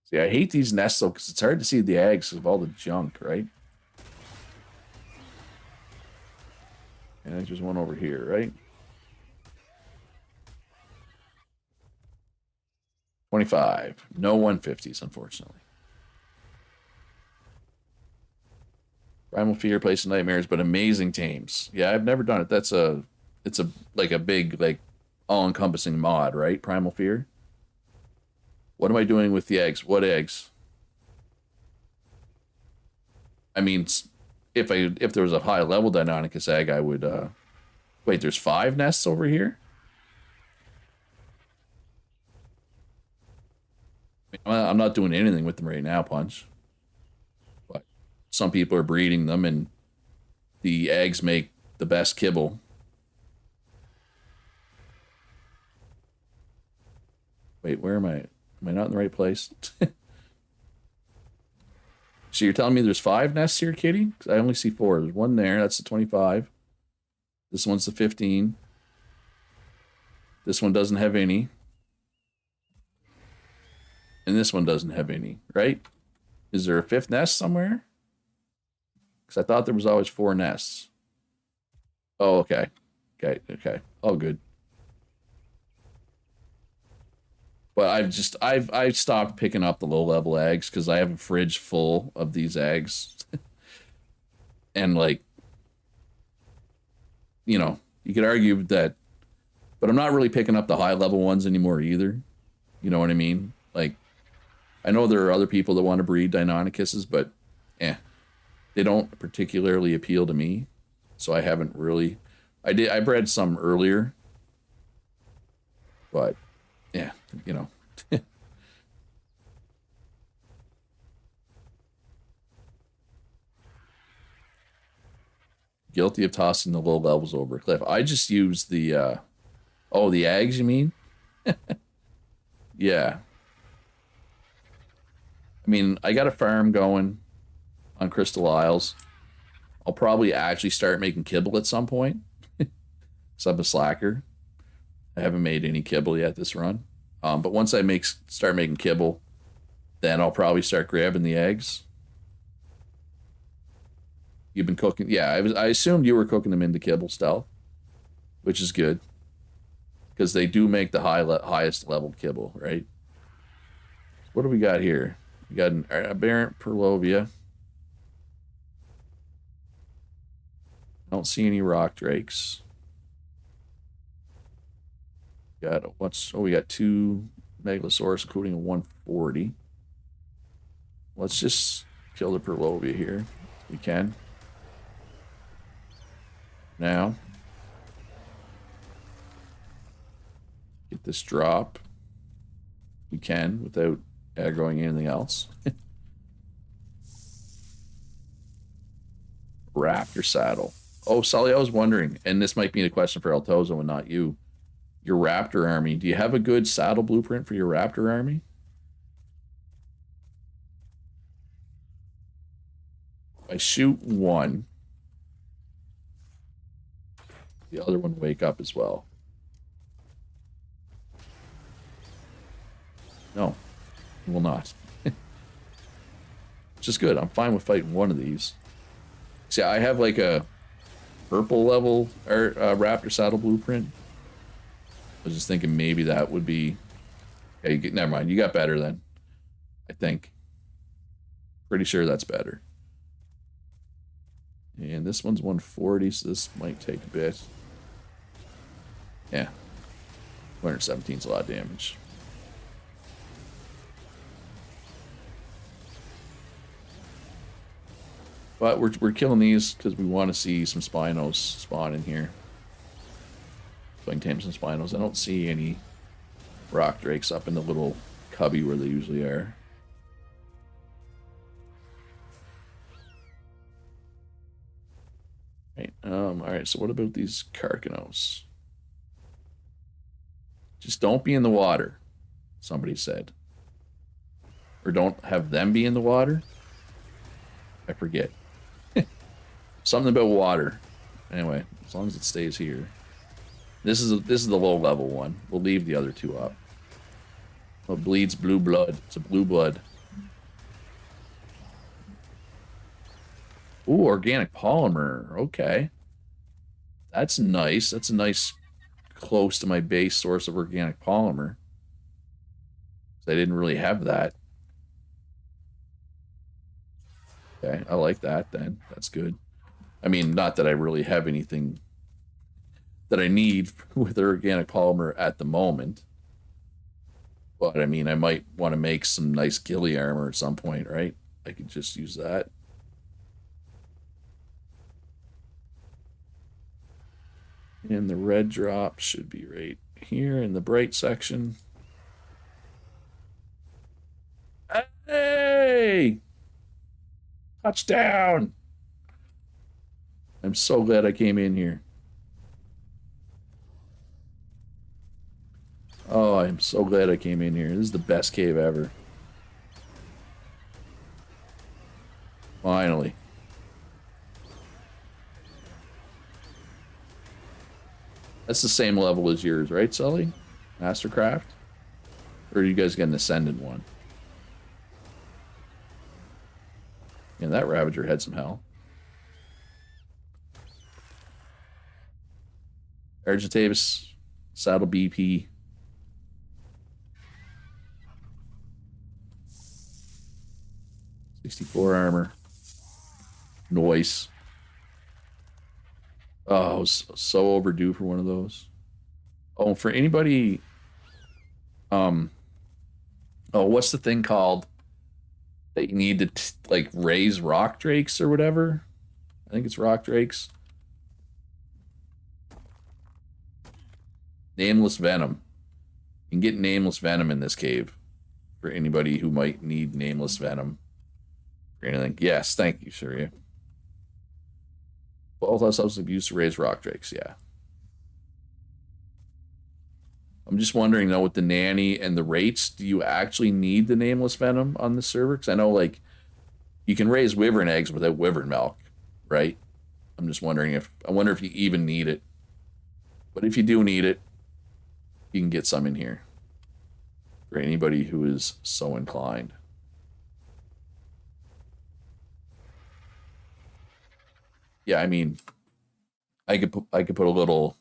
See, I hate these nests, though, because it's hard to see the eggs of all the junk, right? And there's one over here, right? 25. No 150s, unfortunately. Primal Fear, Place of Nightmares, but amazing tames. Yeah, I've never done it. It's a like a big like all-encompassing mod, right? Primal Fear. What am I doing with the eggs? What eggs? I mean, if there was a high level Deinonychus egg, I would wait, there's 5 nests over here? I'm not doing anything with them right now, Punch. But some people are breeding them and the eggs make the best kibble. Wait, where am I? Am I not in the right place? So you're telling me there's 5 nests here, Kitty? Because I only see 4. There's one there. That's the 25. This one's the 15. This one doesn't have any. And this one doesn't have any, right? Is there a 5th nest somewhere? Because I thought there was always 4 nests. Oh, okay. Okay. All good. But I've stopped picking up the low level eggs because I have a fridge full of these eggs. And like, you could argue that, but I'm not really picking up the high level ones anymore either. You know what I mean? Like, I know there are other people that want to breed Deinonychuses, but they don't particularly appeal to me. So I haven't really. I bred some earlier, but yeah, Guilty of tossing the low levels over a cliff. I just use the the eggs, you mean? Yeah. I mean, I got a farm going on Crystal Isles. I'll probably actually start making kibble at some point. Because I'm a slacker. I haven't made any kibble yet this run. But once I start making kibble, then I'll probably start grabbing the eggs. You've been cooking. Yeah, I assumed you were cooking them into kibble stealth, which is good. Because they do make the highest level kibble, right? What do we got here? We got an aberrant Perlovia. I don't see any rock drakes. We got 2 Megalosaurus, including a 140. Let's just kill the Perlovia here. We can. Now. Get this drop. We can without aggroing anything else. Raptor saddle. Oh, Sully, I was wondering, and this might be a question for Altozo and not you. Your Raptor army. Do you have a good saddle blueprint for your Raptor army? I shoot one. The other one wake up as well. No, it will not. Which is good. I'm fine with fighting one of these. See, I have like a purple level or Raptor saddle blueprint. I was just thinking maybe that would be. Okay, never mind. You got better then. I think. Pretty sure that's better. And this one's 140, so this might take a bit. Yeah. 217 is a lot of damage. But we're killing these because we want to see some Spinos spawn in here. So I can tame some Spinos. I don't see any rock drakes up in the little cubby where they usually are. Right. Alright, so what about these Carcanos? Just don't be in the water, somebody said. Or don't have them be in the water? I forget. Something about water. Anyway, as long as it stays here. This is the low level one. We'll leave the other 2 up. It bleeds blue blood. It's a blue blood. Ooh, organic polymer. Okay. That's nice. That's a nice close to my base source of organic polymer. I didn't really have that. Okay, I like that then. That's good. I mean, not that I really have anything that I need with organic polymer at the moment. But I mean, I might want to make some nice ghillie armor at some point, right? I could just use that. And the red drop should be right here in the bright section. Hey! Touchdown! I'm so glad I came in here. Oh, I'm so glad I came in here. This is the best cave ever. Finally. That's the same level as yours, right, Sully? Mastercraft? Or are you guys getting an Ascendant one? Yeah, that Ravager had some hell. Argentavis, Saddle BP. '64 armor. Noise. Oh, so overdue for one of those. Oh, for anybody, um, oh, what's the thing called that you need to like raise rock drakes or whatever? I think it's rock drakes. Nameless venom. You can get nameless venom in this cave for anybody who might need nameless venom or anything. Yes, thank you, Surya. Both have substance abuse to raise rock drakes, yeah. I'm just wondering though, with the nanny and the rates, do you actually need the nameless venom on the server? Because I know like you can raise wyvern eggs without wyvern milk, right? I'm just wondering if I wonder if you even need it. But if you do need it, you can get some in here for anybody who is so inclined. Yeah, I mean, I could put a little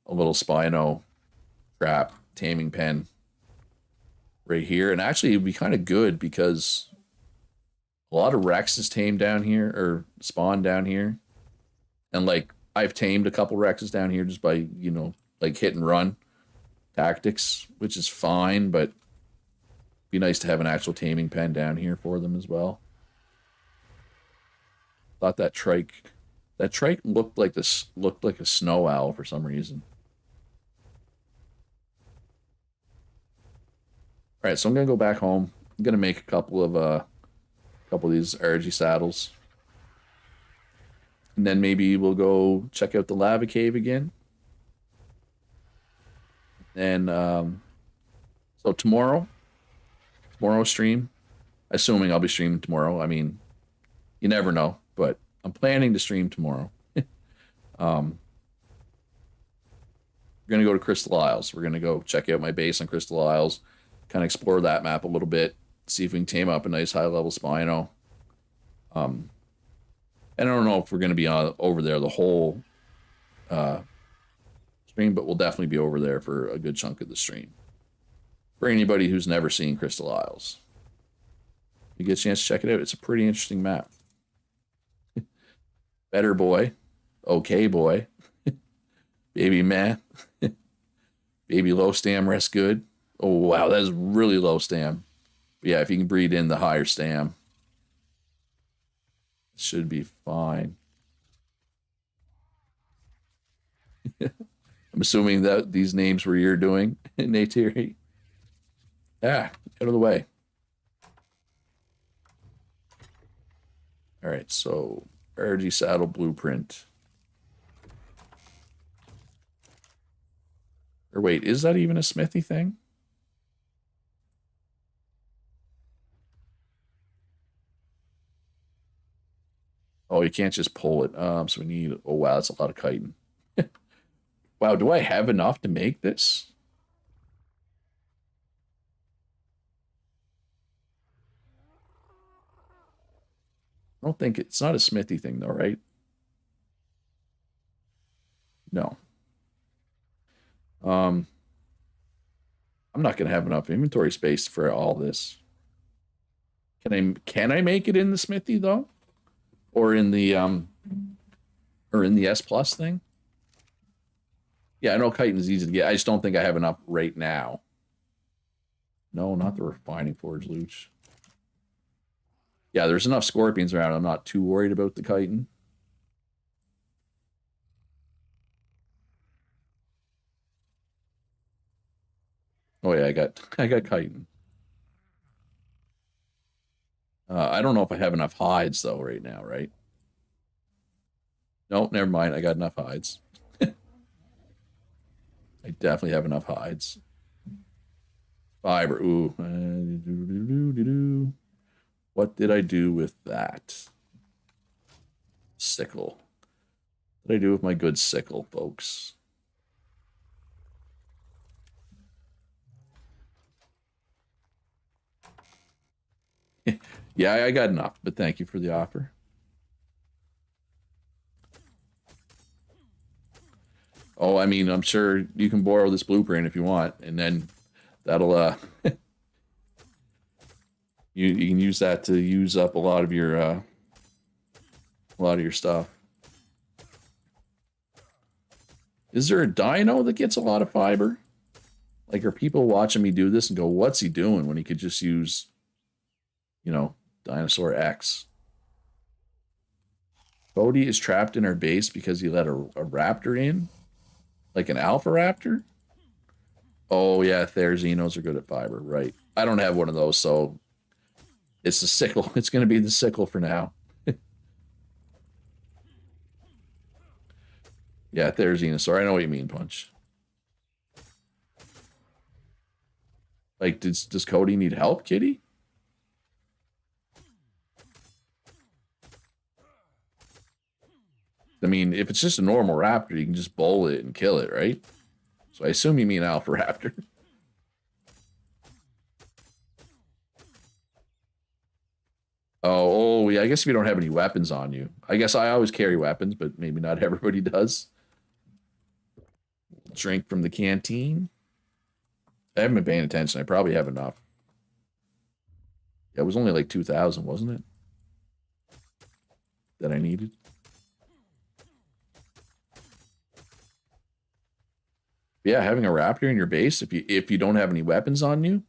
Spino trap taming pen right here, and actually it'd be kind of good because a lot of Rexes tame down here or spawn down here, and like I've tamed a couple Rexes down here just by like hit and run tactics, which is fine, but be nice to have an actual taming pen down here for them as well. Thought that trike looked like a snow owl for some reason. All right, so I'm gonna go back home. I'm gonna make a couple of these RG saddles, and then maybe we'll go check out the lava cave again. And so tomorrow stream, assuming I'll be streaming tomorrow. I mean, you never know, but I'm planning to stream tomorrow. We're gonna go to Crystal Isles. We're gonna go check out my base on Crystal Isles, kind of explore that map a little bit, see if we can tame up a nice high level Spino. Um, and I don't know if we're gonna be over there the whole stream, but we'll definitely be over there for a good chunk of the stream. For anybody who's never seen Crystal Isles, you get a chance to check it out. It's a pretty interesting map. Better boy, okay boy, baby man, baby low stam rest good. Oh wow, that is really low stam. But yeah, if you can breed in the higher stam, it should be fine. I'm assuming that these names were you're doing, Neytiri. Ah, out of the way. All right, so RG saddle blueprint. Or wait, is that even a smithy thing? Oh, you can't just pull it. So we need. Oh wow, that's a lot of chitin. Wow, do I have enough to make this? I don't think it's not a smithy thing though, right? No. Um, I'm not gonna have enough inventory space for all this. Can I make it in the smithy though? or in the S Plus thing. Yeah, I know chitin is easy to get. I just don't think I have enough right now. No, not the refining forge luch. Yeah, there's enough scorpions around. I'm not too worried about the chitin. Oh yeah, I got chitin. I don't know if I have enough hides though right now, right? Nope, never mind. I got enough hides. I definitely have enough hides. Fiber. Ooh. What did I do with that? Sickle. What did I do with my good sickle, folks? Yeah, I got enough, but thank you for the offer. Oh, I mean, I'm sure you can borrow this blueprint if you want, and then that'll you can use that to use up a lot of your stuff. Is there a dino that gets a lot of fiber? Like, are people watching me do this and go, "What's he doing?" when he could just use, Dinosaur X? Bodhi is trapped in our base because he let a raptor in, like an alpha raptor. Oh yeah, Therizzinos are good at fiber, right? I don't have one of those, so it's the sickle. It's going to be the sickle for now. Yeah, Therizzinos. I know what you mean, Punch. Like, does Cody need help, Kitty? I mean, if it's just a normal raptor, you can just bowl it and kill it, right? So I assume you mean alpha raptor. Oh, yeah. I guess if you don't have any weapons on you. I guess I always carry weapons, but maybe not everybody does. Drink from the canteen. I haven't been paying attention. I probably have enough. Yeah, it was only like 2,000, wasn't it? That I needed. Yeah, having a raptor in your base, if you don't have any weapons on you,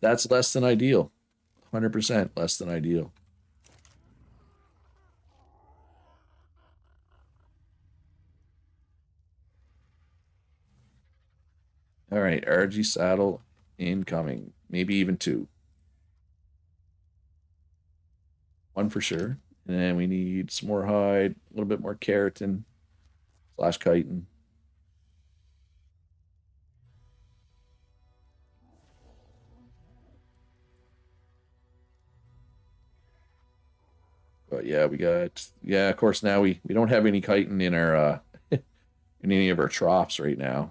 that's less than ideal. 100% less than ideal. All right, RG saddle incoming. Maybe even two. One for sure. And then we need some more hide, a little bit more keratin / chitin. But yeah, of course now we don't have any chitin in our in any of our troughs right now.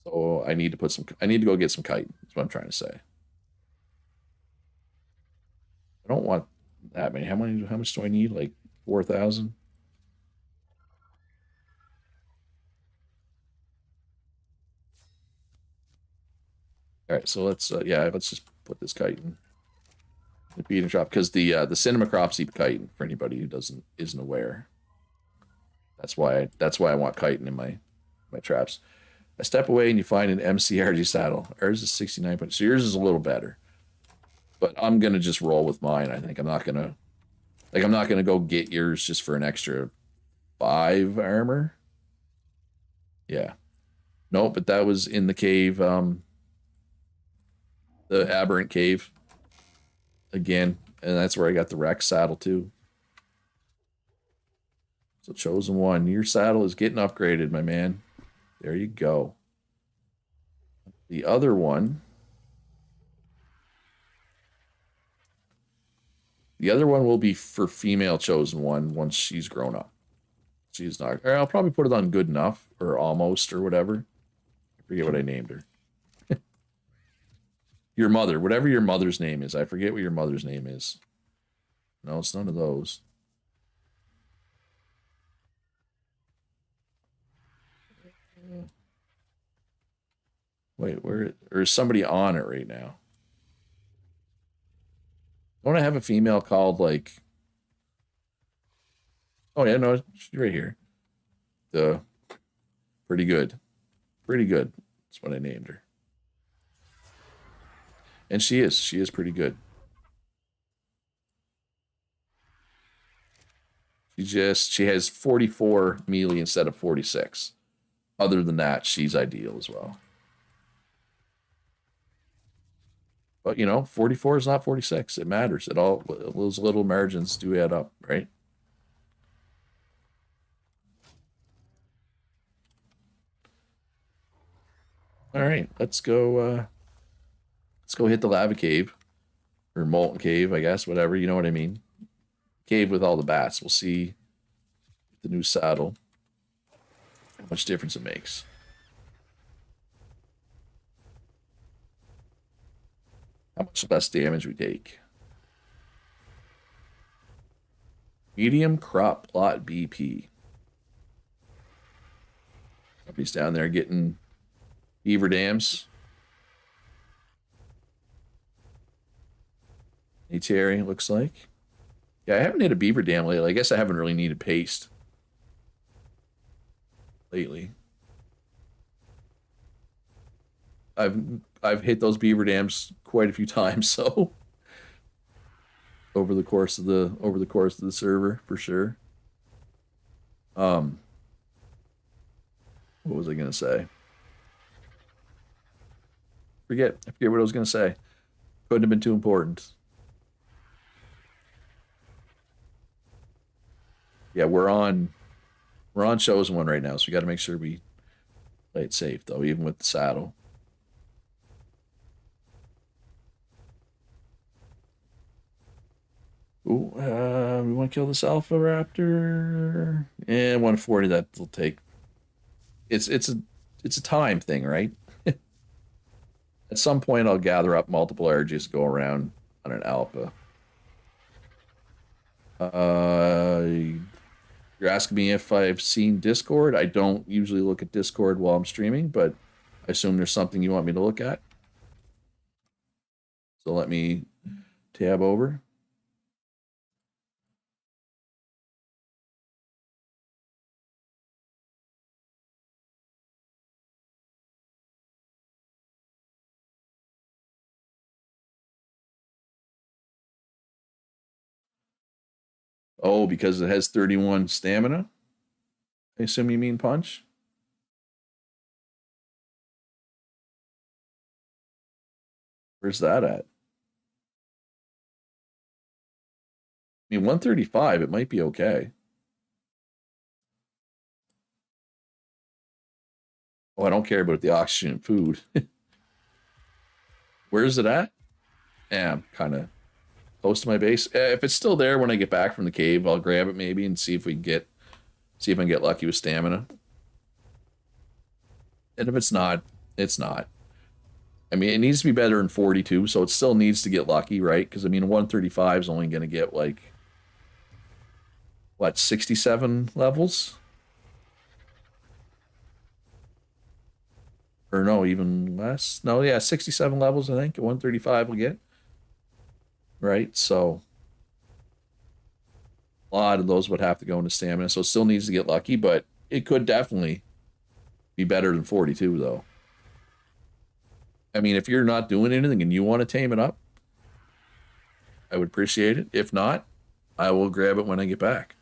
So I need to go get some chitin. That's what I'm trying to say. I don't want that many. How much do I need? Like 4,000? All right, so let's just put this chitin the beating shop because the cinema crops eat chitin for anybody who isn't aware. That's why I want chitin in my traps. I step away and you find an MCRG saddle. Ours is 69 points. So yours is a little better. But I'm gonna just roll with mine. I think I'm not gonna go get yours just for an extra 5 armor. Yeah. No, but that was in the cave, the aberrant cave again. And that's where I got the Rex saddle too. So chosen one. Your saddle is getting upgraded, my man. There you go. The other one. The other one will be for female chosen one once she's grown up. She's not. Or I'll probably put it on good enough or almost or whatever. I forget what I named her. Your mother, whatever your mother's name is. I forget what your mother's name is. No, it's none of those. Wait, where or is somebody on it right now? Don't I have a female called like? Oh yeah, no, she's right here. The pretty good, pretty good. That's what I named her, and she is pretty good. She has 44 melee instead of 46. Other than that, she's ideal as well. But you know, 44 is not 46. It matters. It all those little margins do add up, right? All right, let's go hit the lava cave or molten cave, I guess, whatever, you know what I mean. Cave with all the bats. We'll see the new saddle, how much difference it makes. How much less damage we take. Medium crop plot BP. Somebody's down there getting beaver dams. Hey Terry, looks like. Yeah, I haven't hit a beaver dam lately. I guess I haven't really needed paste lately. I've hit those beaver dams quite a few times, so over the course of the server for sure. Um, what was I gonna say? I forget what I was gonna say. Couldn't have been too important. Yeah, we're on chosen one right now, so we got to make sure we play it safe though, even with the saddle. Ooh, we want to kill this alpha raptor. And 140. That'll take. It's a time thing, right? At some point, I'll gather up multiple RGs, go around on an alpha. You're asking me if I've seen Discord. I don't usually look at Discord while I'm streaming, but I assume there's something you want me to look at. So let me tab over. Oh, because it has 31 stamina? I assume you mean punch? Where's that at? I mean, 135, it might be okay. Oh, I don't care about the oxygen and food. Where is it at? Yeah, I'm kind of close to my base. If it's still there when I get back from the cave, I'll grab it maybe and see if I can get lucky with stamina. And if it's not, it's not. I mean, it needs to be better than 42, so it still needs to get lucky, right? Because I mean, 135 is only going to get like what, 67 levels? Or no, even less. No, yeah, 67 levels, I think. 135 will get. Right? So a lot of those would have to go into stamina. So it still needs to get lucky, but it could definitely be better than 42, though. I mean, if you're not doing anything and you want to tame it up, I would appreciate it. If not, I will grab it when I get back.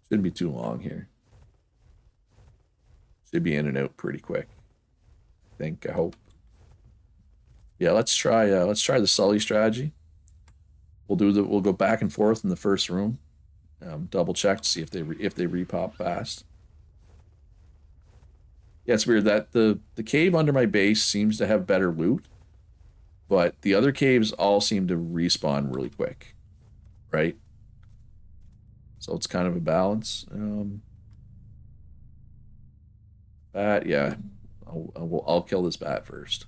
Shouldn't be too long here. Should be in and out pretty quick. I hope. Yeah, let's try the Sully strategy. We'll go back and forth in the first room. Double check to see if they repop fast. Yeah, it's weird that the cave under my base seems to have better loot, but the other caves all seem to respawn really quick, right? So it's kind of a balance. Bat, yeah, I'll kill this bat first.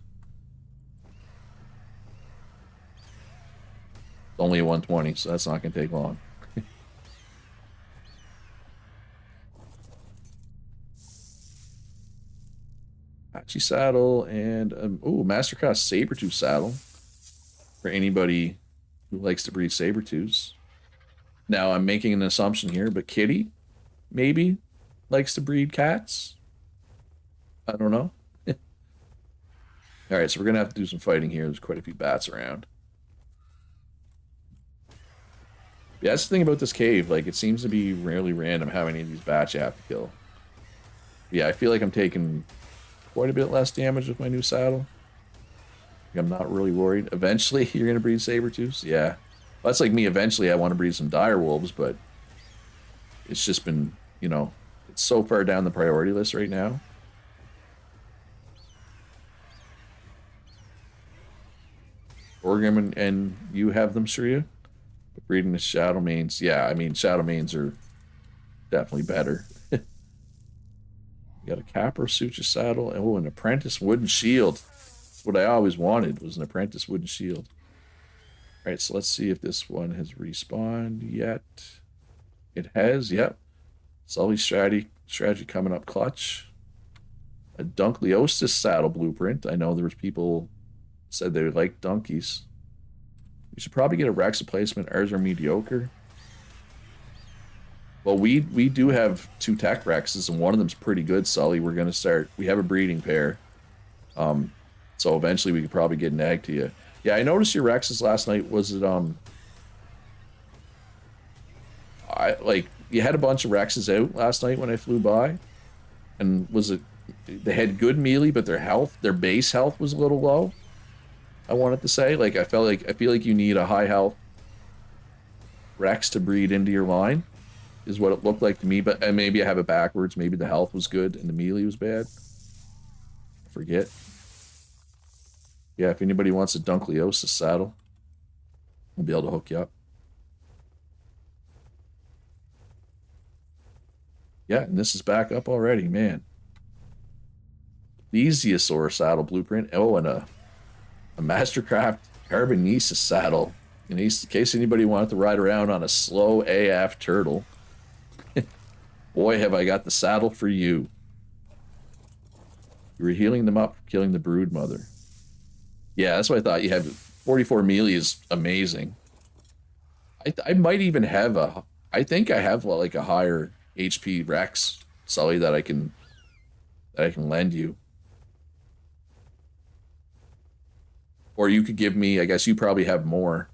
It's only a 120, so that's not gonna take long. Apache saddle and oh, Mastercraft Sabertooth saddle for anybody who likes to breed Sabertooths. Now I'm making an assumption here, but Kitty maybe likes to breed cats. I don't know. All right, so we're gonna have to do some fighting here. There's quite a few bats around. Yeah, that's the thing about this cave. Like, it seems to be really random how many of these bats you have to kill. Yeah, I feel like I'm taking quite a bit less damage with my new saddle. I'm not really worried. Eventually, you're gonna breed Sabertooths? Yeah. Well, that's like me. Eventually, I want to breed some dire wolves, but it's just been, you know, it's so far down the priority list right now. Orgrim and you have them, Shreya? But breeding the Shadow Manes, yeah, I mean, Shadow Manes are definitely better. You got a Capra Suture saddle. Oh, an Apprentice Wooden Shield. That's what I always wanted, was an Apprentice Wooden Shield. All right, so let's see if this one has respawned yet. It has, yep. Sully strategy coming up clutch. A Dunkleosis saddle blueprint. I know there was people said they would like donkeys. We should probably get a Rex replacement. Ours are mediocre. Well, we do have 2 tech Rexes, and one of them's pretty good, Sully. We're gonna start. We have a breeding pair. So eventually we could probably get an egg to you. Yeah, I noticed your Rexes last night. Was it you had a bunch of Rexes out last night when I flew by, and was it they had good melee, but their base health was a little low. I wanted to say, like, I feel like you need a high health Rex to breed into your line, is what it looked like to me. But maybe I have it backwards. Maybe the health was good and the melee was bad. I forget. Yeah, if anybody wants a Dunkleosis saddle, I'll be able to hook you up. Yeah, and this is back up already, man. The Easiosaur saddle blueprint. Oh, and a Mastercraft Carbonesis saddle. In case anybody wanted to ride around on a slow AF turtle. Boy, have I got the saddle for you. You were healing them up, killing the brood mother. Yeah, that's what I thought. You have 44 melee is amazing. I might even have I think I have like a higher HP Rex, Sully, that I can lend you. Or you could give me, I guess you probably have more.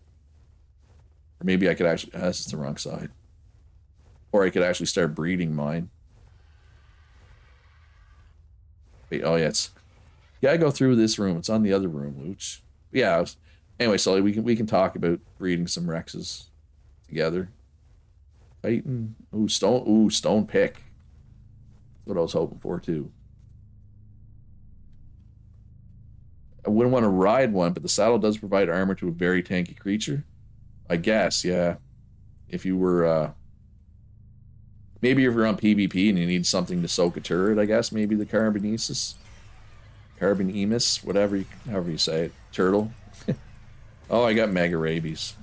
Or maybe I could actually, that's the wrong side. Or I could actually start breeding mine. Wait, oh yeah, I go through this room. It's on the other room, Luch. Yeah, anyway, Sully, we can talk about breeding some Rexes together. Titan, stone pick. That's what I was hoping for too. I wouldn't want to ride one, but the saddle does provide armor to a very tanky creature. I guess, yeah. If you were, maybe if you're on PvP and you need something to soak a turret, I guess maybe the Carbonesis, however you say it, turtle. Oh, I got Mega Rabies.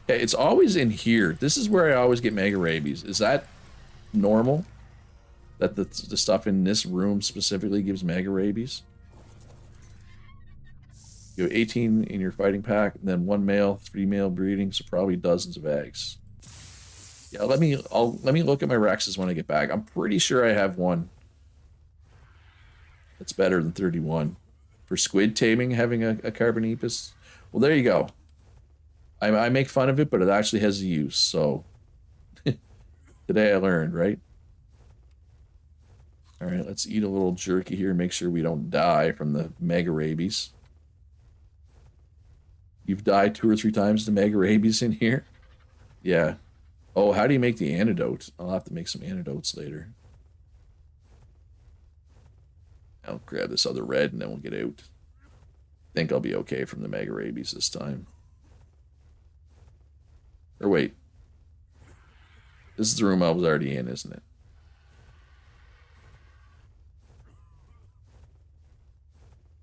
Yeah, it's always in here. This is where I always get Mega Rabies. Is that normal? That the stuff in this room specifically gives Mega Rabies? You have 18 in your fighting pack, and then 1 male, 3 male breeding, so probably dozens of eggs. Yeah, let me look at my Rexes when I get back. I'm pretty sure I have one that's better than 31. For squid taming, having a Carbonesis. Well, there you go. I make fun of it, but it actually has a use, so today I learned, right? All right, let's eat a little jerky here and make sure we don't die from the Mega Rabies. You've died 2 or 3 times to Mega Rabies in here? Yeah. Oh, how do you make the antidote? I'll have to make some antidotes later. I'll grab this other red and then we'll get out. Think I'll be okay from the Mega Rabies this time. Or wait. This is the room I was already in, isn't it?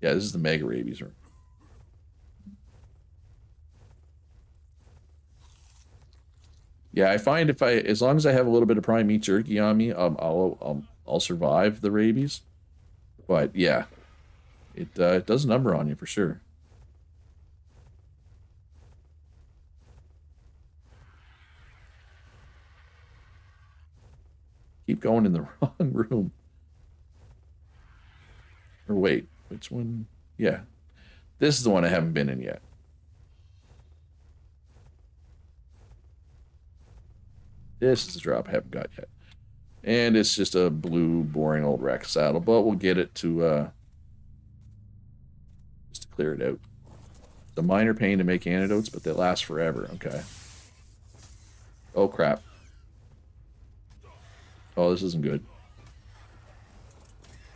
Yeah, this is the Mega Rabies room. Yeah, I find as long as I have a little bit of prime meat jerky on me, I'll survive the rabies. But yeah, it does a number on you for sure. Keep going in the wrong room. Or wait, which one? Yeah, this is the one I haven't been in yet. This is the drop I haven't got yet. And it's just a blue, boring old Rex saddle, but we'll get it to just to clear it out. The minor pain to make antidotes, but they last forever. Okay. Oh crap. Oh, this isn't good.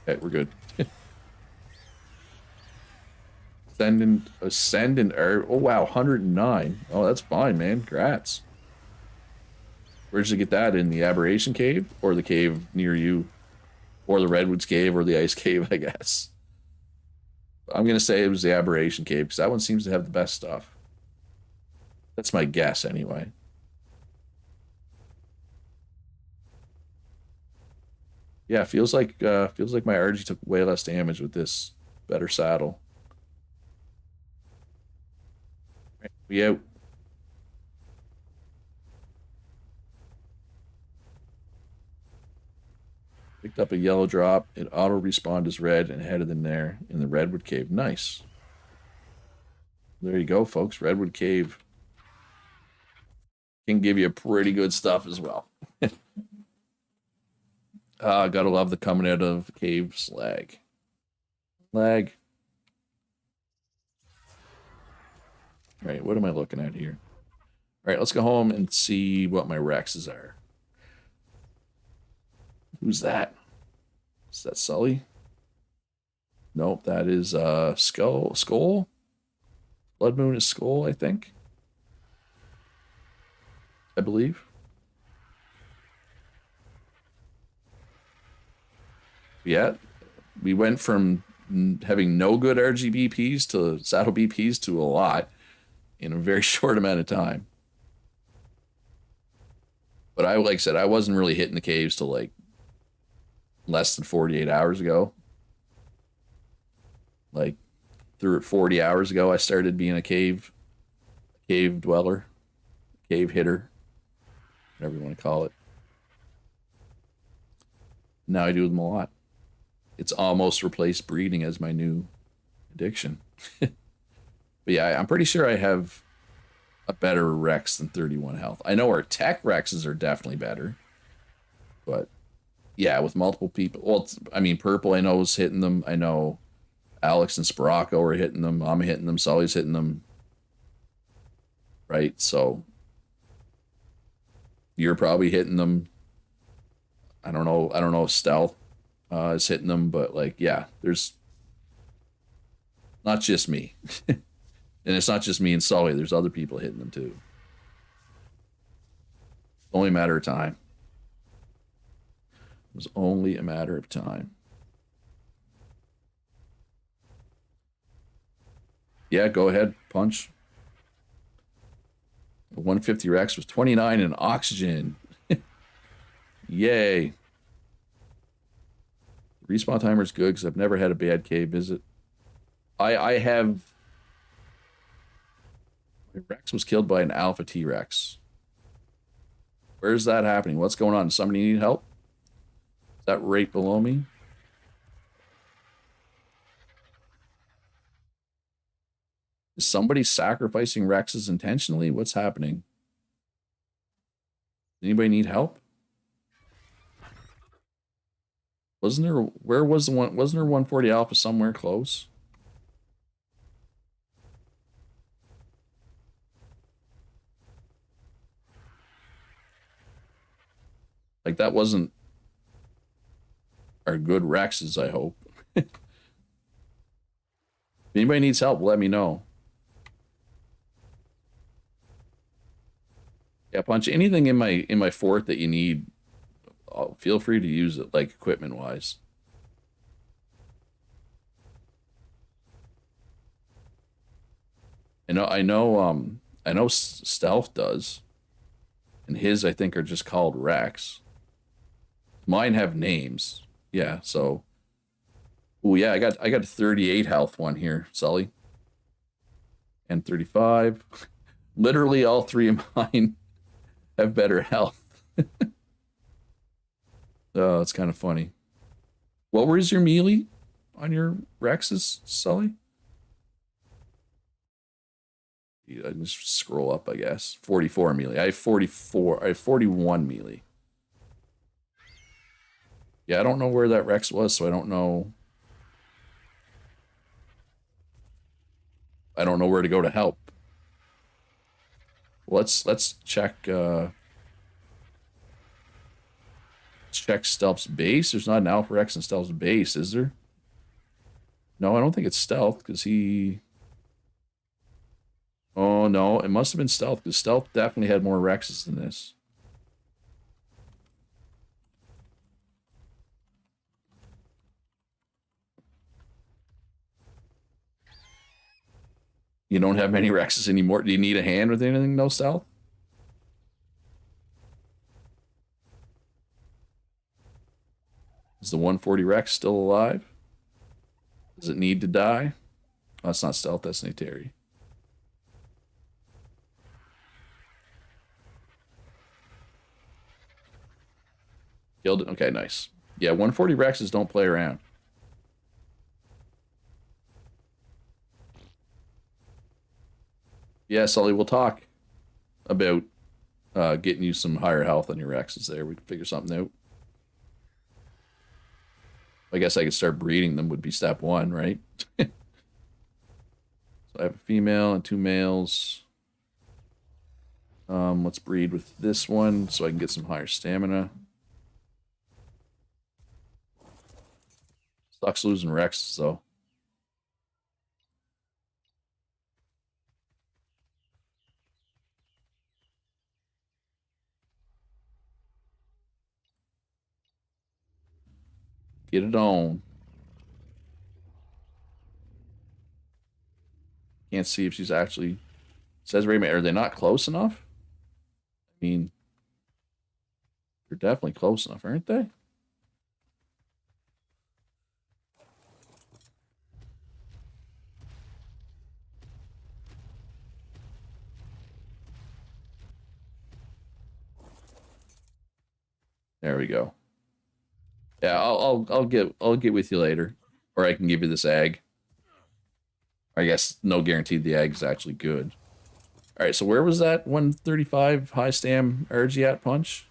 Okay, we're good. Ascend and oh wow, 109. Oh, that's fine, man. Congrats. Where'd you get that? In the Aberration Cave? Or the cave near you? Or the Redwoods Cave or the Ice Cave, I guess. I'm going to say it was the Aberration Cave, because that one seems to have the best stuff. That's my guess, anyway. Yeah, feels like my RG took way less damage with this better saddle. Right, we out. Picked up a yellow drop. It auto respawned as red and headed in there in the Redwood Cave. Nice. There you go, folks. Redwood Cave can give you pretty good stuff as well. Gotta love the coming out of caves lag. Lag. All right, what am I looking at here? All right, let's go home and see what my Rexes are. Who's that? Is that Sully? Nope, that is Skull. Blood Moon is Skull, I think. I believe. Yeah, we went from having no good RGBPs to saddle BPs to a lot in a very short amount of time. But like I said, I wasn't really hitting the caves till like less than 48 hours ago. Like 40 hours ago, I started being a cave dweller, cave hitter, whatever you want to call it. Now I do them a lot. It's almost replaced breeding as my new addiction. But yeah, I'm pretty sure I have a better Rex than 31 health. I know our tech Rexes are definitely better. But yeah, with multiple people. Well, I mean, Purple I know is hitting them. I know Alex and Sparacco are hitting them. I'm hitting them. Sully's hitting them. Right? So you're probably hitting them. I don't know if Stealth is hitting them, but like, yeah, there's not just me. And it's not just me and Sully. There's other people hitting them too. Only a matter of time. It was only a matter of time. Yeah, go ahead, punch. A 150 Rex with 29 in oxygen. Yay. Respawn timer is good because I've never had a bad cave visit. I have... My Rex was killed by an Alpha T-Rex. Where's that happening? What's going on? Does somebody need help? Is that right below me? Is somebody sacrificing Rexes intentionally? What's happening? Anybody need help? Wasn't there... Where was the one... Wasn't there 140 Alpha somewhere close? Like, that wasn't our good Rexes, I hope. If anybody needs help, let me know. Yeah, Punch, anything in my fort that you need, feel free to use it, like, equipment-wise. I know Stealth does. And his, I think, are just called Rex. Mine have names. Yeah, so. Oh yeah, I got a 38 health one here, Sully. And 35. Literally all three of mine have better health. Oh, it's kind of funny. What was your melee on your Rexes, Sully? I just scroll up, I guess. 44 melee. I have 44. I have 41 melee. Yeah, I don't know where that Rex was, so I don't know. I don't know where to go to help. Let's check check Stealth's base. There's not an Alpha Rex in Stealth's base, is there? No, I don't think it's Stealth, because he... Oh, no, it must have been Stealth, because Stealth definitely had more Rexes than this. You don't have many Rexes anymore. Do you need a hand with anything, no Stealth? Is the 140 Rex still alive? Does it need to die? Oh, that's not Stealth, that's Nateri. Killed it? Okay, nice. Yeah, 140 Rexes don't play around. Yeah, Sully, we'll talk about getting you some higher health on your Rexes there. We can figure something out. I guess I could start breeding them would be step one, right? So I have a female and 2 males. Let's breed with this one so I can get some higher stamina. Sucks losing Rexes, though. Get it on. Can't see if she's actually... It says Rayman, are they not close enough? I mean, they're definitely close enough, aren't they? There we go. Yeah, I'll get with you later, or I can give you this egg. I guess no guarantee the egg is actually good. All right, so where was that 135 high stam Urgy at punch?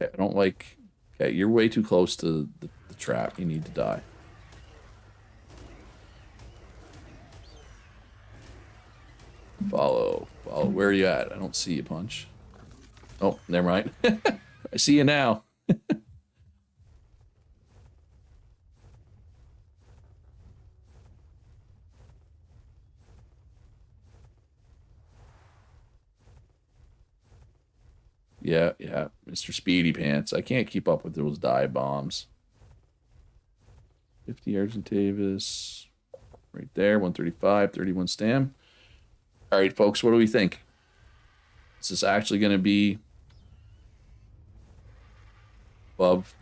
Okay, I don't like. Okay, you're way too close to the trap. You need to die. Follow. Where are you at? I don't see you, punch. Oh, never mind. I see you now. Yeah, Mr. Speedy Pants. I can't keep up with those dive bombs. 50 Argentavis. Right there, 135, 31 stam. All right, folks, what do we think? Is this actually going to be above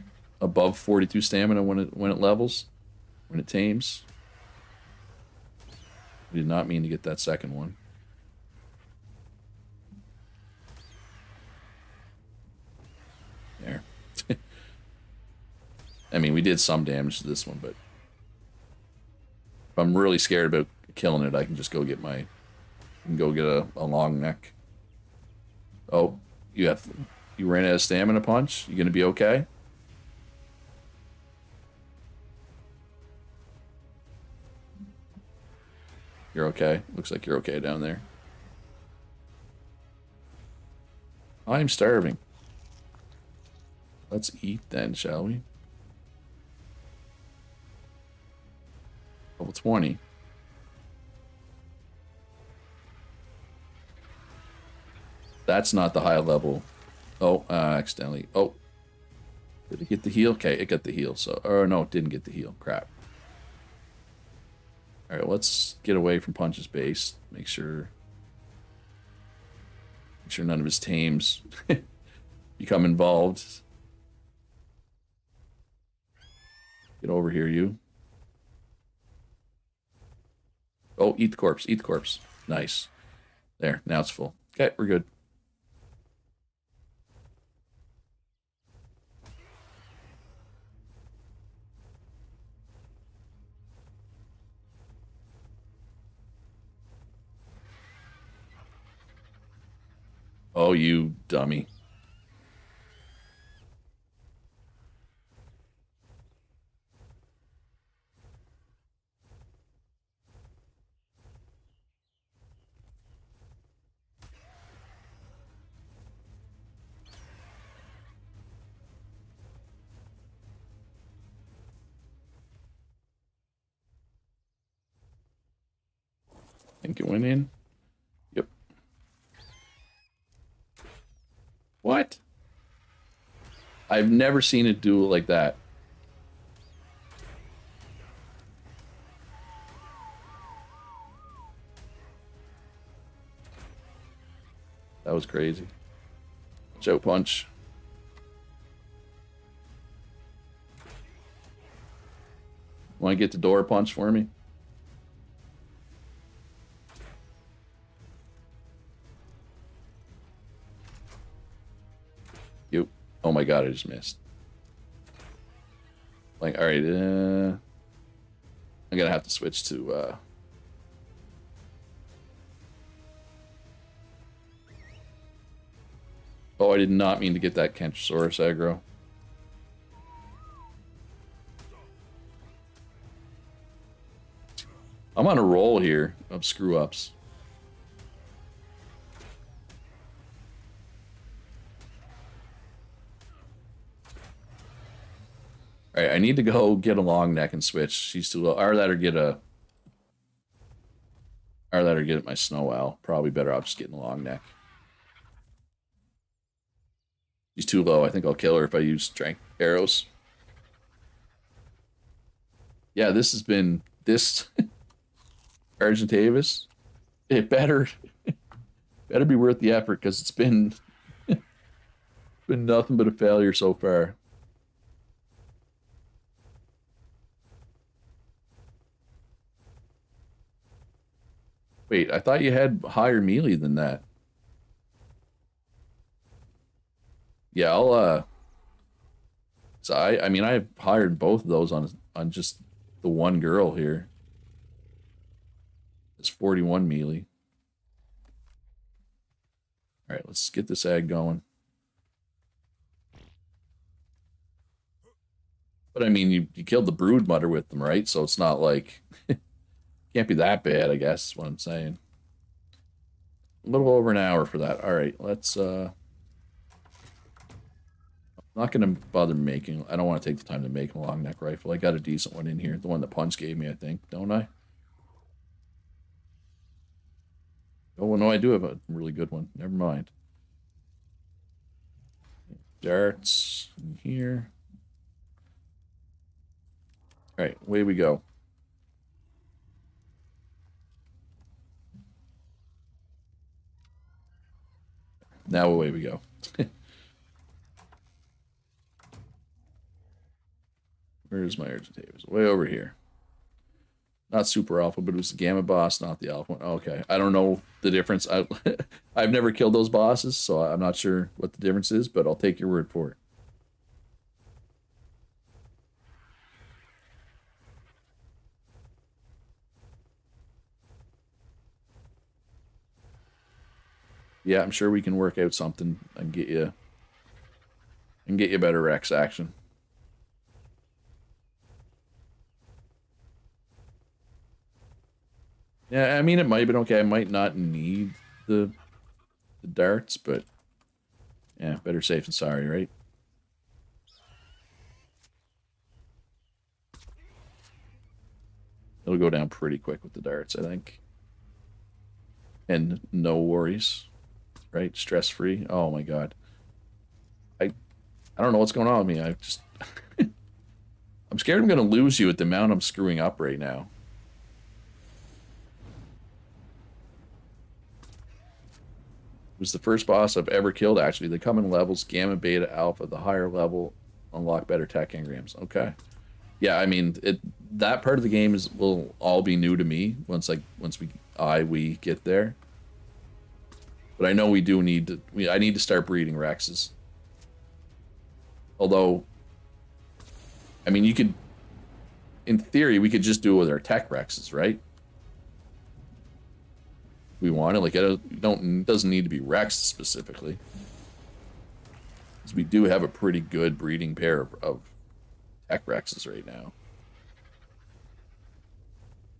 42 stamina when it levels, when it tames? We did not mean to get that second one. There. I mean, we did some damage to this one, but if I'm really scared about killing it, I can just go get my... And go get a long neck. Oh, you ran out of stamina, punch? You gonna be okay? You're okay. Looks like you're okay down there. I'm starving. Let's eat then, shall we? Level 20. That's not the high level. Oh, accidentally. Oh. Did it get the heal? Okay, it got the heal. So, or no, it didn't get the heal. Crap. All right, let's get away from Punch's base. Make sure. Make sure none of his tames become involved. Get over here, you. Oh, eat the corpse. Eat the corpse. Nice. There. Now it's full. Okay, we're good. Oh, you dummy. I think it went in. Yep. What? I've never seen it do it like that. That was crazy. Joe punch. Want to get the door punch for me? You. Oh my god, I just missed. Like, alright, I'm gonna have to switch to, Oh, I did not mean to get that Kentrosaurus aggro. I'm on a roll here of screw-ups. Alright, I need to go get a long neck and switch. She's too low. Or let her get my snow owl. Probably better off just getting a long neck. She's too low. I think I'll kill her if I use strength arrows. Yeah, this has been this Argentavis. It better be worth the effort because it's been nothing but a failure so far. Wait, I thought you had higher melee than that. Yeah, I'll so I mean I've hired both of those on just the one girl here. It's 41 melee. All right, let's get this ag going. But I mean, you killed the brood mutter with them, right? So it's not like can't be that bad, I guess is what I'm saying. A little over an hour for that. All right, let's I'm not going to bother making... I don't want to take the time to make a long neck rifle. I got a decent one in here. The one that Punch gave me, I think. Don't I? Oh, no, I do have a really good one. Never mind. Darts in here. All right, away we go. Now away we go. Where's my Argentavis? Way over here. Not super alpha, but it was the gamma boss, not the alpha one. Okay, I don't know the difference. I've never killed those bosses, so I'm not sure what the difference is, but I'll take your word for it. Yeah, I'm sure we can work out something and get you better Rex action. Yeah, I mean, it might have been okay. I might not need the darts, but yeah, better safe than sorry, right? It'll go down pretty quick with the darts, I think. And no worries, right? Stress-free. Oh my god. I don't know what's going on with me. I just... I'm scared I'm going to lose you at the amount I'm screwing up right now. was the first boss I've ever killed, actually. They come in levels, Gamma, Beta, Alpha. The higher level, unlock better tech engrams. Okay. Yeah, I mean, that part of the game will all be new to me once we get there. But I know we do need to, I need to start breeding Rexes. Although, I mean, you could, in theory, we could just do it with our tech Rexes, right? We want it, like, it doesn't need to be Rex specifically. Because we do have a pretty good breeding pair of tech Rexes right now.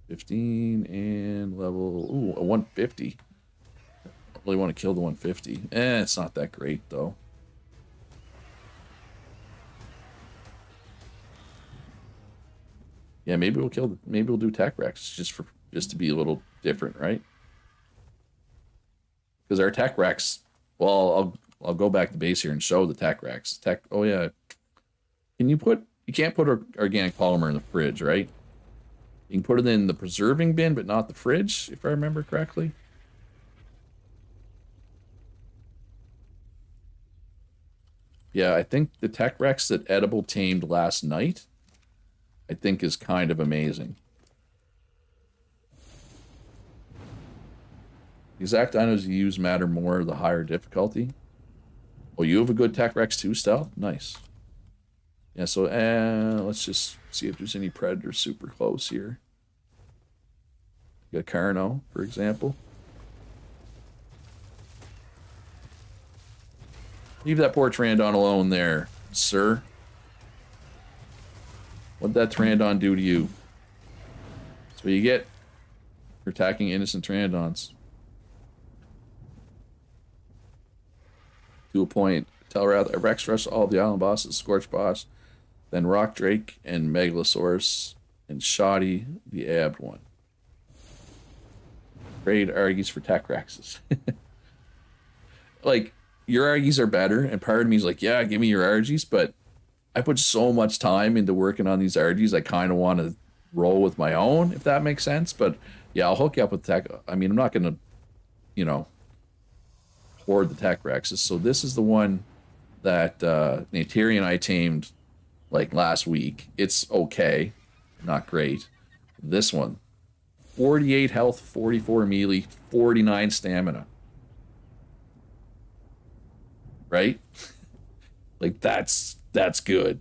15 and level, ooh, a 150. I really want to kill the 150. It's not that great though. Yeah, maybe we'll do tech Rex just to be a little different, right? Because our tech Rex, well, I'll go back to base here and show the tech Rex. Oh yeah. You can't put organic polymer in the fridge, right? You can put it in the preserving bin, but not the fridge, if I remember correctly. Yeah, I think the tech Rex that Edible tamed last night, I think is kind of amazing. The exact items you use matter more the higher difficulty. Oh, you have a good tech Rex too, Stealth? Nice. Yeah, so let's just see if there's any predators super close here. You got Carno, for example. Leave that poor Trandon alone there, sir. What'd that Trandon do to you? That's what you get for attacking innocent Trandons. To a point. Telrath, Rex rushed all the island bosses, Scorch boss, then Rock Drake and Megalosaurus, and Shoddy, the Abbed one. Trade Argies for tech Rexes. Like, your Argies are better, and part of me is like, yeah, give me your Argies, but I put so much time into working on these Argies, I kind of want to roll with my own, if that makes sense. But yeah, I'll hook you up with tech. I mean, I'm not going to, hoard the tech Rexes. So this is the one that Nateri and I tamed like last week. It's okay, not great. This one, 48 health, 44 melee, 49 stamina. Right? Like that's good.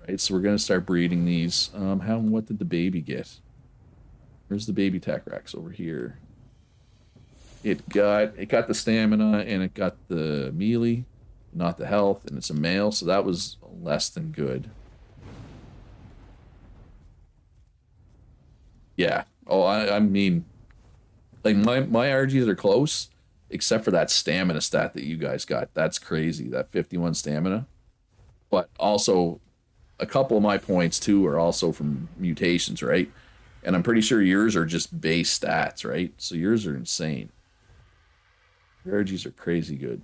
Right, so we're gonna start breeding these. What did the baby get? Where's the baby tech Rex? Over here. It got the stamina and it got the melee, not the health, and it's a male, so that was less than good. Yeah. Oh, I mean, like my RGs are close, except for that stamina stat that you guys got. That's crazy. That 51 stamina. But also, a couple of my points too are also from mutations, right? And I'm pretty sure yours are just base stats, right? So yours are insane. Your RGs are crazy good.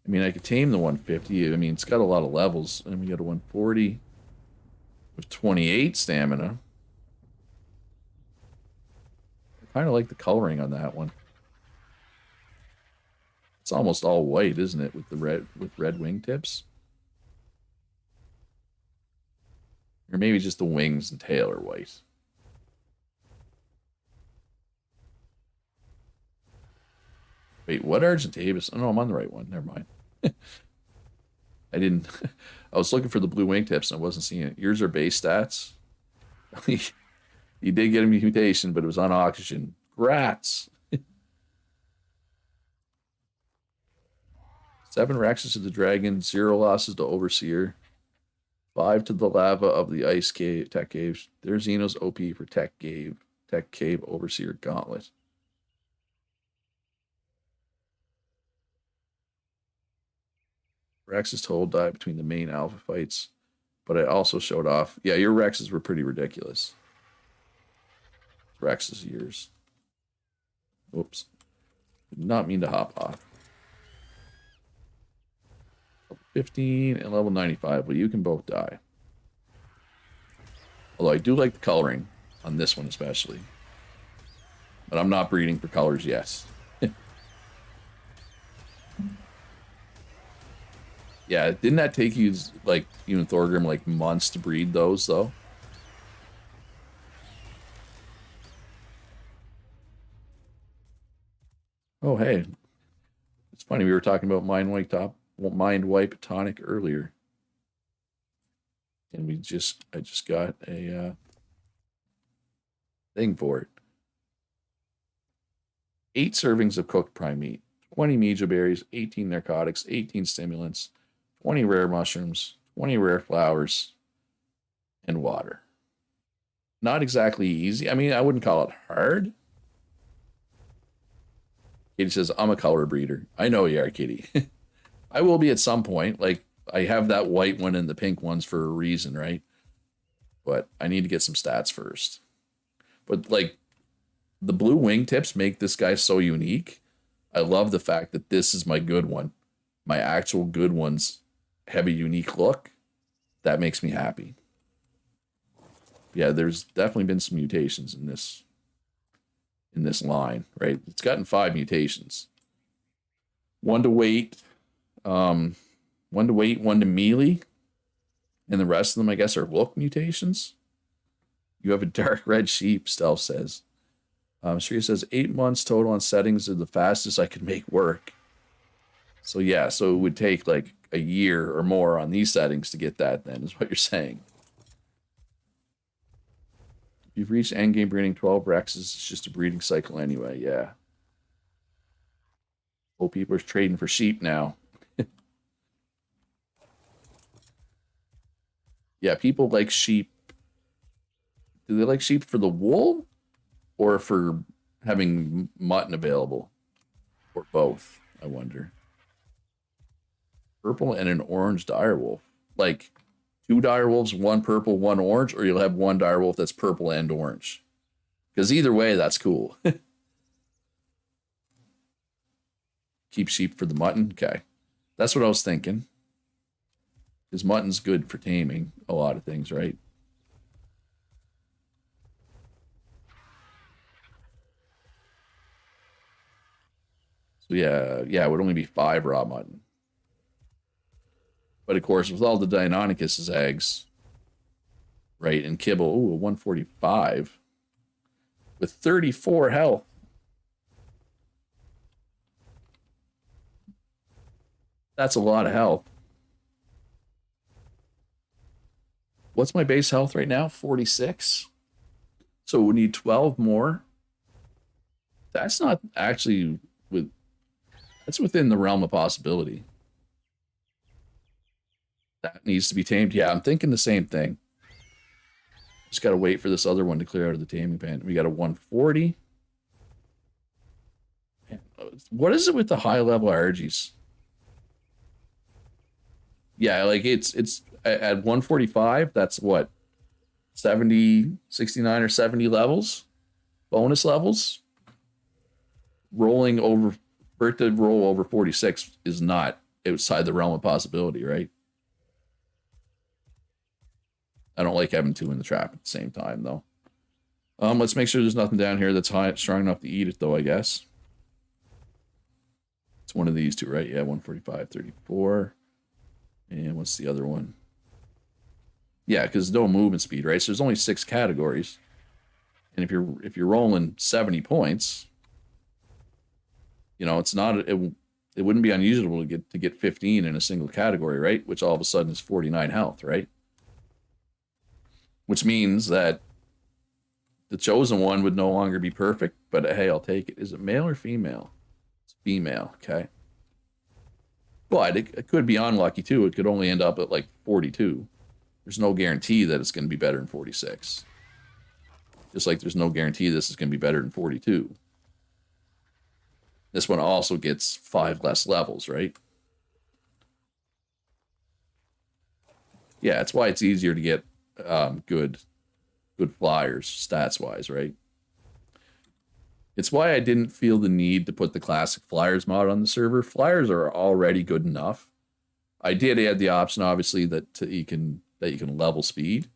I mean, I could tame the 150. I mean, it's got a lot of levels. And we got a 140 with 28 stamina. I kind of like the coloring on that one. It's almost all white, isn't it, with the red wingtips? Or maybe just the wings and tail are white. Wait, what Argentavis? Oh no, I'm on the right one. Never mind. I didn't. I was looking for the blue wingtips and I wasn't seeing it. Yours are base stats. You did get a mutation, but it was on oxygen. Grats. 7 Rexes to the dragon, 0 losses to Overseer, 5 to the lava of the ice cave, tech caves. There's Xeno's OP for tech cave Overseer gauntlet. Rex's total died between the main alpha fights, but I also showed off. Yeah, your Rexes were pretty ridiculous. Rex's yours. Whoops. Did not mean to hop off. 15 and level 95. Well, you can both die. Although I do like the coloring on this one especially. but I'm not breeding for colors yet. Yeah, didn't that take you, like, even Thorgrim, like, months to breed those, though? Oh, hey. It's funny, we were talking about Mind Wipe Tonic earlier. And I just got a thing for it. 8 servings of cooked prime meat, 20 meja berries, 18 narcotics, 18 stimulants, 20 rare mushrooms, 20 rare flowers, and water. Not exactly easy. I mean, I wouldn't call it hard. Kitty says, I'm a color breeder. I know you are, Kitty. I will be at some point. Like, I have that white one and the pink ones for a reason, right? But I need to get some stats first. But, like, the blue wingtips make this guy so unique. I love the fact that this is my good one. My actual good ones have a unique look. That makes me happy. Yeah, there's definitely been some mutations in this line, right? It's gotten 5 mutations. 1 to weight, 1 to melee, and the rest of them, I guess, are look mutations. You have a dark red sheep, Stealth says. Shreya says 8 months total on settings are the fastest I could make work. So yeah, so it would take like a year or more on these settings to get that, then, is what you're saying. If you've reached endgame breeding 12 Rexes, it's just a breeding cycle anyway, yeah. Oh, people are trading for sheep now. Yeah, people like sheep. Do they like sheep for the wool or for having mutton available? Or both, I wonder. Purple and an orange direwolf. Like 2 direwolves, 1 purple, 1 orange, or you'll have 1 direwolf that's purple and orange. Because either way, that's cool. Keep sheep for the mutton? Okay. That's what I was thinking. Because mutton's good for taming a lot of things, right? So yeah, it would only be 5 raw mutton. But of course, with all the Deinonychus eggs, right, and kibble, ooh, 145 with 34 health. That's a lot of health. What's my base health right now? 46. So we need 12 more. That's not actually that's within the realm of possibility. That needs to be tamed. Yeah, I'm thinking the same thing. Just got to wait for this other one to clear out of the taming pen. We got a 140. What is it with the high level RGs? Yeah, like it's at 145, that's what, 70, 69 or 70 levels, bonus levels. Rolling over, for it to roll over 46 is not outside the realm of possibility, right? I don't like having 2 in the trap at the same time, though. Let's make sure there's nothing down here that's strong enough to eat it, though, I guess. It's one of these 2, right? Yeah, 145, 34. And what's the other one? Yeah, because no movement speed, right? So there's only 6 categories. And if you're rolling 70 points, you know, it's not it wouldn't be unusual to get 15 in a single category, right? Which all of a sudden is 49 health, right? Which means that the chosen one would no longer be perfect, but hey, I'll take it. Is it male or female? It's female, okay. But it could be unlucky too. It could only end up at like 42. There's no guarantee that it's going to be better than 46. Just like there's no guarantee this is going to be better than 42. This one also gets 5 less levels, right? Yeah, that's why it's easier to get good flyers stats-wise, right? It's why I didn't feel the need to put the classic flyers mod on the server. Flyers are already good enough. I did add the option, obviously, that you can level speed,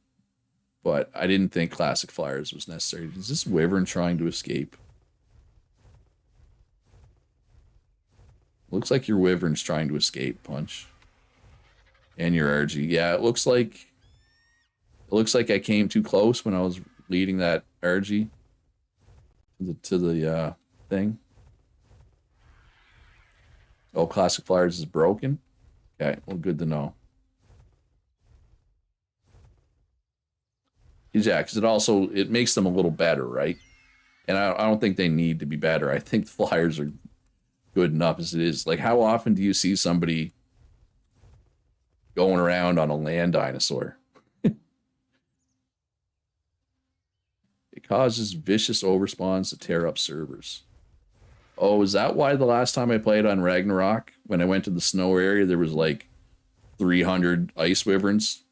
but I didn't think classic flyers was necessary. Is this Wyvern trying to escape? Looks like your wyvern's trying to escape, Punch. And your RG. Yeah, it looks like I came too close when I was leading that RG to the thing. Oh, Classic Flyers is broken? Okay, well, good to know. Yeah, because it makes them a little better, right? And I don't think they need to be better. I think the Flyers are good enough as it is. Like, how often do you see somebody going around on a land dinosaur? It causes vicious overspawns to tear up servers. Oh, is that why the last time I played on Ragnarok, when I went to the snow area, there was like 300 ice wyverns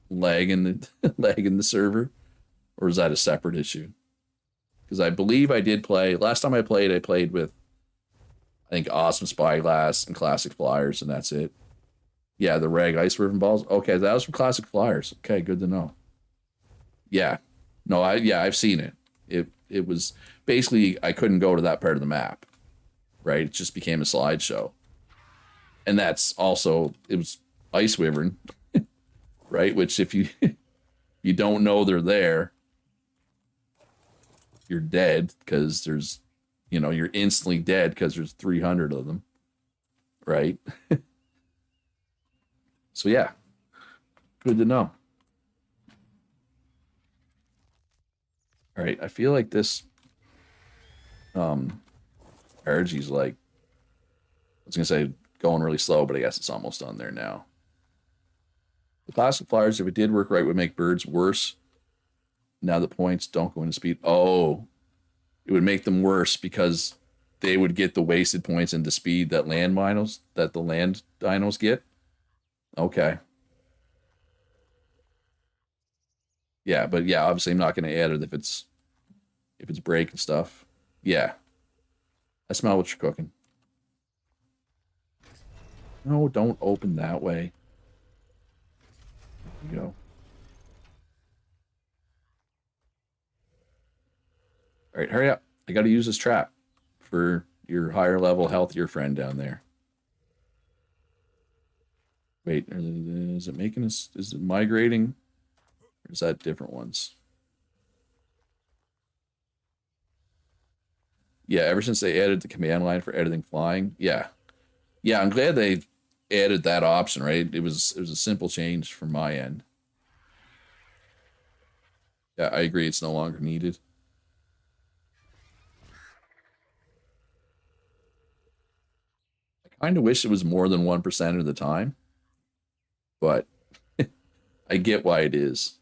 lagging the server? Or is that a separate issue? Because I believe I did play. Last time I played with, I think, Awesome Spyglass and Classic Flyers, and that's it. Yeah, the Rag Ice Wyvern balls. Okay, that was from Classic Flyers. Okay, good to know. Yeah. No, I've seen it. It was basically I couldn't go to that part of the map. Right? It just became a slideshow. And that's also it was Ice Wyvern, right? Which if you don't know they're there, you're dead because there's you're instantly dead because there's 300 of them. Right? So yeah. Good to know. All right, I feel like this RG's like I was gonna say going really slow, but I guess it's almost on there now. The Classic Flyers, if it did work right, would make birds worse. Now the points don't go into speed. Oh, it would make them worse because they would get the wasted points into speed that the land dinos get. Okay. Yeah, but yeah, obviously I'm not going to add it if it's break and stuff. Yeah. I smell what you're cooking. No, don't open that way. There you go. All right, hurry up. I got to use this trap for your higher level, healthier friend down there. Wait, is it making us? Is it migrating? Or is that different ones? Yeah, ever since they added the command line for editing flying. Yeah. Yeah, I'm glad they added that option, right? It was a simple change from my end. Yeah, I agree. It's no longer needed. I kind of wish it was more than 1% of the time, but I get why it is.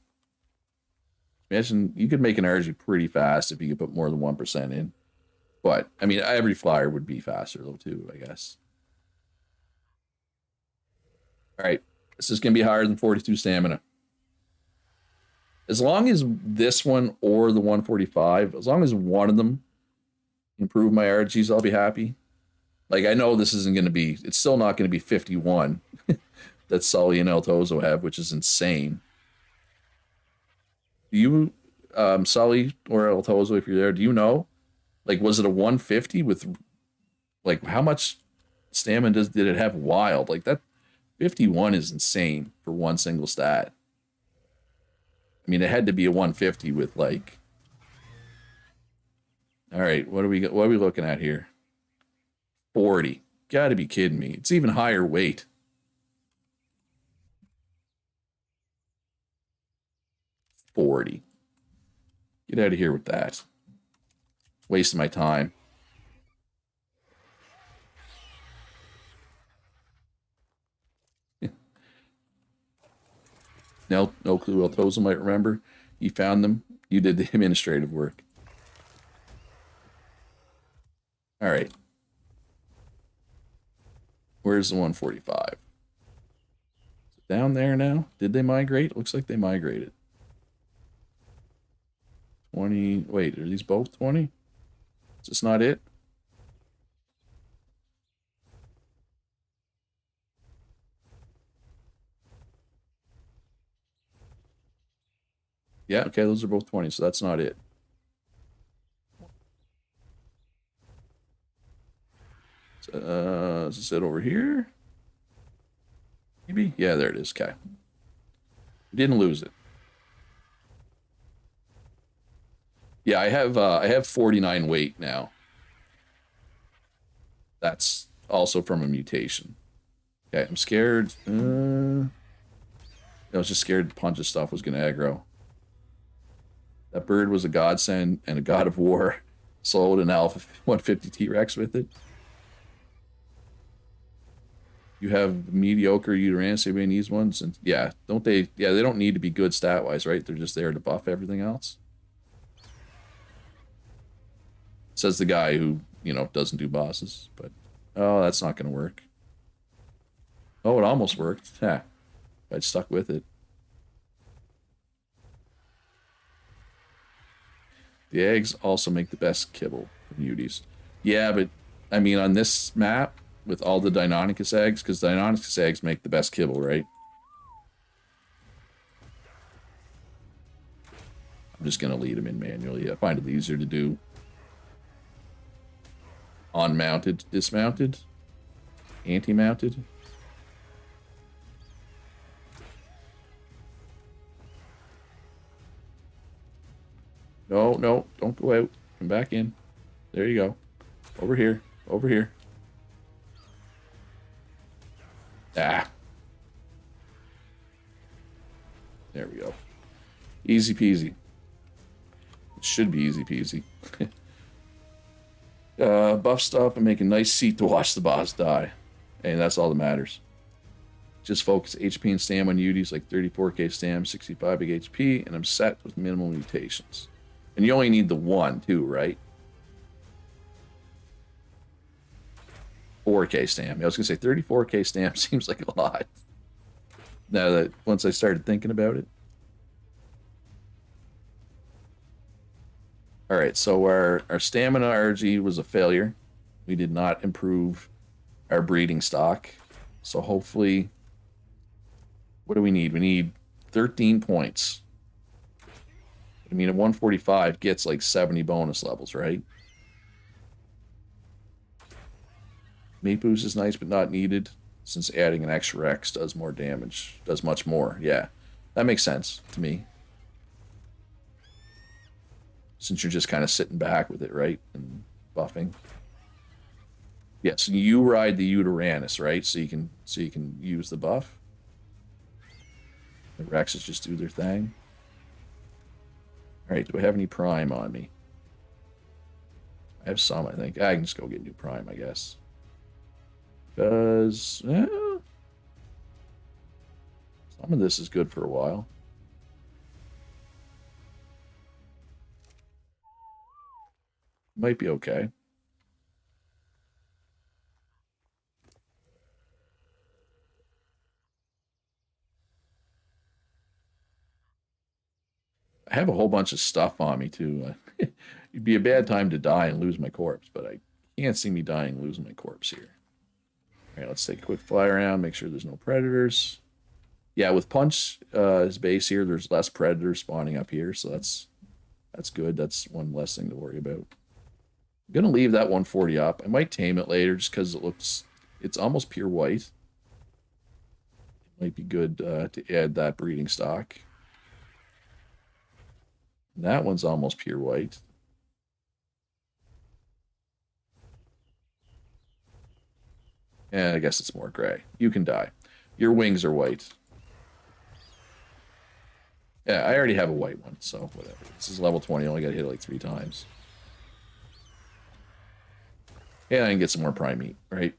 Imagine you could make an RG pretty fast if you could put more than 1% in. But, I mean, every flyer would be faster, though, too, I guess. All right. This is going to be higher than 42 stamina. As long as this one or the 145, as long as one of them improve my RGs, I'll be happy. Like, I know this isn't going to be, it's still not going to be 51 that Sully and El Tozo have, which is insane. Do you, Sully or El Tozo, if you're there, do you know? Like, was it a 150 with, like, how much stamina did it have wild? Like, that 51 is insane for one single stat. I mean, it had to be a 150 with, like... All right, what are we looking at here? 40. Gotta be kidding me. It's even higher weight. $40. Get out of here with that. Wasting my time. No clue. El Tozo might remember. You found them. You did the administrative work. All right. Where's the 145? Down there now? Did they migrate? Looks like they migrated. 20. Wait, are these both 20? Is this not it? Yeah, okay, those are both 20, so that's not it. Is it over here? Maybe? Yeah, there it is. Okay. We didn't lose it. Yeah, I have 49 weight now. That's also from a mutation. Okay, I'm scared. I was just scared Punch's stuff was going to aggro. That bird was a godsend and a god of war. Sold an Alpha 150 T-Rex with it. You have mediocre Uranus, everybody needs ones. And yeah, don't they? Yeah, they don't need to be good stat-wise, right? They're just there to buff everything else. Says the guy who, you know, doesn't do bosses. But, oh, that's not going to work. Oh, it almost worked. Yeah, I'd stuck with it. The eggs also make the best kibble for beauties. Yeah, but I mean, on this map with all the Deinonychus eggs, because Deinonychus eggs make the best kibble, right? I'm just gonna lead them in manually. I find it easier to do. On-mounted, dismounted, anti-mounted. No, no, don't go out. Come back in. There you go. Over here. Over here. Ah. There we go. Easy peasy. It should be easy peasy. Buff stuff and make a nice seat to watch the boss die. And that's all that matters. Just focus HP and stam on UDs like 34k stam, 65 big HP, and I'm set with minimal mutations. And you only need the one, too, right? 4k stam. I was going to say 34k stam seems like a lot. Now that once I started thinking about it. All right, so our stamina RG was a failure. We did not improve our breeding stock. So hopefully, what do we need? We need 13 points. I mean, a 145 gets like 70 bonus levels, right? Mate boost is nice, but not needed, since adding an extra X does more damage, does much more. Yeah, that makes sense to me. Since you're just kind of sitting back with it, right? And buffing. Yeah, so you ride the Uranus, right? So you can use the buff. The Rexes just do their thing. Alright, do I have any prime on me? I have some, I think. I can just go get new prime, I guess. Because, some of this is good for a while. Might be okay. I have a whole bunch of stuff on me, too. It'd be a bad time to die and lose my corpse, but I can't see me dying and losing my corpse here. All right, let's take a quick fly around, make sure there's no predators. Yeah, with Punch, his base here, there's less predators spawning up here, so that's good. That's one less thing to worry about. I'm going to leave that 140 up. I might tame it later just because it's almost pure white. It might be good to add that breeding stock. And that one's almost pure white. And I guess it's more gray. You can die. Your wings are white. Yeah, I already have a white one, so whatever. This is level 20. I only got to hit it like 3 times. Yeah, I can get some more prime meat, right?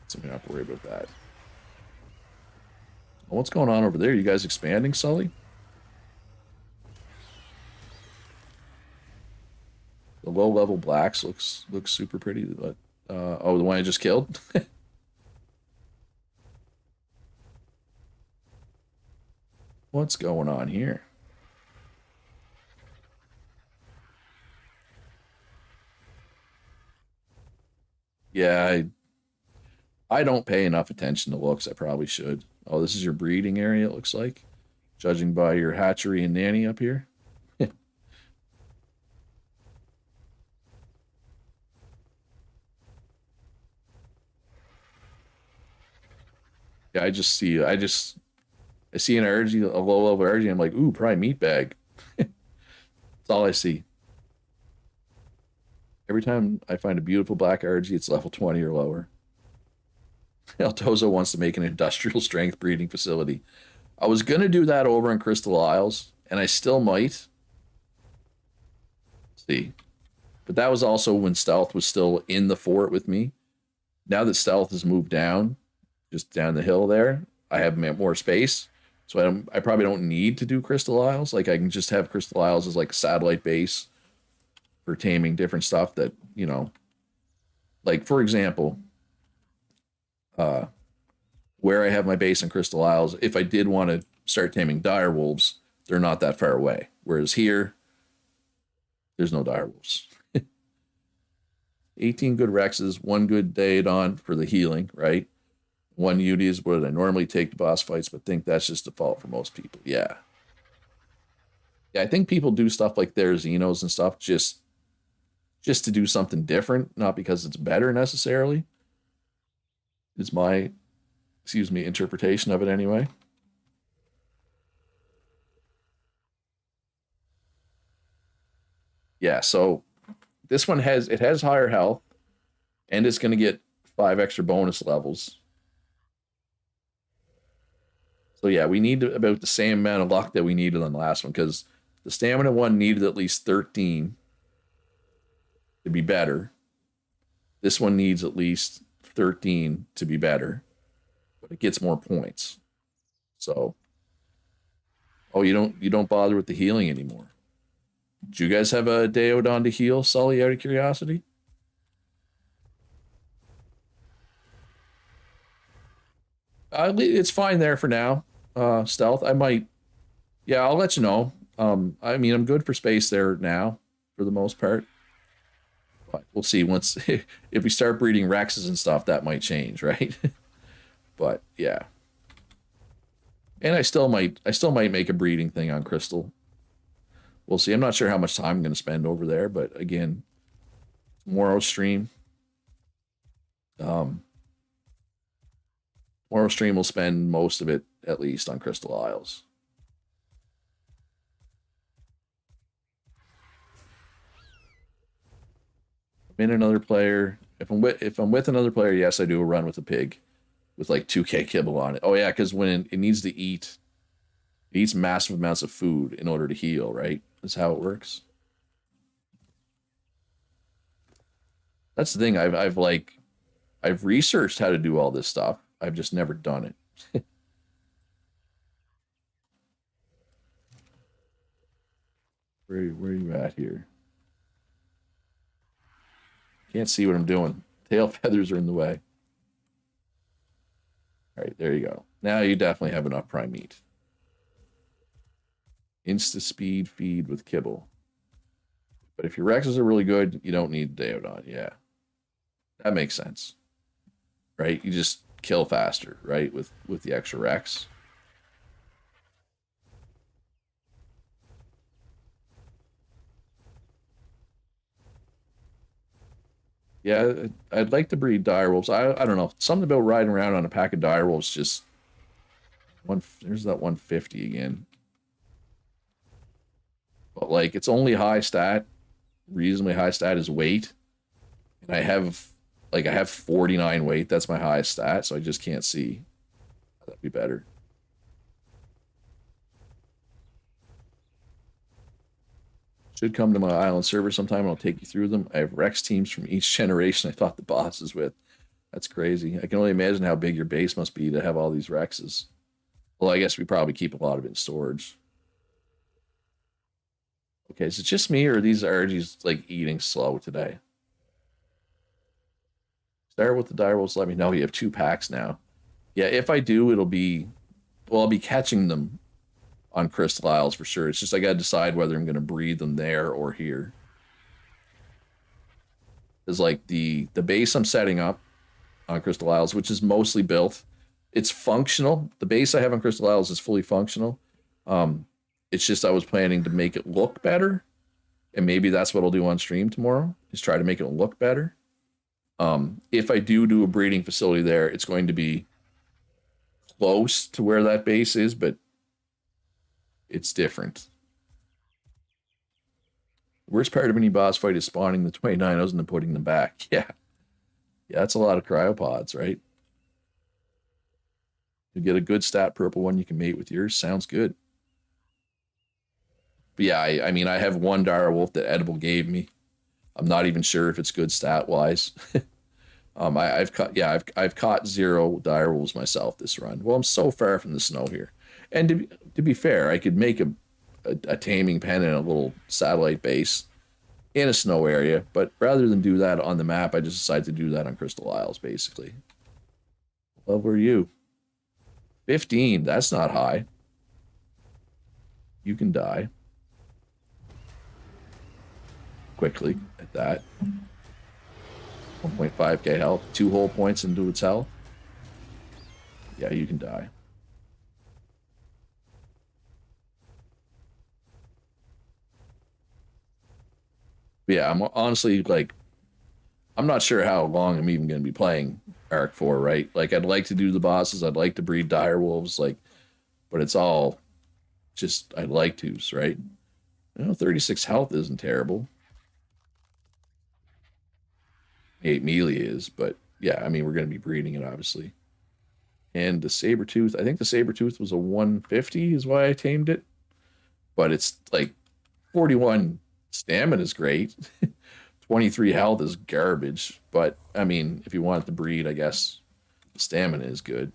So we don't have to worry about that. Well, what's going on over there? You guys expanding, Sully? The low-level blacks looks super pretty. But oh, the one I just killed? What's going on here? Yeah, I don't pay enough attention to looks. I probably should. Oh, this is your breeding area, it looks like. Judging by your hatchery and nanny up here. Yeah, I see an energy, a low level energy. I'm like, ooh, probably meat bag. That's all I see. Every time I find a beautiful black RG, it's level 20 or lower. Altozo wants to make an industrial strength breeding facility. I was going to do that over in Crystal Isles, and I still might. See. But that was also when Stealth was still in the fort with me. Now that Stealth has moved down, just down the hill there, I have more space. So I probably don't need to do Crystal Isles. Like I can just have Crystal Isles as like a satellite base for taming different stuff that, you know, like for example, where I have my base in Crystal Isles, if I did want to start taming dire wolves, they're not that far away. Whereas here, there's no dire wolves. 18 good Rexes, 1 good Daedon for the healing, right? 1 Uti is what I normally take to boss fights, but think that's just default for most people. Yeah. Yeah, I think people do stuff like their Xenos and stuff just to do something different, not because it's better necessarily. Is my, interpretation of it anyway. Yeah, so this one has higher health, and it's going to get 5 extra bonus levels. So yeah, we need about the same amount of luck that we needed on the last one, because the stamina one needed at least 13 to be better. This one needs at least 13 to be better, but it gets more points. So, oh, you don't bother with the healing anymore. Do you guys have a Daeodon to heal, Sully, out of curiosity? It's fine there for now. Stealth, I might. Yeah, I'll let you know. I mean, I'm good for space there now, for the most part. But we'll see once if we start breeding Rexes and stuff, that might change, right? But yeah. And I still might make a breeding thing on Crystal. We'll see. I'm not sure how much time I'm going to spend over there, but again, tomorrow's stream. Tomorrow's stream will spend most of it at least on Crystal Isles. I'm in another player. If I'm with another player, yes, I do a run with a pig with like 2k kibble on it. Oh yeah, because when it needs to eat, it eats massive amounts of food in order to heal, right? That's how it works. That's the thing. I've researched how to do all this stuff. I've just never done it. Where are you at here? Can't see what I'm doing. Tail feathers are in the way. All right, there you go. Now you definitely have enough prime meat. Insta speed feed with kibble. But if your Rexes are really good, you don't need Daeodon. Yeah. That makes sense. Right? You just kill faster, right? With the extra Rex. Yeah, I'd like to breed direwolves. I don't know. Something about riding around on a pack of direwolves just there's that 150 again. But like it's only high stat, reasonably high stat is weight. And I have 49 weight. That's my highest stat, so I just can't see. That'd be better. Should come to my island server sometime and I'll take you through them. I have Rex teams from each generation I fought the bosses with. That's crazy. I can only imagine how big your base must be to have all these Rexes. Well, I guess we probably keep a lot of it in storage. Okay, is it just me or are these RGs like eating slow today? Start with the direwolves. Let me know. You have 2 packs now. Yeah, if I do, I'll be catching them on Crystal Isles for sure. It's just I gotta decide whether I'm gonna breed them there or here. Is like the base I'm setting up on Crystal Isles, which is mostly built. It's functional. The base I have on Crystal Isles is fully functional. It's just I was planning to make it look better, and maybe that's what I'll do on stream tomorrow. Is try to make it look better. If I do a breeding facility there, it's going to be close to where that base is, but it's different. Worst part of any boss fight is spawning the 29os and then putting them back. Yeah. Yeah, that's a lot of cryopods, right? You get a good stat purple one you can mate with yours. Sounds good. But yeah, I mean, I have one dire wolf that Edible gave me. I'm not even sure if it's good stat wise. I've caught I've caught 0 dire wolves myself this run. Well, I'm so far from the snow here, and to be fair, I could make a taming pen in a little satellite base in a snow area, but rather than do that on the map, I just decided to do that on Crystal Isles, basically. What level are you? 15. That's not high. You can die quickly at that. 1.5k health, 2 whole points into its health. Yeah, you can die. But yeah, I'm honestly like, I'm not sure how long I'm even going to be playing Ark 4, right? Like, I'd like to do the bosses, I'd like to breed dire wolves, like, but it's all just I'd like to's, right? 36 health isn't terrible. 8 melee is, but yeah, I mean, we're going to be breeding it, obviously. And the saber-tooth, I think the saber-tooth was a 150 is why I tamed it. But it's like 41 stamina is great. 23 health is garbage. But, I mean, if you want it to breed, I guess the stamina is good.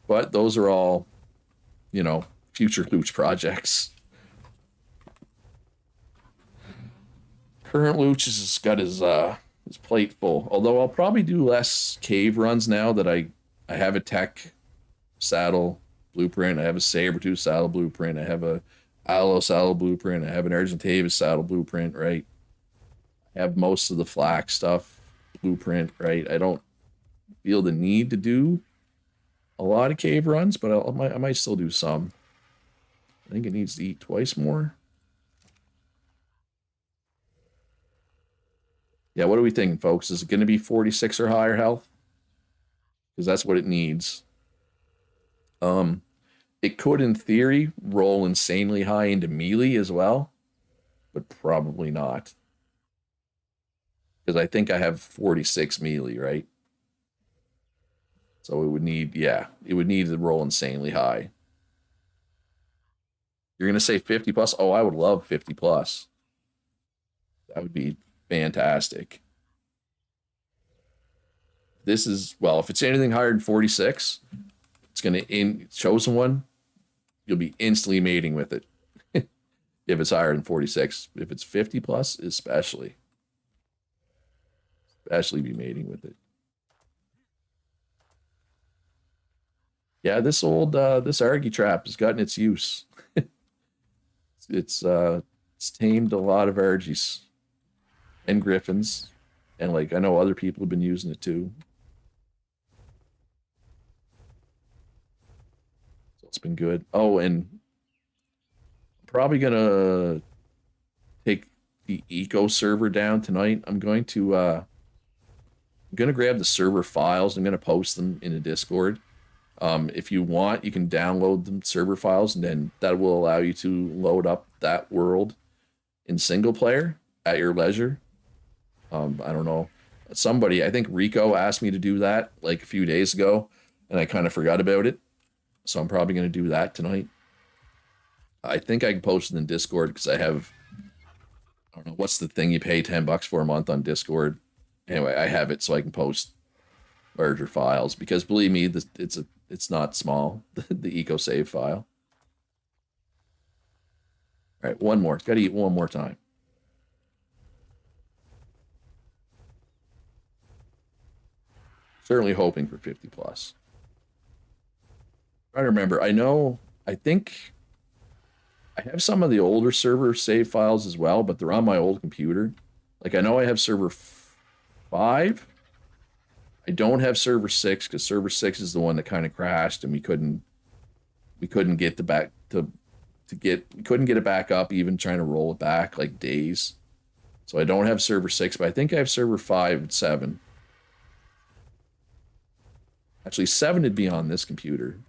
But those are all, future Looch projects. Current Looch has got his plate full. Although I'll probably do less cave runs now that I have a tech saddle blueprint. I have a saber-tooth saddle blueprint. I have a aloe saddle blueprint. I have an Argentavis saddle blueprint, right? I have most of the flak stuff blueprint, right? I don't feel the need to do a lot of cave runs, but I might still do some. I think it needs to eat twice more. Yeah, what are we thinking, folks? Is it going to be 46 or higher health? Because that's what it needs. It could, in theory, roll insanely high into melee as well, but probably not. Because I think I have 46 melee, right? So it would need, it would need to roll insanely high. You're going to say 50 plus? Oh, I would love 50 plus. That would be fantastic. This is, well, if it's anything higher than 46, it's going to, chosen one, you'll be instantly mating with it. If it's higher than 46. If it's 50 plus, especially be mating with it. Yeah, this Argy trap has gotten its use. It's tamed a lot of Argies and Griffins, and like I know other people have been using it too. So it's been good. Oh, and I'm probably gonna take the eco server down tonight. I'm going to grab the server files. I'm gonna post them in a Discord. If you want, you can download the server files, and then that will allow you to load up that world in single player at your leisure. I don't know. I think Rico asked me to do that like a few days ago, and I kind of forgot about it. So I'm probably going to do that tonight. I think I can post it in Discord because I don't know, what's the thing you pay $10 for a month on Discord? Anyway, I have it so I can post larger files because believe me, it's not small, the eco save file. All right, one more. Got to eat one more time. Certainly hoping for 50 plus. I remember. I think I have some of the older server save files as well, but they're on my old computer. Like I know I have server 5. I don't have server 6 because server 6 is the one that kind of crashed and we couldn't get couldn't get it back up, even trying to roll it back like days. So I don't have server 6, but I think I have server 5 and 7. Actually, 7 would be on this computer.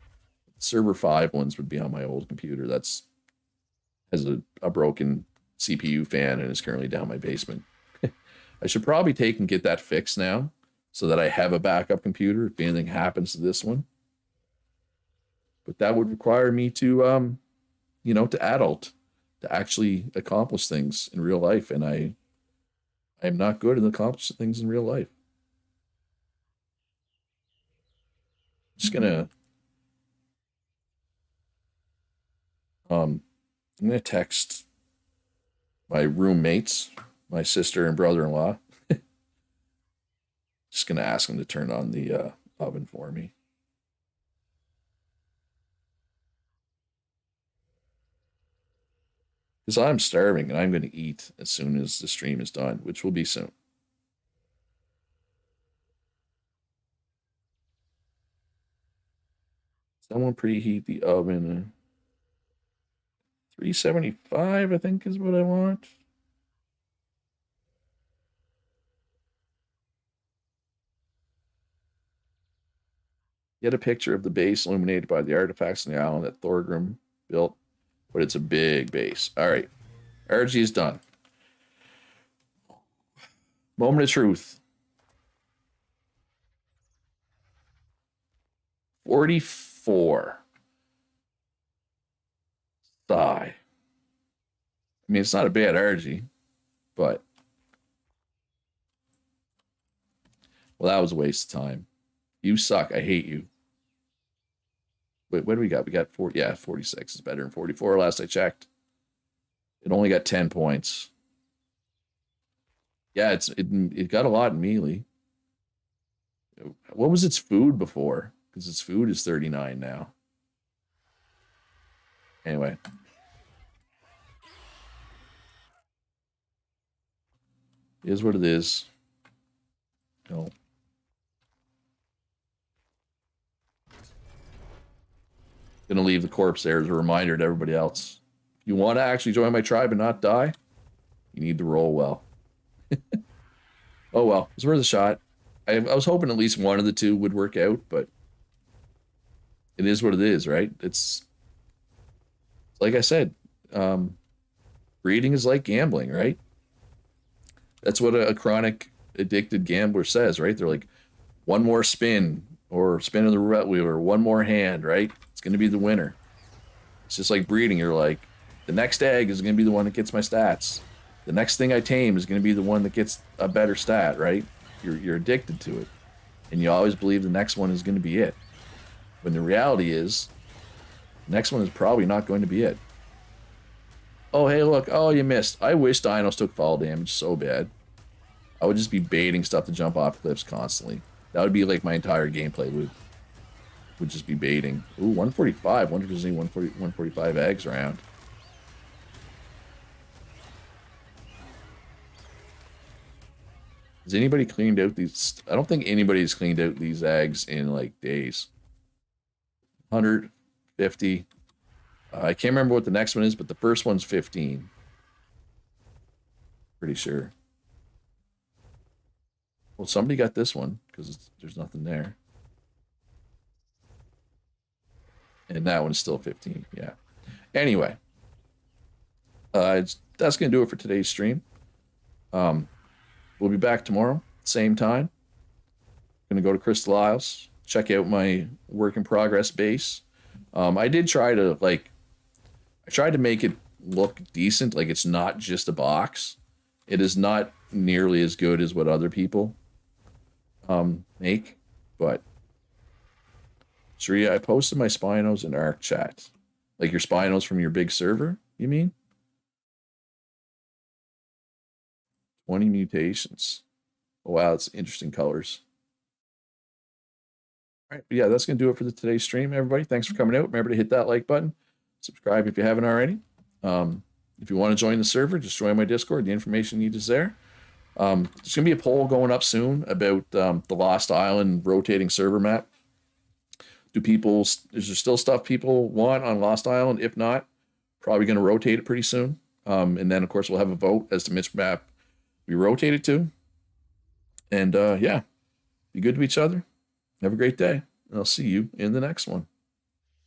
Server 5 ones would be on my old computer. That's has a broken CPU fan and is currently down my basement. I should probably take and get that fixed now so that I have a backup computer if anything happens to this one. But that would require me to, to adult, to actually accomplish things in real life. And I am not good at accomplishing things in real life. Just gonna I'm gonna text my roommates, my sister and brother-in-law. Just gonna ask them to turn on the oven for me. Because I'm starving and I'm gonna eat as soon as the stream is done, which will be soon. Someone preheat the oven. 375, I think, is what I want. Get a picture of the base illuminated by the artifacts on the island that Thorgrim built, but it's a big base. All right, RG is done. Moment of truth. 44. Sigh. I mean, it's not a bad RG, but well, that was a waste of time. You suck. I hate you. Wait, what do we got? We got 40. Yeah, 46 is better than 44 last I checked. It only got 10 points. Yeah, it got a lot in melee. What was its food before? Because its food is 39 now. Anyway. It is what it is. No. Gonna leave the corpse there as a reminder to everybody else. If you want to actually join my tribe and not die, you need to roll well. Oh well, it's worth a shot. I was hoping at least one of the two would work out, but it is what it is, right? It's like I said, breeding is like gambling, right? That's what a chronic addicted gambler says, right? They're like, one more spin or spin of the roulette wheel or one more hand, right? It's going to be the winner. It's just like breeding. You're like, the next egg is going to be the one that gets my stats. The next thing I tame is going to be the one that gets a better stat, right? You're addicted to it. And you always believe the next one is going to be it. When the reality is, the next one is probably not going to be it. Oh, hey, look. Oh, you missed. I wish dinos took fall damage so bad. I would just be baiting stuff to jump off cliffs constantly. That would be like my entire gameplay would just be baiting. Ooh, 145. Wonder if there's any 145 eggs around. Has anybody cleaned out these? I don't think anybody's cleaned out these eggs in like days. 150. I can't remember what the next one is, but the first one's 15. Pretty sure. Well, somebody got this one because there's nothing there. And that one's still 15. Yeah. Anyway, that's going to do it for today's stream. We'll be back tomorrow, same time. Going to go to Crystal Isles, check out my work in progress base. I did try to I tried to make it look decent. Like it's not just a box. It is not nearly as good as what other people make, but Sharia, I posted my Spinos in Ark chat. Like your Spinos from your big server, you mean? 20 mutations. Oh, wow, that's interesting colors. All right, but yeah, that's going to do it for today's stream, everybody. Thanks for coming out. Remember to hit that like button. Subscribe if you haven't already. If you want to join the server, just join my Discord. The information you need is there. There's going to be a poll going up soon about the Lost Island rotating server map. Is there still stuff people want on Lost Island? If not, probably going to rotate it pretty soon. And then, of course, we'll have a vote as to which map we rotate it to. And yeah, be good to each other. Have a great day. I'll see you in the next one.